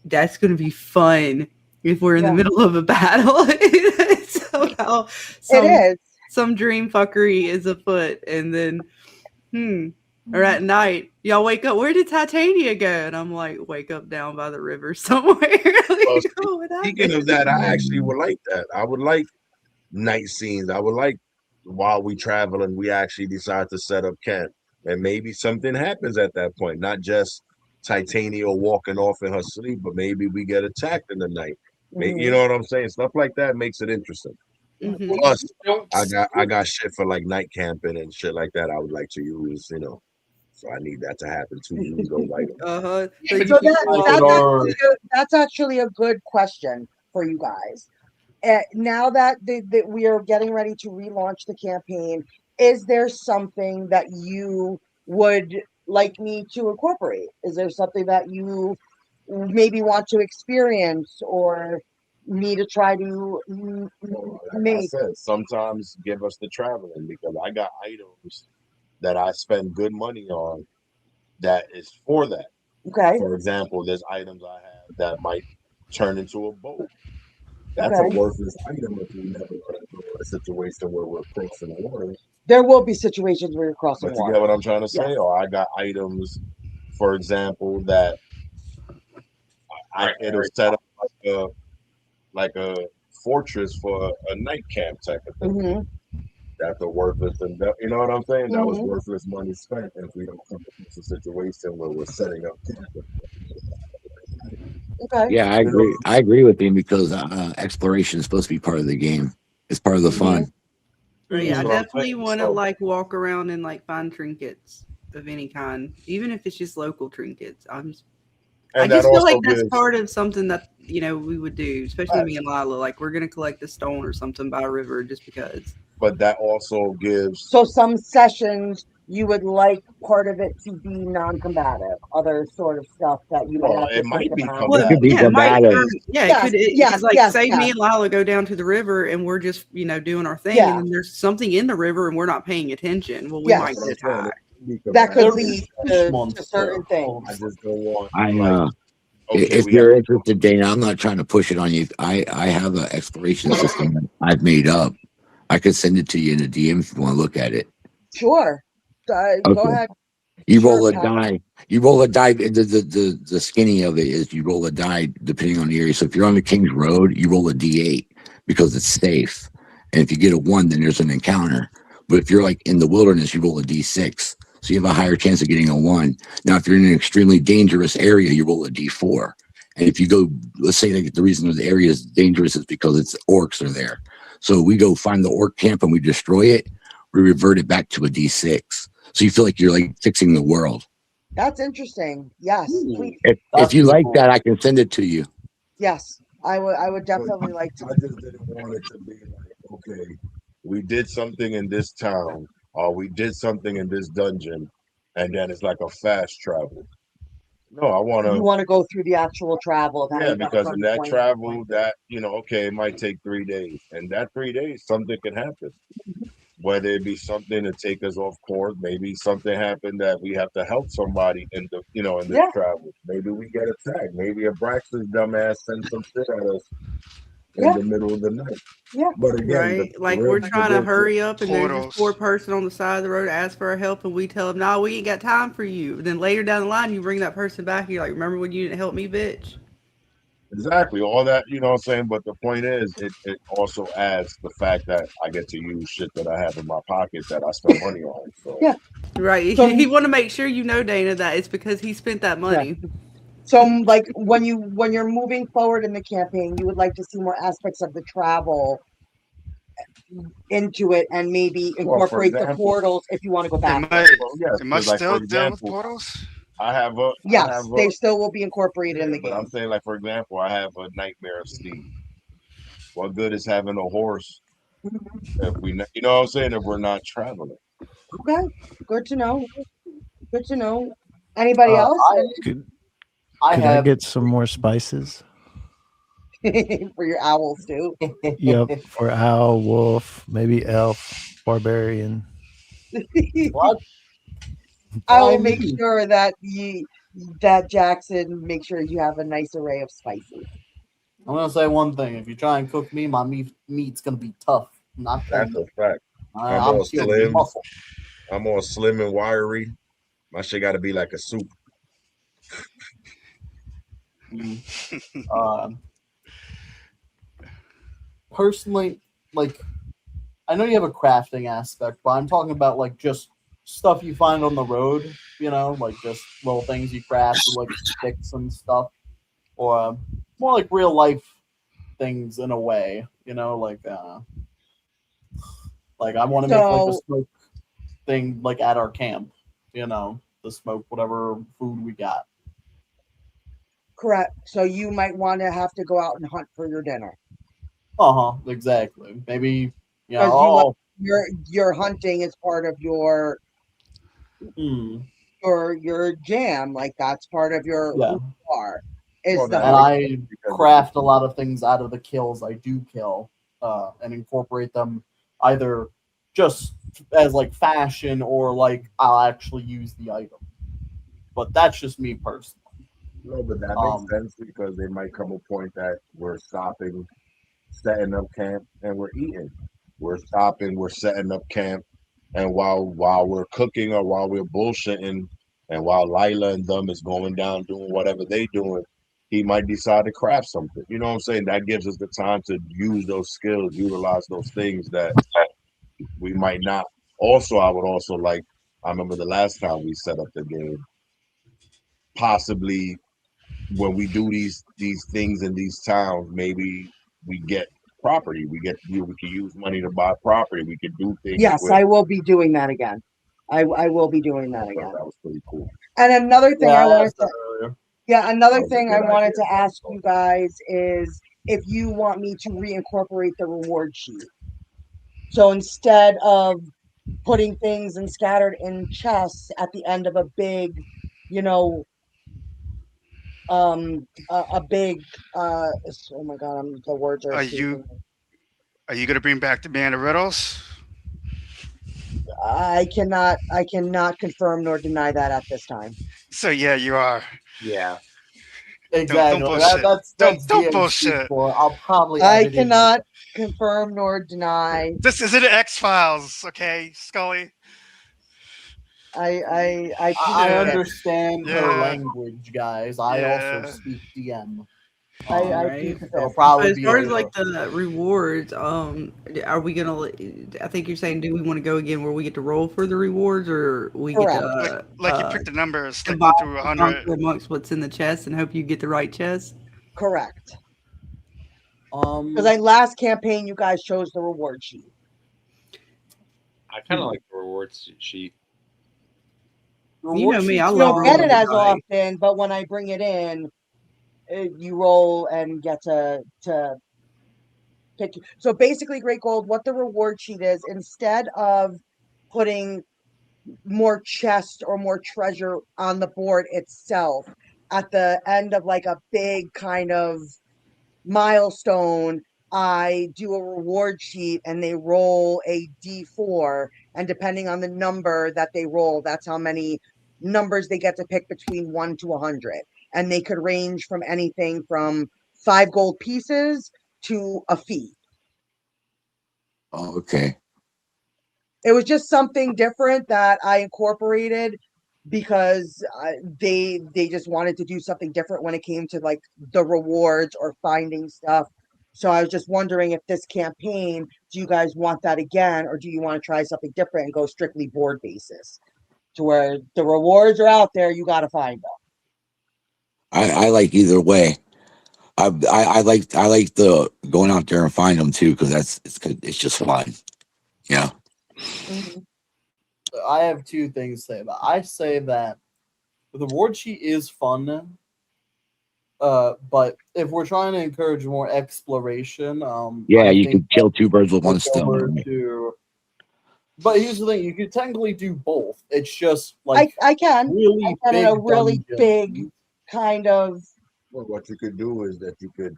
That's going to be fun if we're in the middle of a battle. Somehow some dream fuckery is afoot, and then or at night y'all wake up, where did Titania go? And I'm like, wake up down by the river somewhere. Well, speaking of that, I actually would like that. I would like night scenes. I would like while we travel and we actually decide to set up camp, and maybe something happens at that point. Not just Titania walking off in her sleep, but maybe we get attacked in the night. You know what I'm saying? Stuff like that makes it interesting. Plus, I got shit for like night camping and shit like that. I would like to use, so I need that to happen too. Use those items. So that's actually a good question for you guys. Now that we are getting ready to relaunch the campaign, is there something that you would like me to incorporate? Is there something that you maybe want to experience or me to try to Like I said, sometimes give us the traveling, because I got items that I spend good money on that is for that. Okay. For example, there's items I have that might turn into a boat. That's a worthless item if we never run into a situation where we're crossing the water. There will be situations where you're crossing But you water. get what I'm trying to say? Yes. Or I got items, for example, that it'll set up like a fortress for a night camp type of thing. That's a worthless, and you know what I'm saying? That was worthless money spent if we don't come across a situation where we're setting up camp. Okay. Yeah, I agree. I agree with him because exploration is supposed to be part of the game. It's part of the fun. Yeah, I definitely want to like walk around and like find trinkets of any kind, even if it's just local trinkets. I just feel like that's part of something that we would do, especially me and Lila. Like we're gonna collect a stone or something by a river just because. But that also gives. So some sessions you would like part of it to be non-combative, other sort of stuff that you might have to think about. Well, it could be combative. Say me and Lila go down to the river and we're just doing our thing, and then there's something in the river and we're not paying attention. Well, we might get attacked. That could lead to certain things. I just don't want. If you're interested, Dana, I'm not trying to push it on you. I have an exploration system that I've made up. I could send it to you in a DM if you want to look at it. Sure. Go ahead. You roll a die. You roll a die. The skinny of it is you roll a die depending on the area. So if you're on the King's Road, you roll a D8 because it's safe. And if you get a 1, then there's an encounter. But if you're like in the wilderness, you roll a D6. So you have a higher chance of getting a 1. Now, if you're in an extremely dangerous area, you roll a D4. And if you go, let's say like the reason the area is dangerous is because it's orcs are there. So we go find the orc camp and we destroy it. We revert it back to a D6. So you feel like you're like fixing the world. That's interesting. Yes, please. If you like that, I can send it to you. Yes, I would definitely like to. I just didn't want it to be like, okay, we did something in this town, or we did something in this dungeon, and then it's like a fast travel. No, I want to. You want to go through the actual travel. Yeah, because in that travel, that okay, it might take 3 days, and that 3 days, something can happen. Whether it be something to take us off course, maybe something happened that we have to help somebody in the in this travel. Maybe we get attacked. Maybe a Braxton's dumbass sends some shit at us in the middle of the night. Yeah, but again, like we're trying to hurry up, and there's this poor person on the side of the road ask for our help, and we tell them, "No, we ain't got time for you." And then later down the line, you bring that person back, and you're like, "Remember when you didn't help me, bitch?" Exactly, all that, you know what I'm saying? But the point is, it also adds the fact that I get to use shit that I have in my pocket that I spend money on. So. Yeah. Right. So, you want to make sure Dana, that it's because he spent that money. Yeah. So, like, when you're moving forward in the campaign, you would like to see more aspects of the travel into it and maybe incorporate the portals if you want to go back. It must still deal with portals? They still will be incorporated in the game. But I'm saying, like, for example, I have a Nightmare of Steve. What good is having a horse if we, you know what I'm saying, if we're not traveling? Okay, good to know. Good to know. Anybody else? Could I get some more spices? for your owls too. Yep, for owl, wolf, maybe elf, barbarian. What? I will Why make me? sure that that Jackson make sure you have a nice array of spices. I'm gonna say one thing: if you try and cook me, my meat's gonna be tough, not That's tender. a fact. I'm I'm all still slim. muscle. I'm all slim and wiry. My shit got to be like a soup. Personally, like, I know you have a crafting aspect, but I'm talking about like just stuff you find on the road. You know, like just little things you craft with like sticks and stuff, or more like real life things in a way. You know, like I want to make like a So smoke thing like at our camp. You know, to smoke whatever food we got. correct. So you might want to have to go out and hunt for your dinner Exactly. Maybe because your hunting is part of your your jam. Like that's part of your Yeah. who you are. Is Well, the And that hunt. makes I sense because craft a lot of things out of the kills I do kill, and incorporate them either just as like fashion or like I'll actually use the item. But that's just me personally. no, but that makes sense because there might come a point that we're stopping, setting up camp, and we're eating. We're stopping, we're setting up camp, and while we're cooking or while we're bullshitting, and while Lila and them is going down doing whatever they doing, he might decide to craft something. You know what I'm saying? That gives us the time to use those skills, utilize those things that we might not. Also, I would also like. I remember the last time we set up the game. Possibly when we do these things in these towns, maybe we get property. We can use money to buy property. We can do things Yes, with. I will be doing that again. I will be doing that I thought again. that was pretty cool. And another thing Yeah, I I wanted asked to that earlier. yeah, That another was a thing I good wanted idea. to ask you guys is if you want me to reincorporate the reward sheet. So instead of putting things and scattered in chests at the end of a big, you know, a big oh my god, the words are Are escaping you me. are you gonna bring back the man of riddles? I cannot confirm nor deny that at this time. So yeah, you are. Yeah. Don't Exactly. bullshit. That's Don't DM speak bullshit. for. I'll probably I edit in like cannot confirm nor deny. This isn't X Files, okay, Scully? I I appreciate it. understand her Yeah. language, guys. I also Yeah. speak DM. I Right. peeped It'll it. probably But as be far as later. like the rewards, are we gonna? I think you're saying, do we want to go again where we get to roll for the rewards, or we get Correct. to Like you pick the numbers, like combine one through and 100. conquer amongst what's in the chest and hope you get the right chest? Correct. Because I last campaign you guys chose the reward sheet. I kind of like the rewards sheet. You know me, I You love don't get it rewards. as often, but when I bring it in, you roll and get to pick. So basically, Great Gold, what the reward sheet is, instead of putting more chest or more treasure on the board itself, at the end of like a big kind of milestone, I do a reward sheet and they roll a d4, and depending on the number that they roll, that's how many numbers they get to pick between 1 to 100, and they could range from anything from 5 gold pieces to a fee. Oh, okay. It was just something different that I incorporated because they just wanted to do something different when it came to like the rewards or finding stuff. So I was just wondering if this campaign, do you guys want that again, or do you want to try something different and go strictly board basis, to where the rewards are out there, you got to find them. I like either way. I like the going out there and find them too because it's just fun. Yeah. I have two things to say about it. I say that the reward sheet is fun, but if we're trying to encourage more exploration, Yeah, I you think can kill two birds with one switch over stone. to. But here's the thing: you could technically do both. It's just like I can really in big a really dungeons. big kind of. Well, what you could do is that you could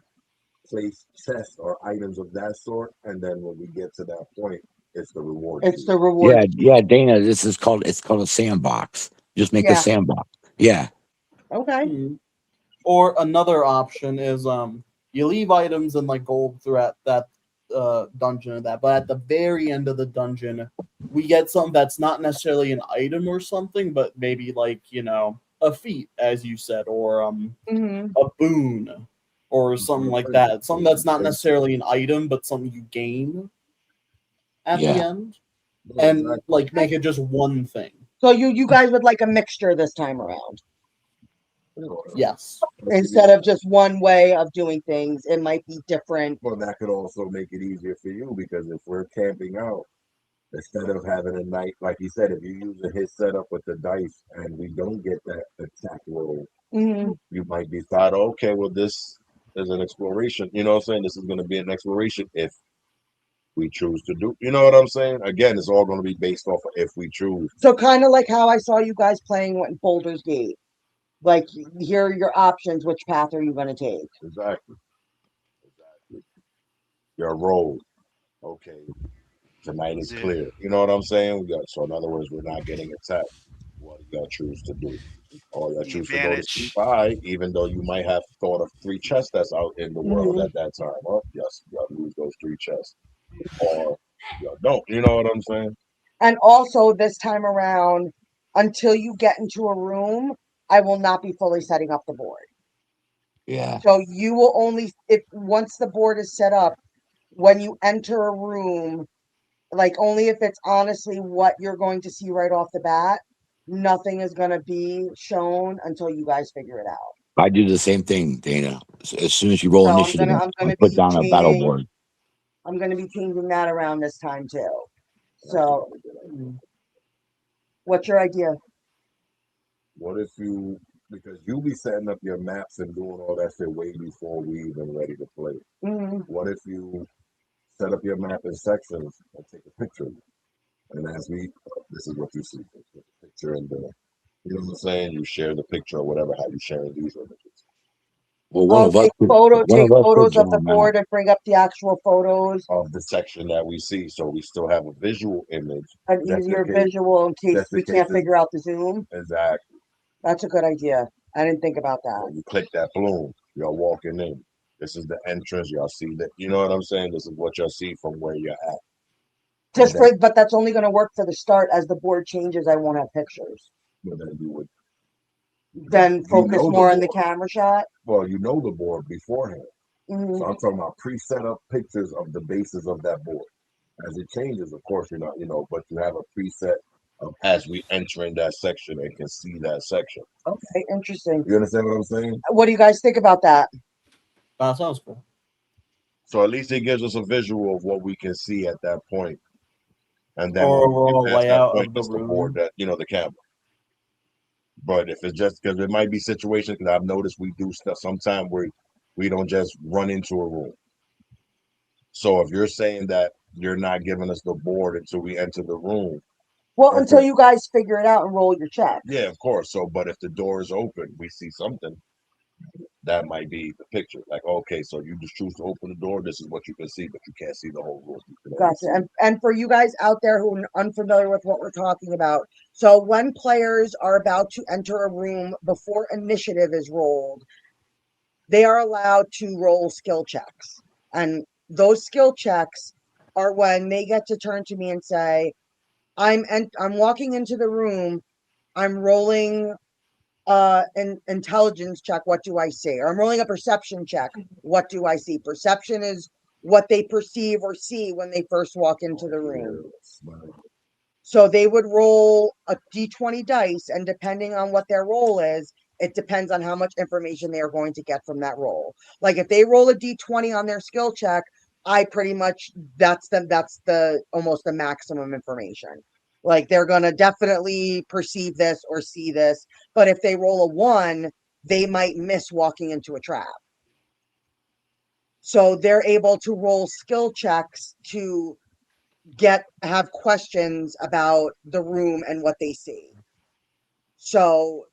place chests or items of that sort, and then when we get to that point, it's the reward. It's the reward. Yeah, Dana. It's called a sandbox. Just make a Yeah. sandbox. Yeah. Okay. Or another option is you leave items and like gold throughout that dungeon or that, but at the very end of the dungeon, we get something that's not necessarily an item or something, but maybe like a feat, as you said, or Mhm. a boon or something like that. Something that's not necessarily an item, but something you gain at the Yeah. end, and like make it just one thing. So you guys would like a mixture this time around. Yes. Instead of just one way of doing things, it might be different. Well, that could also make it easier for you because if we're camping out, instead of having a night, like you said, if you use his setup with the dice and we don't get that attack roll, Mhm. you might be thought, okay, well, this is an exploration. You know what I'm saying? This is going to be an exploration if we choose to do. You know what I'm saying? Again, it's all going to be based off of if we choose. So kind of like how I saw you guys playing in Boulder's Gate. Like, here are your options. Which path are you going to take? Exactly. Your roll. Okay. Tonight is Yeah. clear. You know what I'm saying? So in other words, we're not getting attacked. What do y'all choose to do? Or y'all The choose to go to advantage. sleep high, even though you might have thought of 3 chests that's out in the world Mhm. at that time. Oh, yes, y'all lose those 3 chests. Or y'all don't. You know what I'm saying? And also this time around, until you get into a room, I will not be fully setting up the board. Yeah. So you will only, if once the board is set up, when you enter a room, like only if it's honestly what you're going to see right off the bat, nothing is going to be shown until you guys figure it out. I do the same thing, Dana. As soon as you roll So initiative, I'm I gonna put be down a battle board. I'm gonna be changing that around this time too. So what's your idea? What if you, because you'll be setting up your maps and doing all that shit way before we even ready to play. Mhm. What if you set up your map in sections and take a picture? And as we, this is what you see. The picture and the, you know what I'm saying? You share the picture or whatever, how you sharing these images. Well, one of us Take could photos draw of the them out. board and bring up the actual photos. Of the section that we see, so we still have a visual image. An just in easier case- visual in case just in we case can't it's- figure out the zoom. Exactly. That's a good idea. I didn't think about that. You click that bloom, y'all walking in. This is the entrance. Y'all see that. You know what I'm saying? This is what y'all see from where you're at. Just for, but that's only going to work for the start. As the board changes, I won't have pictures. But then you would Then focus know the more on the board. camera shot. Well, you know the board beforehand. Mhm. So I'm talking about pre-set up pictures of the bases of that board. As it changes, of course, you're not, but you have a preset of as we enter in that section and can see that section. Okay, interesting. You understand what I'm saying? What do you guys think about that? That sounds cool. So at least it gives us a visual of what we can see at that point. And then Or when we overall get past that layout point, of the it's the room. board that, the camera. But if it's just because it might be situations, because I've noticed we do stuff sometimes where we don't just run into a room. So if you're saying that you're not giving us the board until we enter the room. Well, until you guys figure it out and roll your check. Yeah, of course. So, but if the door is open, we see something. That might be the picture. Like, okay, so you just choose to open the door. This is what you can see, but you can't see the whole room. You can only Gotcha. see- And for you guys out there who are unfamiliar with what we're talking about, so when players are about to enter a room before initiative is rolled, they are allowed to roll skill checks. And those skill checks are when they get to turn to me and say, I'm walking into the room, I'm rolling an intelligence check, what do I see? Or I'm rolling a perception check, what do I see? Perception is what they perceive or see when they first walk into the room. So they would roll a d20 dice, and depending on what their roll is, it depends on how much information they are going to get from that roll. Like if they roll a d20 on their skill check, I pretty much that's the almost the maximum information. Like they're gonna definitely perceive this or see this, but if they roll a 1, they might miss walking into a trap. So they're able to roll skill checks to have questions about the room and what they see. So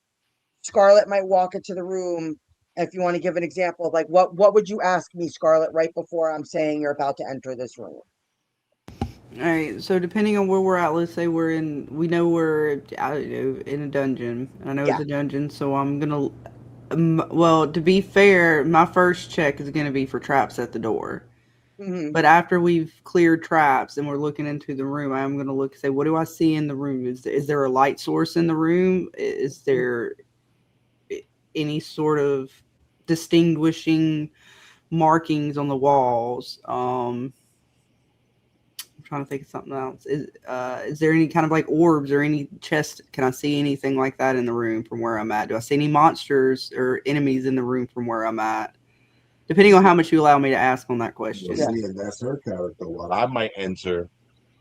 Scarlett might walk into the room If you want to give an example of like what would you ask me, Scarlett, right before I'm saying you're about to enter this room? All right, so depending on where we're at, let's say we know we're, I don't know, in a dungeon. I know Yeah. it's a dungeon, so I'm gonna, well, to be fair, my first check is gonna be for traps at the door. Mhm. But after we've cleared traps and we're looking into the room, I'm gonna look and say, what do I see in the room? Is there a light source in the room? Is there any sort of distinguishing markings on the walls? I'm trying to think of something else. Is there any kind of like orbs or any chest? Can I see anything like that in the room from where I'm at? Do I see any monsters or enemies in the room from where I'm at? Depending on how much you allow me to ask on that You'll question. see, and that's her character. Well, I might enter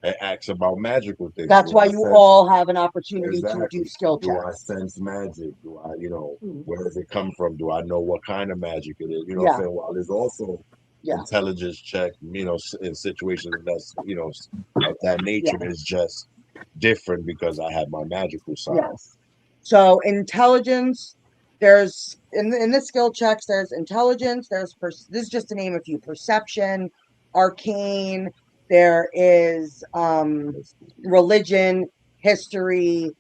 and ask about magical things. That's Do why I you sense- all have an opportunity to do Exactly. skill Do I checks. sense magic? Do I, Mhm. where does it come from? Do I know what kind of magic it is? You know what Yeah. I'm saying? Well, there's also Yeah. intelligence check, in situations that's, of that nature is just different because I have my magical side. Yes. So intelligence, there's in the skill checks, there's intelligence, this is just to name a few: perception, arcane, there is religion, history,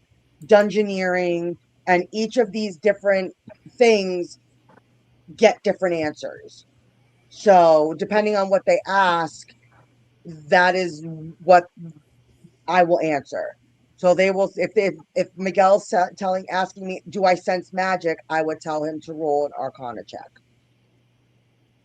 dungeoneering, and each of these different things get different answers. So depending on what they ask, that is what I will answer. So they will, if Miguel's asking me, do I sense magic? I would tell him to roll an Arcana check.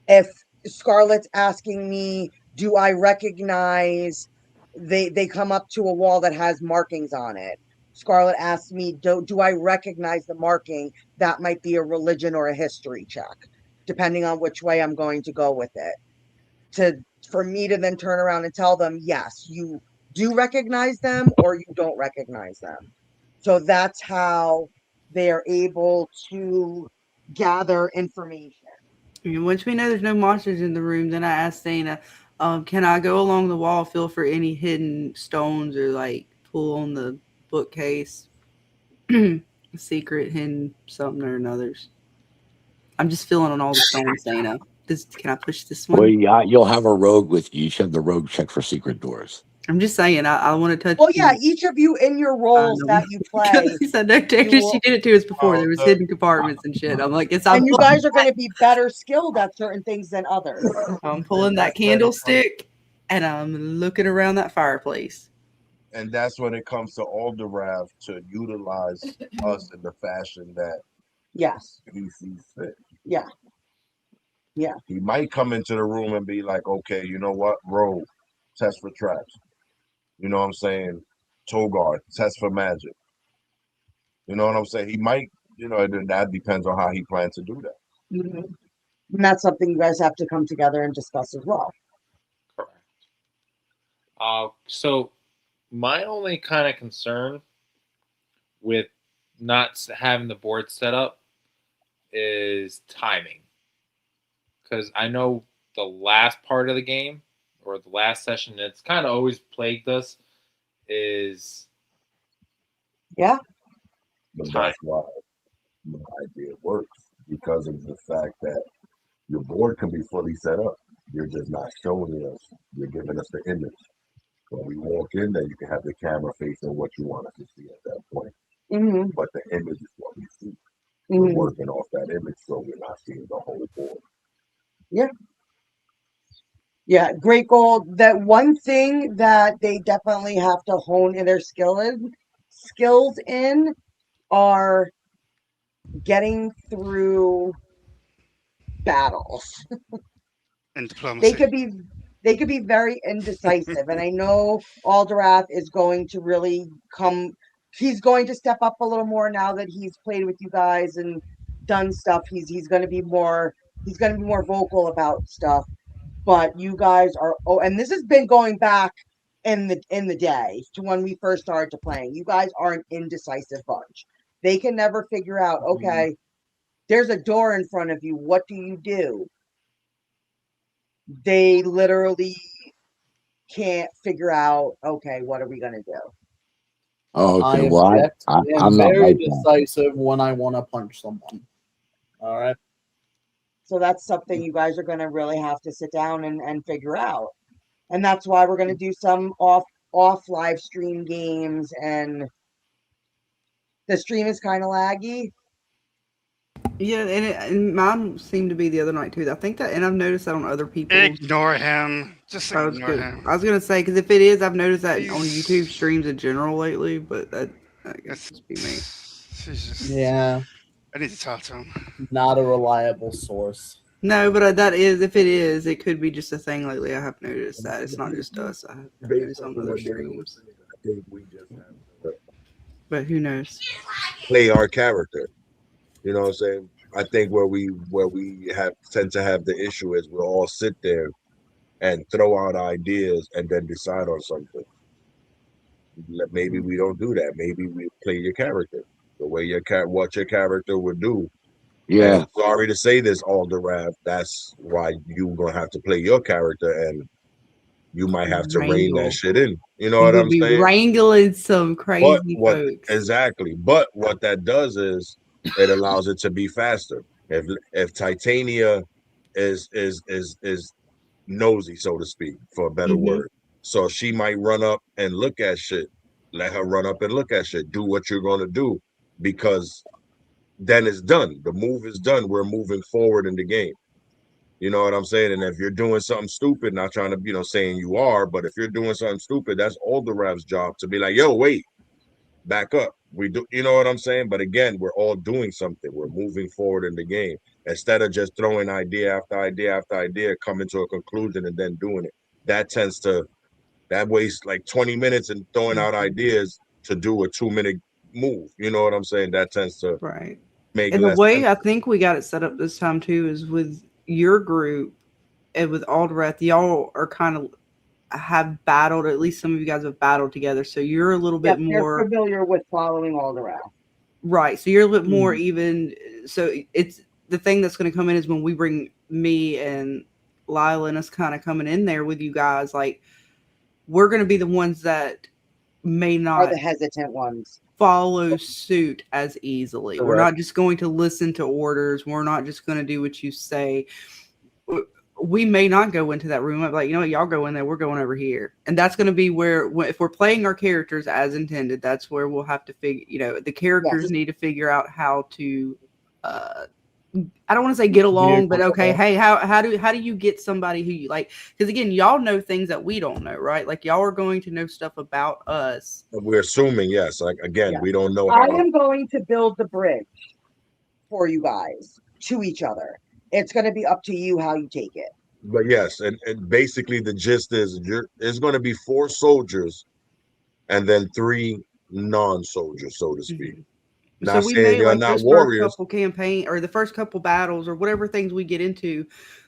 If Scarlett's asking me, do I recognize? They come up to a wall that has markings on it. Scarlett asks me, do I recognize the marking? That might be a religion or a history check, depending on which way I'm going to go with it. For me to then turn around and tell them, yes, you do recognize them or you don't recognize them. So that's how they are able to gather information. And once we know there's no monsters in the room, then I asked Dana, can I go along the wall, feel for any hidden stones or like pull on the bookcase? Secret hidden something or another's. I'm just feeling on all the stones, Dana. Can I push this one? Well, yeah, you'll have a rogue with you. You should have the rogue check for secret doors. I'm just saying, I want to touch. Well, yeah, each of you in your roles that you play. He said no, Dexter, she did it to us before. There was hidden compartments and shit. I'm like, and you guys are going to be better skilled at certain things than others. I'm pulling that candlestick and I'm looking around that fireplace. And that's when it comes to Alderav to utilize us in the fashion that yes he sees fit. Yeah. Yeah. He might come into the room and be like, okay, you know what? Roll, test for traps. You know what I'm saying? Togar, test for magic. You know what I'm saying? He might, that depends on how he plans to do that. Mm-hmm. And that's something you guys have to come together and discuss as well. So my only kind of concern with not having the board set up is timing. Because I know the last part of the game or the last session, it's kind of always plagued us is yeah. But that's why the idea works, because of the fact that your board can be fully set up. You're just not showing us. You're giving us the image. When we walk in there, you can have the camera facing what you want us to see at that point. Mm-hmm. But the image is what we see. Mm-hmm. We're working off that image, so we're not seeing the whole board. Yeah. Yeah, great goal. That one thing that they definitely have to hone in their skills in are getting through battles. And diplomacy. They could be very indecisive. And I know Alderath is going to really he's going to step up a little more now that he's played with you guys and done stuff. He's going to be more vocal about stuff. But you guys are and this has been going back in the day to when we first started to playing. You guys are an indecisive bunch. They can never figure out, okay, there's a door in front of you. What do you do? They literally can't figure out, okay, what are we going to do? Oh, I okay. Well, object. I am I'm not very like that. decisive when I want to punch someone. All right. So that's something you guys are going to really have to sit down and figure out. And that's why we're going to do some off live stream games, and the stream is kind of laggy. Yeah, and mine seemed to be the other night too. I think that, and I've noticed that on other people's. Ignore him. Just I was ignore good. him. I was gonna say because if it is, I've noticed that on YouTube He's streams in general lately. But that I guess it's, must be me. he's just. Yeah, I need to talk to him. not a reliable source. No, but that is, if it is, it could be just a thing lately. I have noticed that it's not just us. I have Based noticed off on of other what Dana was streams. saying, I think we just have to But who knows? play our character. You know what I'm saying? I think where we have tend to have the issue is we'll all sit there and throw out ideas and then decide on something. Maybe we don't do that. Maybe we play your character the way what your character would do. Yeah. And sorry to say this, Alderav, that's why you're gonna have to play your character, and you might have to rein that Wrangle. shit in. You know You what would I'm be saying? wrangling some But crazy what folks. exactly? But what that does is it allows it to be faster. If Titania is nosy, so to speak, for a better Mm-hmm. word, so she might run up and look at shit. Let her run up and look at shit. Do what you're gonna do, because then it's done. The move is done. We're moving forward in the game. You know what I'm saying? And if you're doing something stupid, not trying to, saying you are, but if you're doing something stupid, that's Alderev's job to be like, yo, wait, back up. We do, you know what I'm saying? But again, we're all doing something. We're moving forward in the game instead of just throwing idea after idea after idea, coming to a conclusion and then doing it. That wastes like 20 minutes and throwing out ideas to do a 2-minute move. You know what I'm saying? That tends to Right. make And the less sense. way I think we got it set up this time too is with your group and with Aldrath, y'all are kind of have battled, at least some of you guys have battled together. So you're a little bit Yep, they're more familiar with following all the rest. right. So you're a little bit more even. So it's the thing that's going to come in is when we bring me and Lila and us kind of coming in there with you guys, like we're going to be the ones that may Are not the hesitant ones. follow suit as easily. We're Correct. not just going to listen to orders. We're not just going to do what you say. We may not go into that room. I'm like, you know what, y'all go in there. We're going over here. And that's going to be where, if we're playing our characters as intended, that's where we'll have to figure, the characters Yes. need to figure out how to, I don't want to say get along, but okay, hey, how do you get somebody who you like? Because again, y'all know things that we don't know, right? Like y'all are going to know stuff about us. We're assuming, yes. Like again, Yeah. we don't know I how. am going to build the bridge for you guys to each other. It's going to be up to you how you take it. But yes, and basically the gist is it's going to be 4 soldiers and then 3 non-soldiers, so to speak. So Not we saying may you're like not this first warriors. couple campaign or the first couple battles or whatever things we get into,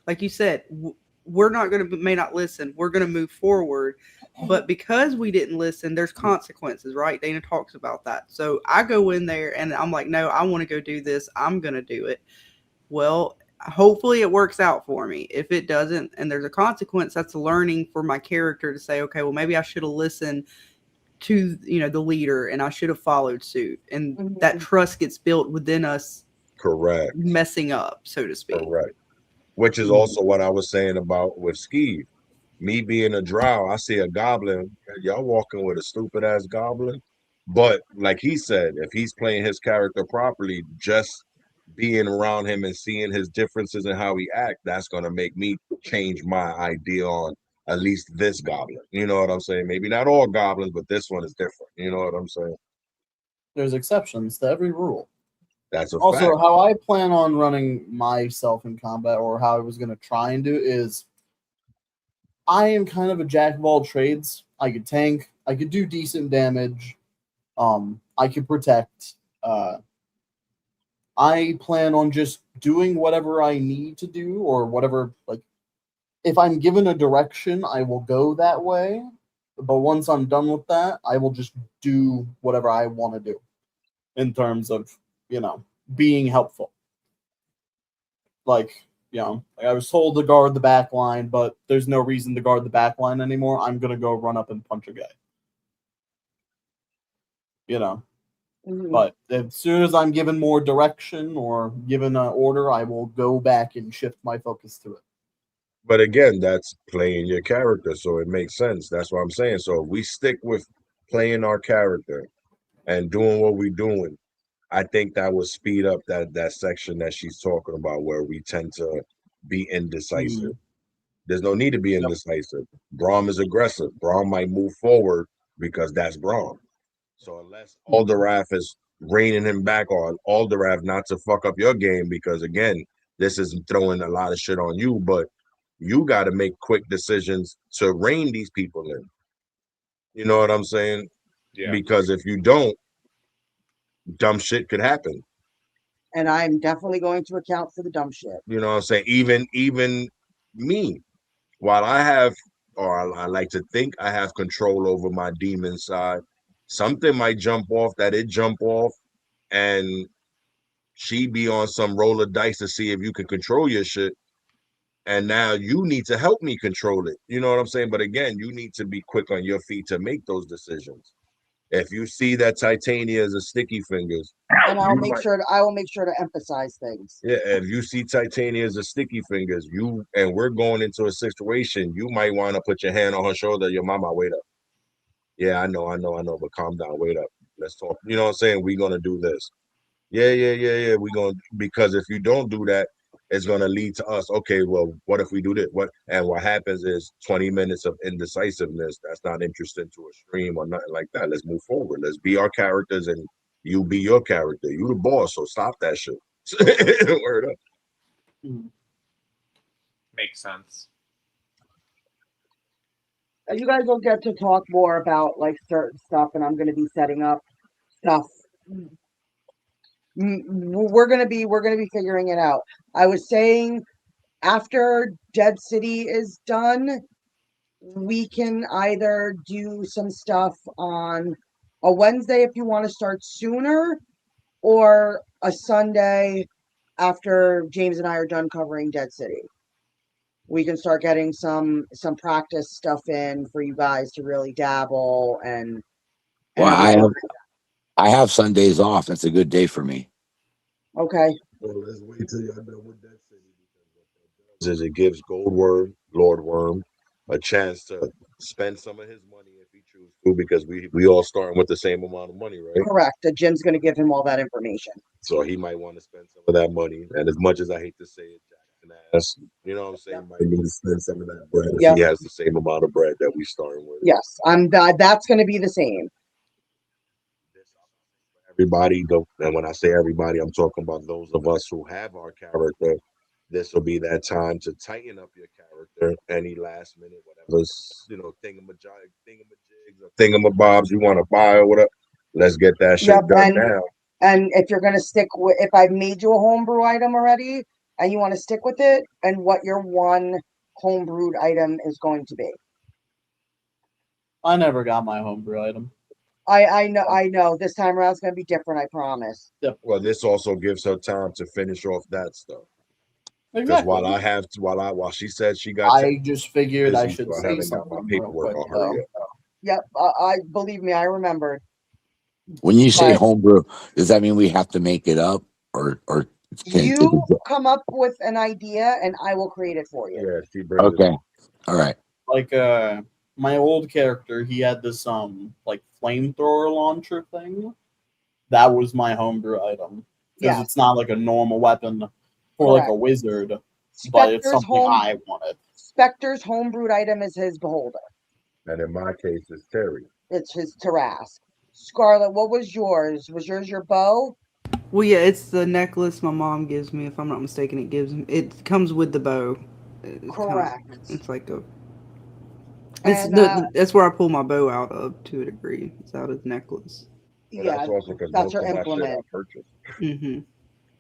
like you said, we're not going to may not listen. We're going to move forward, but because we didn't listen, there's consequences, right? Dana talks about that. So I go in there and I'm like, no, I want to go do this. I'm going to do it. Well, hopefully it works out for me. If it doesn't, and there's a consequence, that's a learning for my character to say, okay, well, maybe I should have listened to the leader and I should have followed suit, and that trust gets built within us. Correct. Messing up, so to speak. Correct. Which is also what I was saying about with Skeeve. Me being a drow, I see a goblin. Y'all walking with a stupid ass goblin. But like he said, if he's playing his character properly, just being around him and seeing his differences and how he act, that's gonna make me change my idea on at least this goblin. You know what I'm saying? Maybe not all goblins, but this one is different. You know what I'm saying? There's exceptions to every rule. That's a Also, fact. how I plan on running myself in combat, or how I was going to try and do, is I am kind of a jack of all trades. I could tank, I could do decent damage, I could protect. I plan on just doing whatever I need to do, or whatever, like, if I'm given a direction, I will go that way. But once I'm done with that, I will just do whatever I want to do in terms of, being helpful. Like, I was told to guard the back line, but there's no reason to guard the back line anymore. I'm going to go run up and punch a guy. Mhm. But as soon as I'm given more direction or given an order, I will go back and shift my focus to it. But again, that's playing your character, so it makes sense. That's what I'm saying. So if we stick with playing our character and doing what we're doing, I think that would speed up that section that she's talking about where we tend to be indecisive. There's no need to be indecisive. Braum is aggressive. Braum might move forward because that's Braum. So unless Alderath is reining him back on Alderath not to fuck up your game, because again, this is throwing a lot of shit on you, but you got to make quick decisions to rein these people in. You know what I'm saying? Yeah. Because if you don't, dumb shit could happen. And I'm definitely going to account for the dumb shit. You know what I'm saying? Even me, while I have, or I like to think I have control over my demon side, something might jump off that it jump off, and she be on some roll of dice to see if you can control your shit. And now you need to help me control it. You know what I'm saying? But again, you need to be quick on your feet to make those decisions. If you see that Titania is a sticky fingers, And I will make sure to emphasize things. yeah, if you see Titania as a sticky fingers, and we're going into a situation, you might want to put your hand on her shoulder. Your mama, wait up. Yeah, I know, but calm down, wait up. Let's talk. You know what I'm saying? We're gonna do this. Yeah. We're gonna, because if you don't do that, it's gonna lead to us. Okay, well, what if we do this? What happens is 20 minutes of indecisiveness. That's not interesting to a stream or nothing like that. Let's move forward. Let's be our characters, and you be your character. You the boss, so stop that shit. Word up. Makes sense. You guys will get to talk more about like certain stuff, and I'm going to be setting up stuff. We're gonna be figuring it out. I was saying after Dead City is done, we can either do some stuff on a Wednesday if you want to start sooner, or a Sunday after James and I are done covering Dead City. We can start getting some practice stuff in for you guys to really dabble and Well, everything. I have Sundays off. That's a good day for me. Okay. Well, let's wait till y'all done with Dead City, because what that does is it gives Lord Worm, a chance to spend some of his money if he chooses to, because we all starting with the same amount of money, right? Correct. The Jim's going to give him all that information. So he might want to spend some of that money. And as much as I hate to say it, Jackson ass, you know what I'm saying? Might need to spend some of that bread if he has the same amount of bread that we starting with. Yes, that's going to be the same. Everybody, and when I say everybody, I'm talking about those of us who have our character. This will be that time to tighten up your character. Any last minute, whatever's, thingamajigs or thingamabobs you want to buy or whatever. Let's get that shit done now. And if you're going to stick with, if I've made you a homebrew item already and you want to stick with it, and what your one homebrewed item is going to be. I never got my homebrew item. I know. This time around it's going to be different, I promise. Well, this also gives her time to finish off that stuff. Because Exactly. while she said she got, I just figured I should so I say haven't got my something real paperwork quick, on her yet. Yep, I believe me, I remembered. When you say But homebrew, does that mean we have to make it up, or can you come up with an idea and I will create it for you. Yeah, she brings okay, all right. Like my old character, he had this like flamethrower launcher thing. That was my homebrew item. Because it's not like a normal weapon for like a wizard, but it's something I wanted. Spectre's homebrewed item is his beholder. And in my case, it's Terry. It's his Tarask. Scarlet, what was yours? Was yours your bow? Well, yeah, it's the necklace my mom gives me. If I'm not mistaken, it comes with the bow. Correct. It's like a. And, that's where I pull my bow out of to a degree. It's out of the necklace. Yeah, that's her implement. Mm-hmm.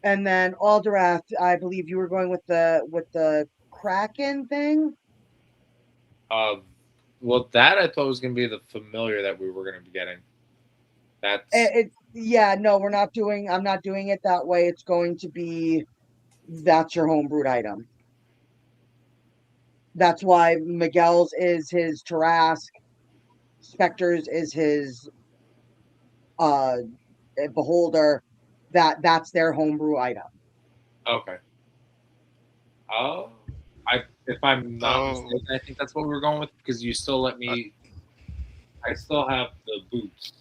And then Alderath, I believe you were going with the Kraken thing. Well, that I thought was going to be the familiar that we were going to be getting. No, we're not doing. I'm not doing it that way. It's going to be that's your homebrewed item. That's why Miguel's is his Tarask, Spectre's is his beholder, that's their homebrew item. Okay. Oh, if I'm not Oh. mistaken, I think that's what we were going with because you still let me. I still have the boots.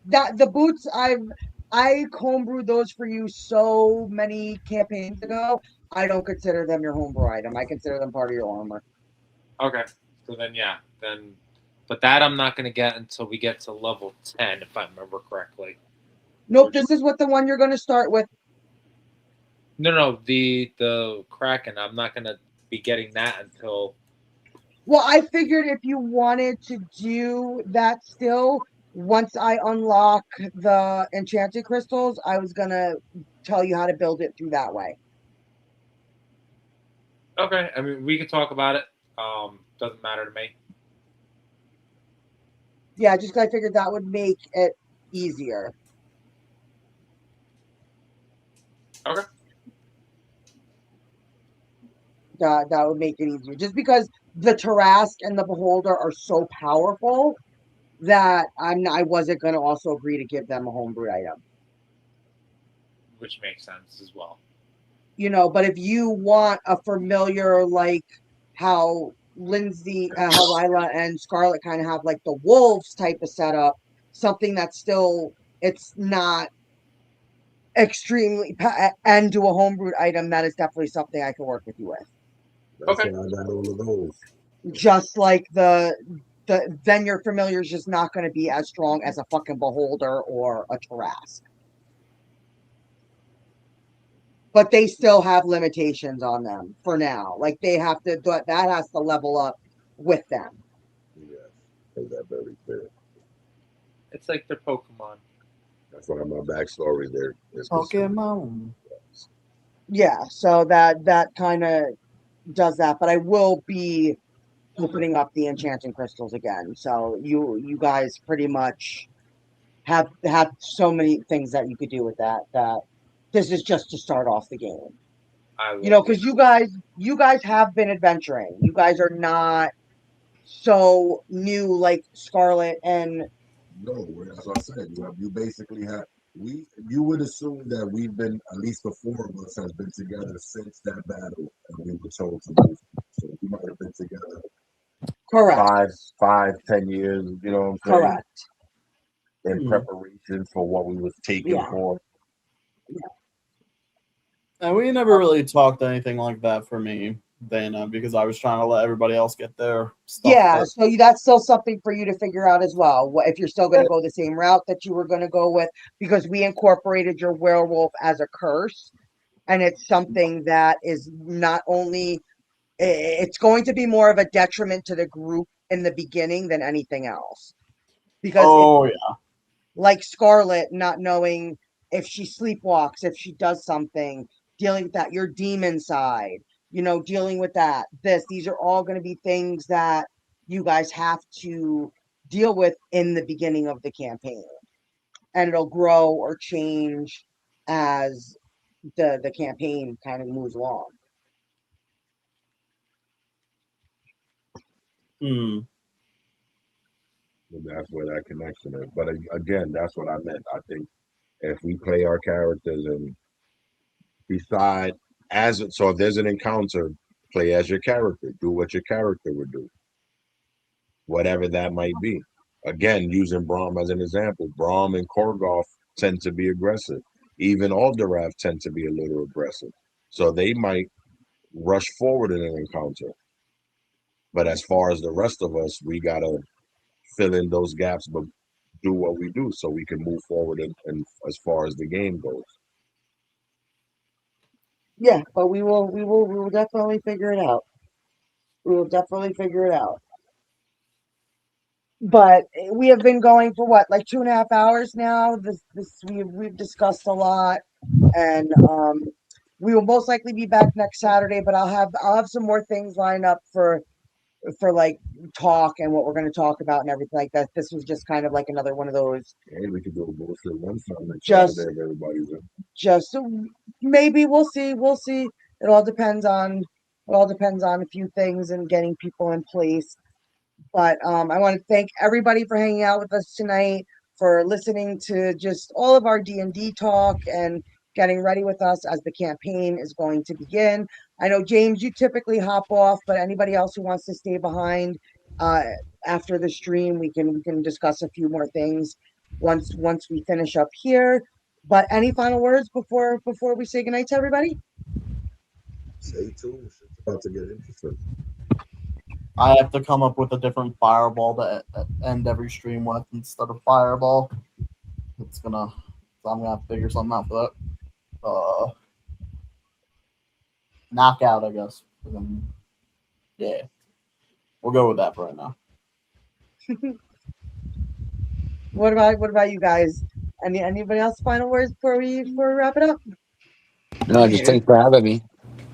That the boots I homebrewed those for you so many campaigns ago. I don't consider them your homebrew item. I consider them part of your armor. Okay. So then, yeah, but that I'm not gonna get until we get to level 10, if I remember correctly. Nope, this is what the one you're going to start with. No, the Kraken. I'm not gonna be getting that until. Well, I figured if you wanted to do that still, once I unlock the enchanted crystals, I was going to tell you how to build it through that way. Okay, I mean we could talk about it. Doesn't matter to me. Yeah, just 'cause I figured that would make it easier. Okay. That would make it easier. Just because the Tarask and the Beholder are so powerful that I wasn't going to also agree to give them a homebrew item. Which makes sense as well. You know, but if you want a familiar, like how how Lila and Scarlet kind of have like the wolves type of setup, something that's still, it's not extremely, and do a homebrewed item, that is definitely something I can work with you with. That's why I got all of those. Just like then your familiar is just not going to be as strong as a fucking Beholder or a Tarask. But they still have limitations on them for now. Like they have to, that has to level up with them. Yes, made that very clear. It's like their Pokemon. That's why my backstory there is Pokemon. Yeah, so that kind of does that. But I will be opening up the enchanting crystals again. So you guys pretty much have so many things that you could do with that this is just to start off the game. You know, because you guys have been adventuring. You guys are not so new like Scarlet and No, as I said, you basically have you would assume that we've been, at least the four of us has been together since that battle and we were told to move. So we might have been together correct. 5, 10 years, you know what I'm saying? Correct. In preparation for what we was taking for. And we never really talked anything like that for me, Dana, because I was trying to let everybody else get their stuff Yeah, first. so that's still something for you to figure out as well. If you're still going to go the same route that you were going to go with, because we incorporated your werewolf as a curse, and it's something that is not only, it's going to be more of a detriment to the group in the beginning than anything else. Because like Scarlet not knowing if she sleepwalks, if she does something, dealing with that, your demon side, you know, dealing with that. These are all going to be things that you guys have to deal with in the beginning of the campaign. And it'll grow or change as the campaign kind of moves along. And that's where that connection is. But again, that's what I meant. I think if we play our characters and decide so if there's an encounter, play as your character. Do what your character would do. Whatever that might be. Again, using Braum as an example. Braum and Korgoth tend to be aggressive. Even Alderath tend to be a little aggressive. So they might rush forward in an encounter. But as far as the rest of us, we gotta fill in those gaps, but do what we do so we can move forward and as far as the game goes. Yeah, but we will definitely figure it out. We will definitely figure it out. But we have been going for what, like 2.5 hours now. We've discussed a lot, and we will most likely be back next Saturday. But I'll have some more things lined up for like talk and what we're going to talk about and everything like that. This was just kind of like another one of those. Hey, we could do a bullshit one time next Just Saturday if everybody's in. Just maybe we'll see. We'll see. It all depends on a few things and getting people in place. But I want to thank everybody for hanging out with us tonight, for listening to just all of our D&D talk and getting ready with us as the campaign is going to begin. I know, James, you typically hop off, but anybody else who wants to stay behind after the stream, we can discuss a few more things once we finish up here. But any final words before we say goodnight to everybody? Stay tuned. Shit's about to get interesting. I have to come up with a different fireball to end every stream with instead of fireball. I'm gonna have to figure something out for that. Knockout, I guess. Yeah, we'll go with that for right now. What about you guys? Anybody else final words before we wrap it up? No, just thanks for having me.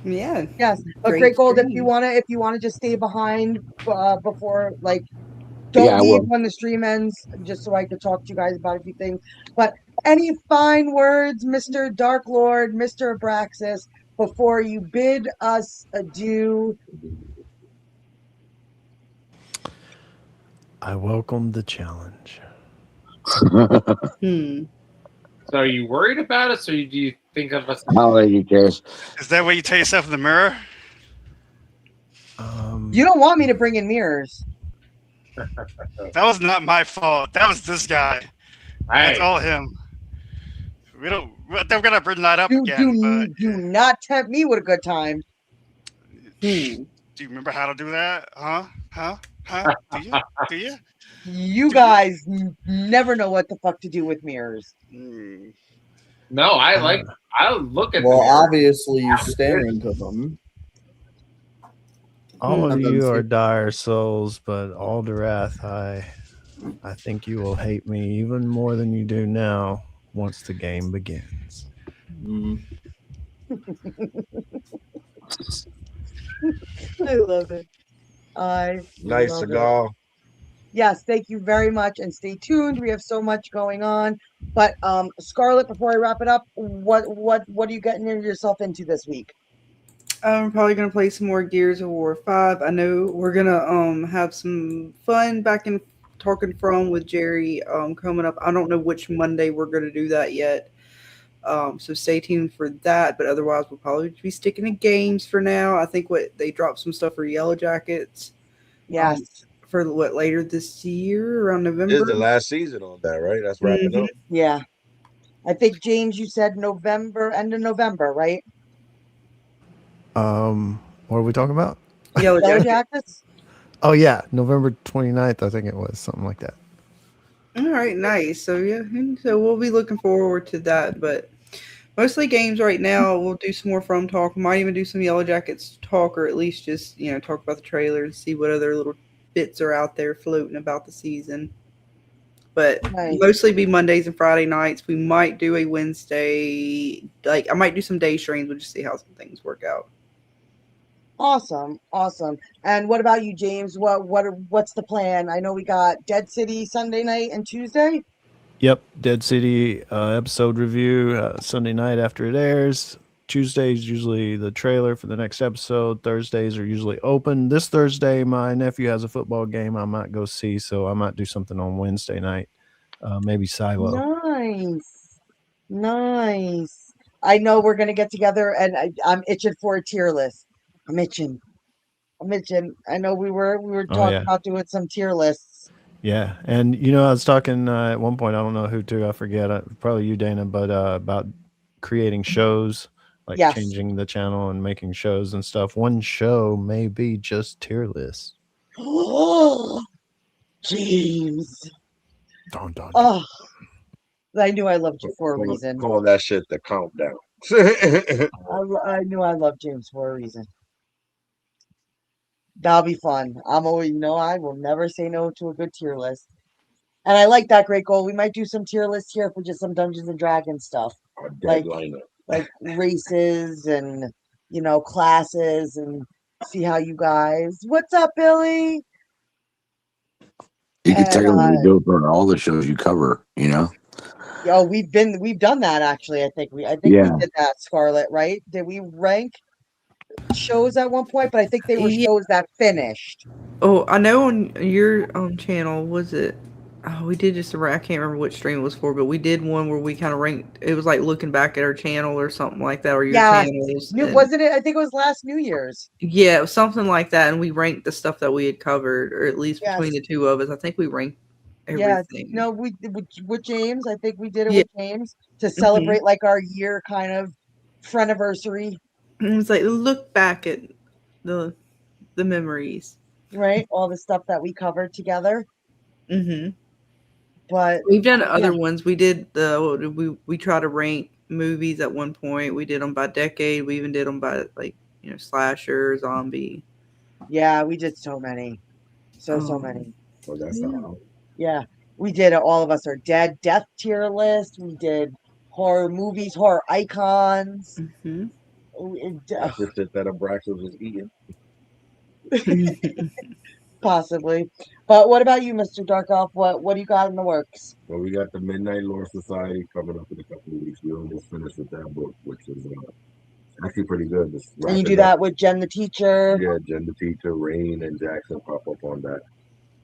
Yeah. Yes, but Great Gold, if you wanna just stay behind before, like, don't Yeah, I leave will. when the stream ends, just so I could talk to you guys about a few things. But any fine words, Mr. Dark Lord, Mr. Abraxas, before you bid us adieu? I welcome the challenge. So are you worried about us, or do you think of us? How are you, Chris? Is that what you tell yourself in the mirror? You don't want me to bring in mirrors. That was not my fault. That was this guy. That's all him. They're gonna bring that up again. But Do not tempt me with a good time. do you remember how to do that? Huh? Do you? You guys never know what the fuck to do with mirrors. No, I look at. Well, the mirror. obviously you stare into them. All of And then you see- are dire souls, but Alderath, I think you will hate me even more than you do now once the game begins. I love it. Nice love cigar. it. Yes, thank you very much, and stay tuned. We have so much going on. But Scarlett, before I wrap it up, what are you getting yourself into this week? I'm probably gonna play some more Gears of War 5. I know we're gonna have some fun back in talking from with Jerry coming up. I don't know which Monday we're gonna do that yet. So stay tuned for that. But otherwise, we'll probably be sticking to games for now. I think they dropped some stuff for Yellow Jackets. Yes. For what, later this year, around November. This is the last season on that, right? That's wrapping up. Yeah. I think, James, you said November, end of November, right? What are we talking about? Yellow Jackets? Oh yeah, November 29th, I think it was, something like that. All right, nice. So yeah, so we'll be looking forward to that. But mostly games right now. We'll do some more From talk. Might even do some Yellow Jackets talk, or at least just talk about the trailer and see what other little bits are out there floating about the season. But mostly be Mondays and Friday nights. We might do a Wednesday. Like I might do some day streams. We'll just see how some things work out. Awesome. And what about you, James? What's the plan? I know we got Dead City Sunday night and Tuesday. Yep, Dead City episode review Sunday night after it airs. Tuesdays usually the trailer for the next episode. Thursdays are usually open. This Thursday, my nephew has a football game I might go see, so I might do something on Wednesday night. Maybe Silo. Nice. I know we're gonna get together, and I'm itching for a tier list. I'm itching. I know we were talking about doing some tier lists. Yeah, and I was talking at one point. I don't know who to. I forget. Probably you, Dana. But about creating shows, like changing the channel and making shows and stuff. One show may be just tier lists. Oh, James. Dun, dun, dun. Oh, I knew I loved you for a reason. Call that shit the countdown. I knew I loved James for a reason. That'll be fun. I'm always, I will never say no to a good tier list. And I like that, Great Goal. We might do some tier lists here for just some Dungeons and Dragons stuff. Like races and, classes, and see how you guys. What's up, Billy? You can technically do it for all the shows you cover, Yo, we've done that actually. I think we did that, Scarlett, right? Did we rank shows at one point? But I think they were shows that finished. Oh, I know on your channel, was it Oh, we did just a I can't remember which stream it was for, but we did one where we kind of ranked. It was like looking back at our channel or something like that, or your Yes. channels. New, And wasn't it? I think it was last New Year's. yeah, it was something like that, and we ranked the stuff that we had covered, or at least Yes. between the two of us. I think we ranked Yeah. everything. No, we with James. I think we did it Yeah. with James to Mhm. celebrate like our year kind of friendiversary, And it was like look back at the the memories. right? All the stuff that we covered together. Hmm. But We've done yeah, other ones. We did we try to rank movies at one point. We did them by decade. We even did them by like slasher, zombie. yeah, we did so many, so Um, many. Well, that's yeah. how. Yeah, we did it. All of us are dead. Death tier list. We did horror movies, horror icons. Hmm. That's the shit that Abraxas was eating. Possibly. But what about you, Mr. Dark Elf? What do you got in the works? Well, we got the Midnight Lore Society coming up in a couple of weeks. We almost finished with that book, which is actually pretty good. Just And you do wrapping up. that with Jen the teacher? Yeah, Jen the teacher, Rain, and Jackson pop up on that.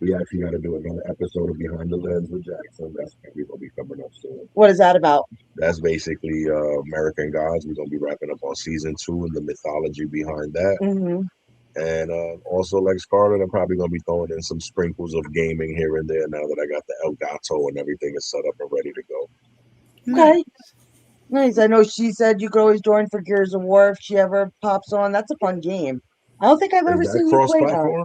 We actually got to do another episode of Behind the Lens with Jackson. That's probably going to be coming up soon. What is that about? That's basically American Gods. We're going to be wrapping up on season 2 and the mythology behind that. Mm-hmm. And also, like Scarlett, I'm probably going to be throwing in some sprinkles of gaming here and there now that I got the Elgato and everything is set up and ready to go. Okay. Nice. I know she said you could always join for Gears of War if she ever pops on. That's a fun game. I don't think I've Is ever that seen you play that. cross-platform?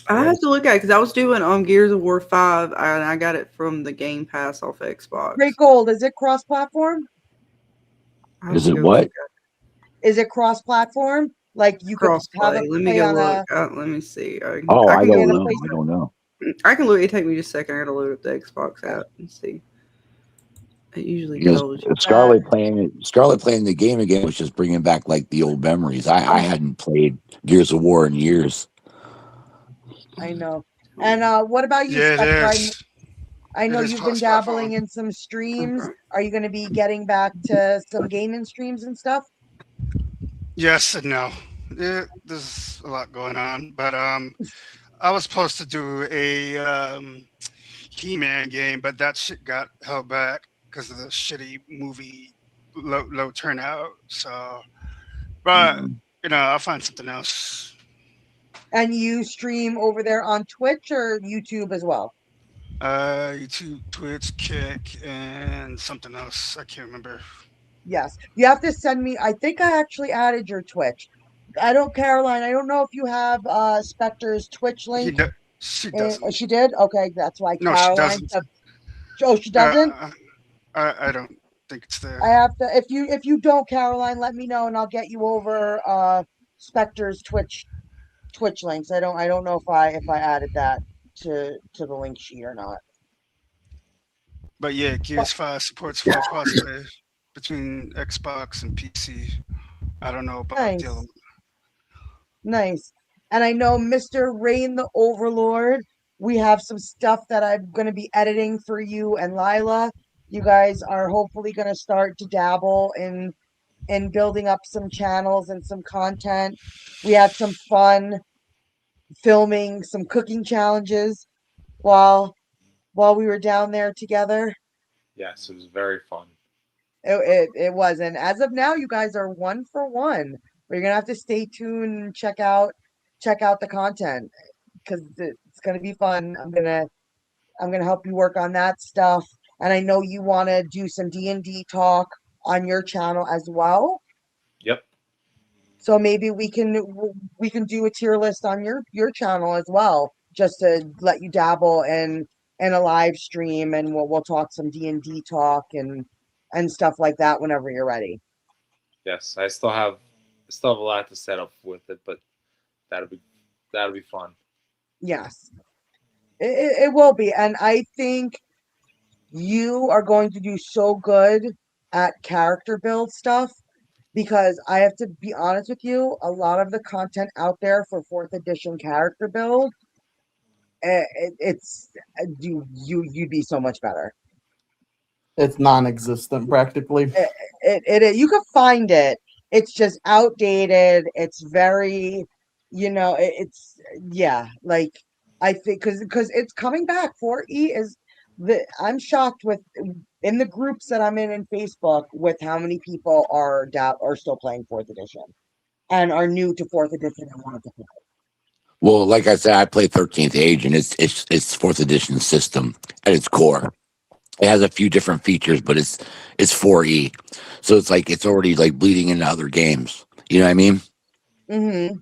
I have to look at it because I was doing Gears of War 5, and I got it from the Game Pass off Xbox. Great Gold, is it cross-platform? I have Is to it go what? look Is it cross-platform? Like you could have Crossplay. it Let me play go on look. a Let me see. Oh, I I can don't go know. look. I don't know. I can look. It take me just a second. I gotta load up the Xbox app and see. It usually Because tells you. Scarlett playing the game again was just bringing back like the old memories. I hadn't played Gears of War in years. I know. And what about you, Yeah, it Spectre? is. I know It is you've been cross-platform. dabbling in some streams. Are you going to be getting back to some gaming streams and stuff? Yes and no. Yeah, there's a lot going on, but I was supposed to do a He-Man game, but that shit got held back because of the shitty movie low turnout. So, but I'll find something else. And you stream over there on Twitch or YouTube as well? YouTube, Twitch, Kick, and something else. I can't remember. Yes. You have to send me. I think I actually added your Twitch. Caroline, I don't know if you have Spectre's Twitch link. She doesn't. She did? Okay, that's why No, she Caroline doesn't. said. Oh, she doesn't? I don't think it's there. I have to if you don't, Caroline, let me know and I'll get you over Spectre's Twitch links. I don't know if I added that to the link sheet or not. But yeah, Gears 5 supports full crossplay between Xbox and PC. I don't know about Nice. the other one. Nice. And I know Mr. Rain the Overlord, we have some stuff that I'm going to be editing for you and Lila. You guys are hopefully going to start to dabble in building up some channels and some content. We had some fun filming some cooking challenges while we were down there together. Yes, it was very fun. It was, and as of now, you guys are 1 for 1. But you're gonna have to stay tuned and check out the content because it's gonna be fun. I'm gonna help you work on that stuff, and I know you want to do some D&D talk on your channel as well. Yep. So maybe we can do a tier list on your channel as well, just to let you dabble in a live stream, and we'll talk some D&D talk and stuff like that whenever you're ready. Yes, I still have a lot to set up with it, but that'll be fun. Yes, it will be, and I think you are going to do so good at character build stuff. Because I have to be honest with you, a lot of the content out there for 4th edition character build, it's you'd be so much better. It's non-existent practically. It you could find it. It's just outdated. It's very, it's like I think because it's coming back. 4E is I'm shocked with in the groups that I'm in Facebook with how many people are still playing fourth edition and are new to fourth edition and want to play. Well, like I said, I play 13th Age, and it's fourth edition system at its core. It has a few different features, but it's 4E, so it's like it's already like bleeding into other games. You know what I mean? Mm-hmm.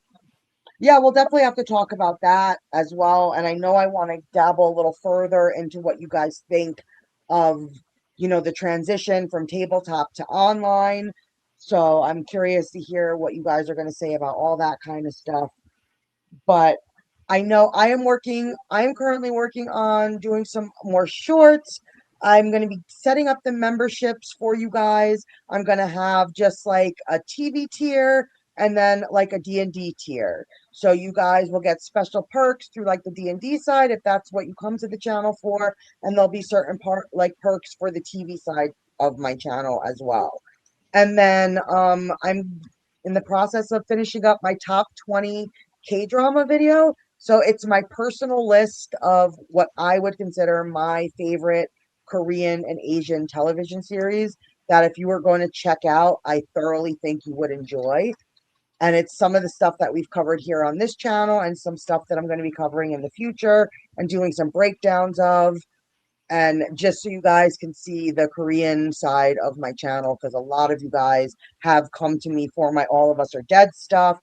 Yeah, we'll definitely have to talk about that as well. And I know I want to dabble a little further into what you guys think of, the transition from tabletop to online. So I'm curious to hear what you guys are going to say about all that kind of stuff. But I know I am currently working on doing some more shorts. I'm going to be setting up the memberships for you guys. I'm going to have just like a TV tier and then like a D&D tier. So you guys will get special perks through like the D&D side if that's what you come to the channel for, and there'll be certain perks for the TV side of my channel as well. And then I'm in the process of finishing up my top 20 K-drama video. So it's my personal list of what I would consider my favorite Korean and Asian television series that if you were going to check out, I thoroughly think you would enjoy. And it's some of the stuff that we've covered here on this channel and some stuff that I'm going to be covering in the future and doing some breakdowns of. And just so you guys can see the Korean side of my channel, because a lot of you guys have come to me for my All of Us Are Dead stuff.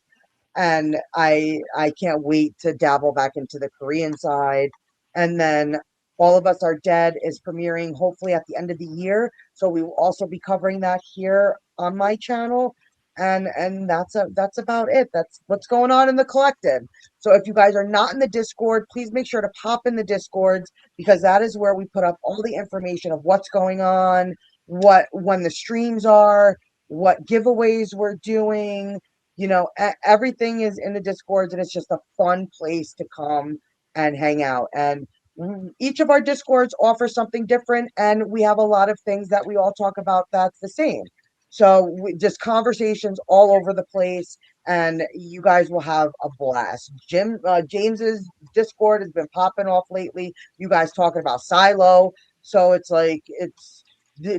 And I can't wait to dabble back into the Korean side. And then All of Us Are Dead is premiering hopefully at the end of the year. So we will also be covering that here on my channel. And that's about it. That's what's going on in the collective. So if you guys are not in the Discord, please make sure to pop in the Discords, because that is where we put up all the information of what's going on, when the streams are, what giveaways we're doing. Everything is in the Discords, and it's just a fun place to come and hang out. And each of our Discords offers something different, and we have a lot of things that we all talk about that's the same. So just conversations all over the place, and you guys will have a blast. James's Discord has been popping off lately. You guys talking about Silo, so it's like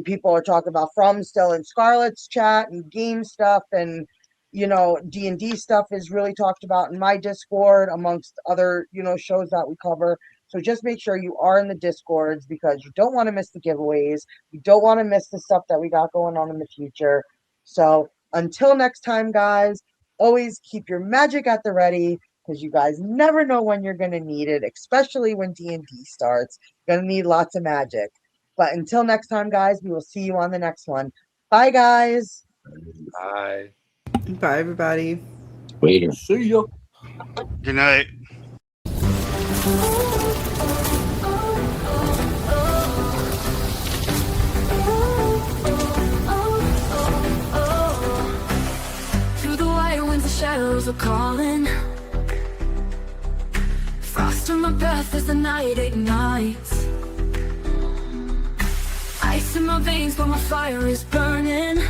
people are talking about From Still in Scarlet's chat and game stuff, and D&D stuff is really talked about in my Discord amongst other shows that we cover. So just make sure you are in the Discords, because you don't want to miss the giveaways. You don't want to miss the stuff that we got going on in the future. So until next time, guys, always keep your magic at the ready, because you guys never know when you're going to need it, especially when D&D starts. You're going to need lots of magic. But until next time, guys, we will see you on the next one. Bye, guys. Bye. Bye, everybody. Later. See ya. Good night. Through the wire winds, the shadows are calling. Frost in my breath as the night ignites. Ice in my veins, but my fire is burning.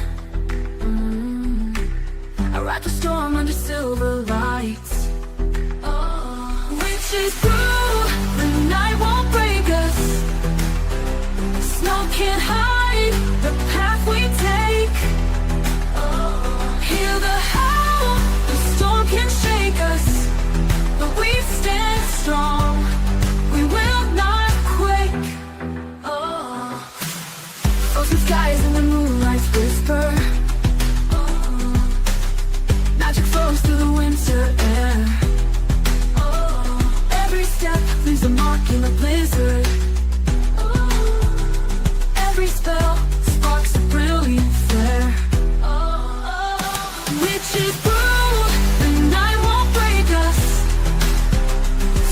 I ride the storm under silver lights. Witches brew, the night won't break us. Snow can't hide the path we take. Hear the howl, the storm can shake us, but we stand strong. We will not quake. Frozen skies and the moonlight's whisper. Magic flows through the winter air. Every step leaves a mark in the blizzard. Every spell sparks a brilliant flare. Witches brew, the night won't break us.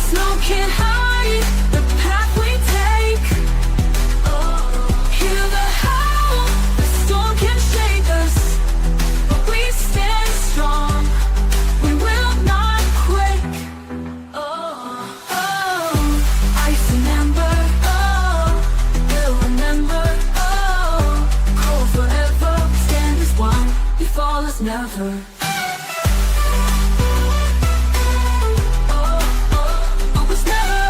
Snow can't hide the path we take. Hear the howl, the storm can shake us, but we stand strong. We will not quake. Ice and amber, we'll remember. Cold forever, stand as one, we fall as never. Always never.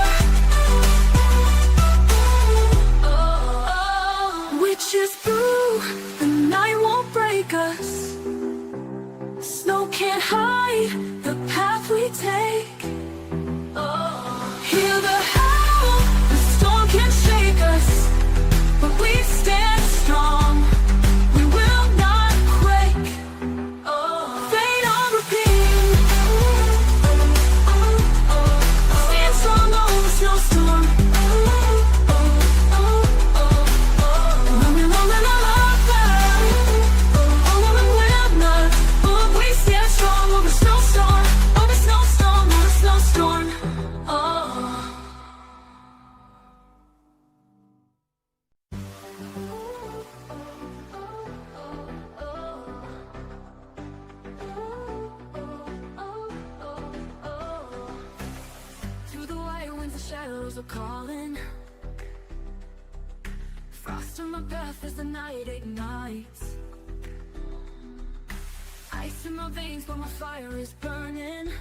stars are calling. Frost in my breath as the night ignites. Ice in my veins but my fire is burning.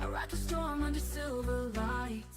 I ride the storm under silver lights.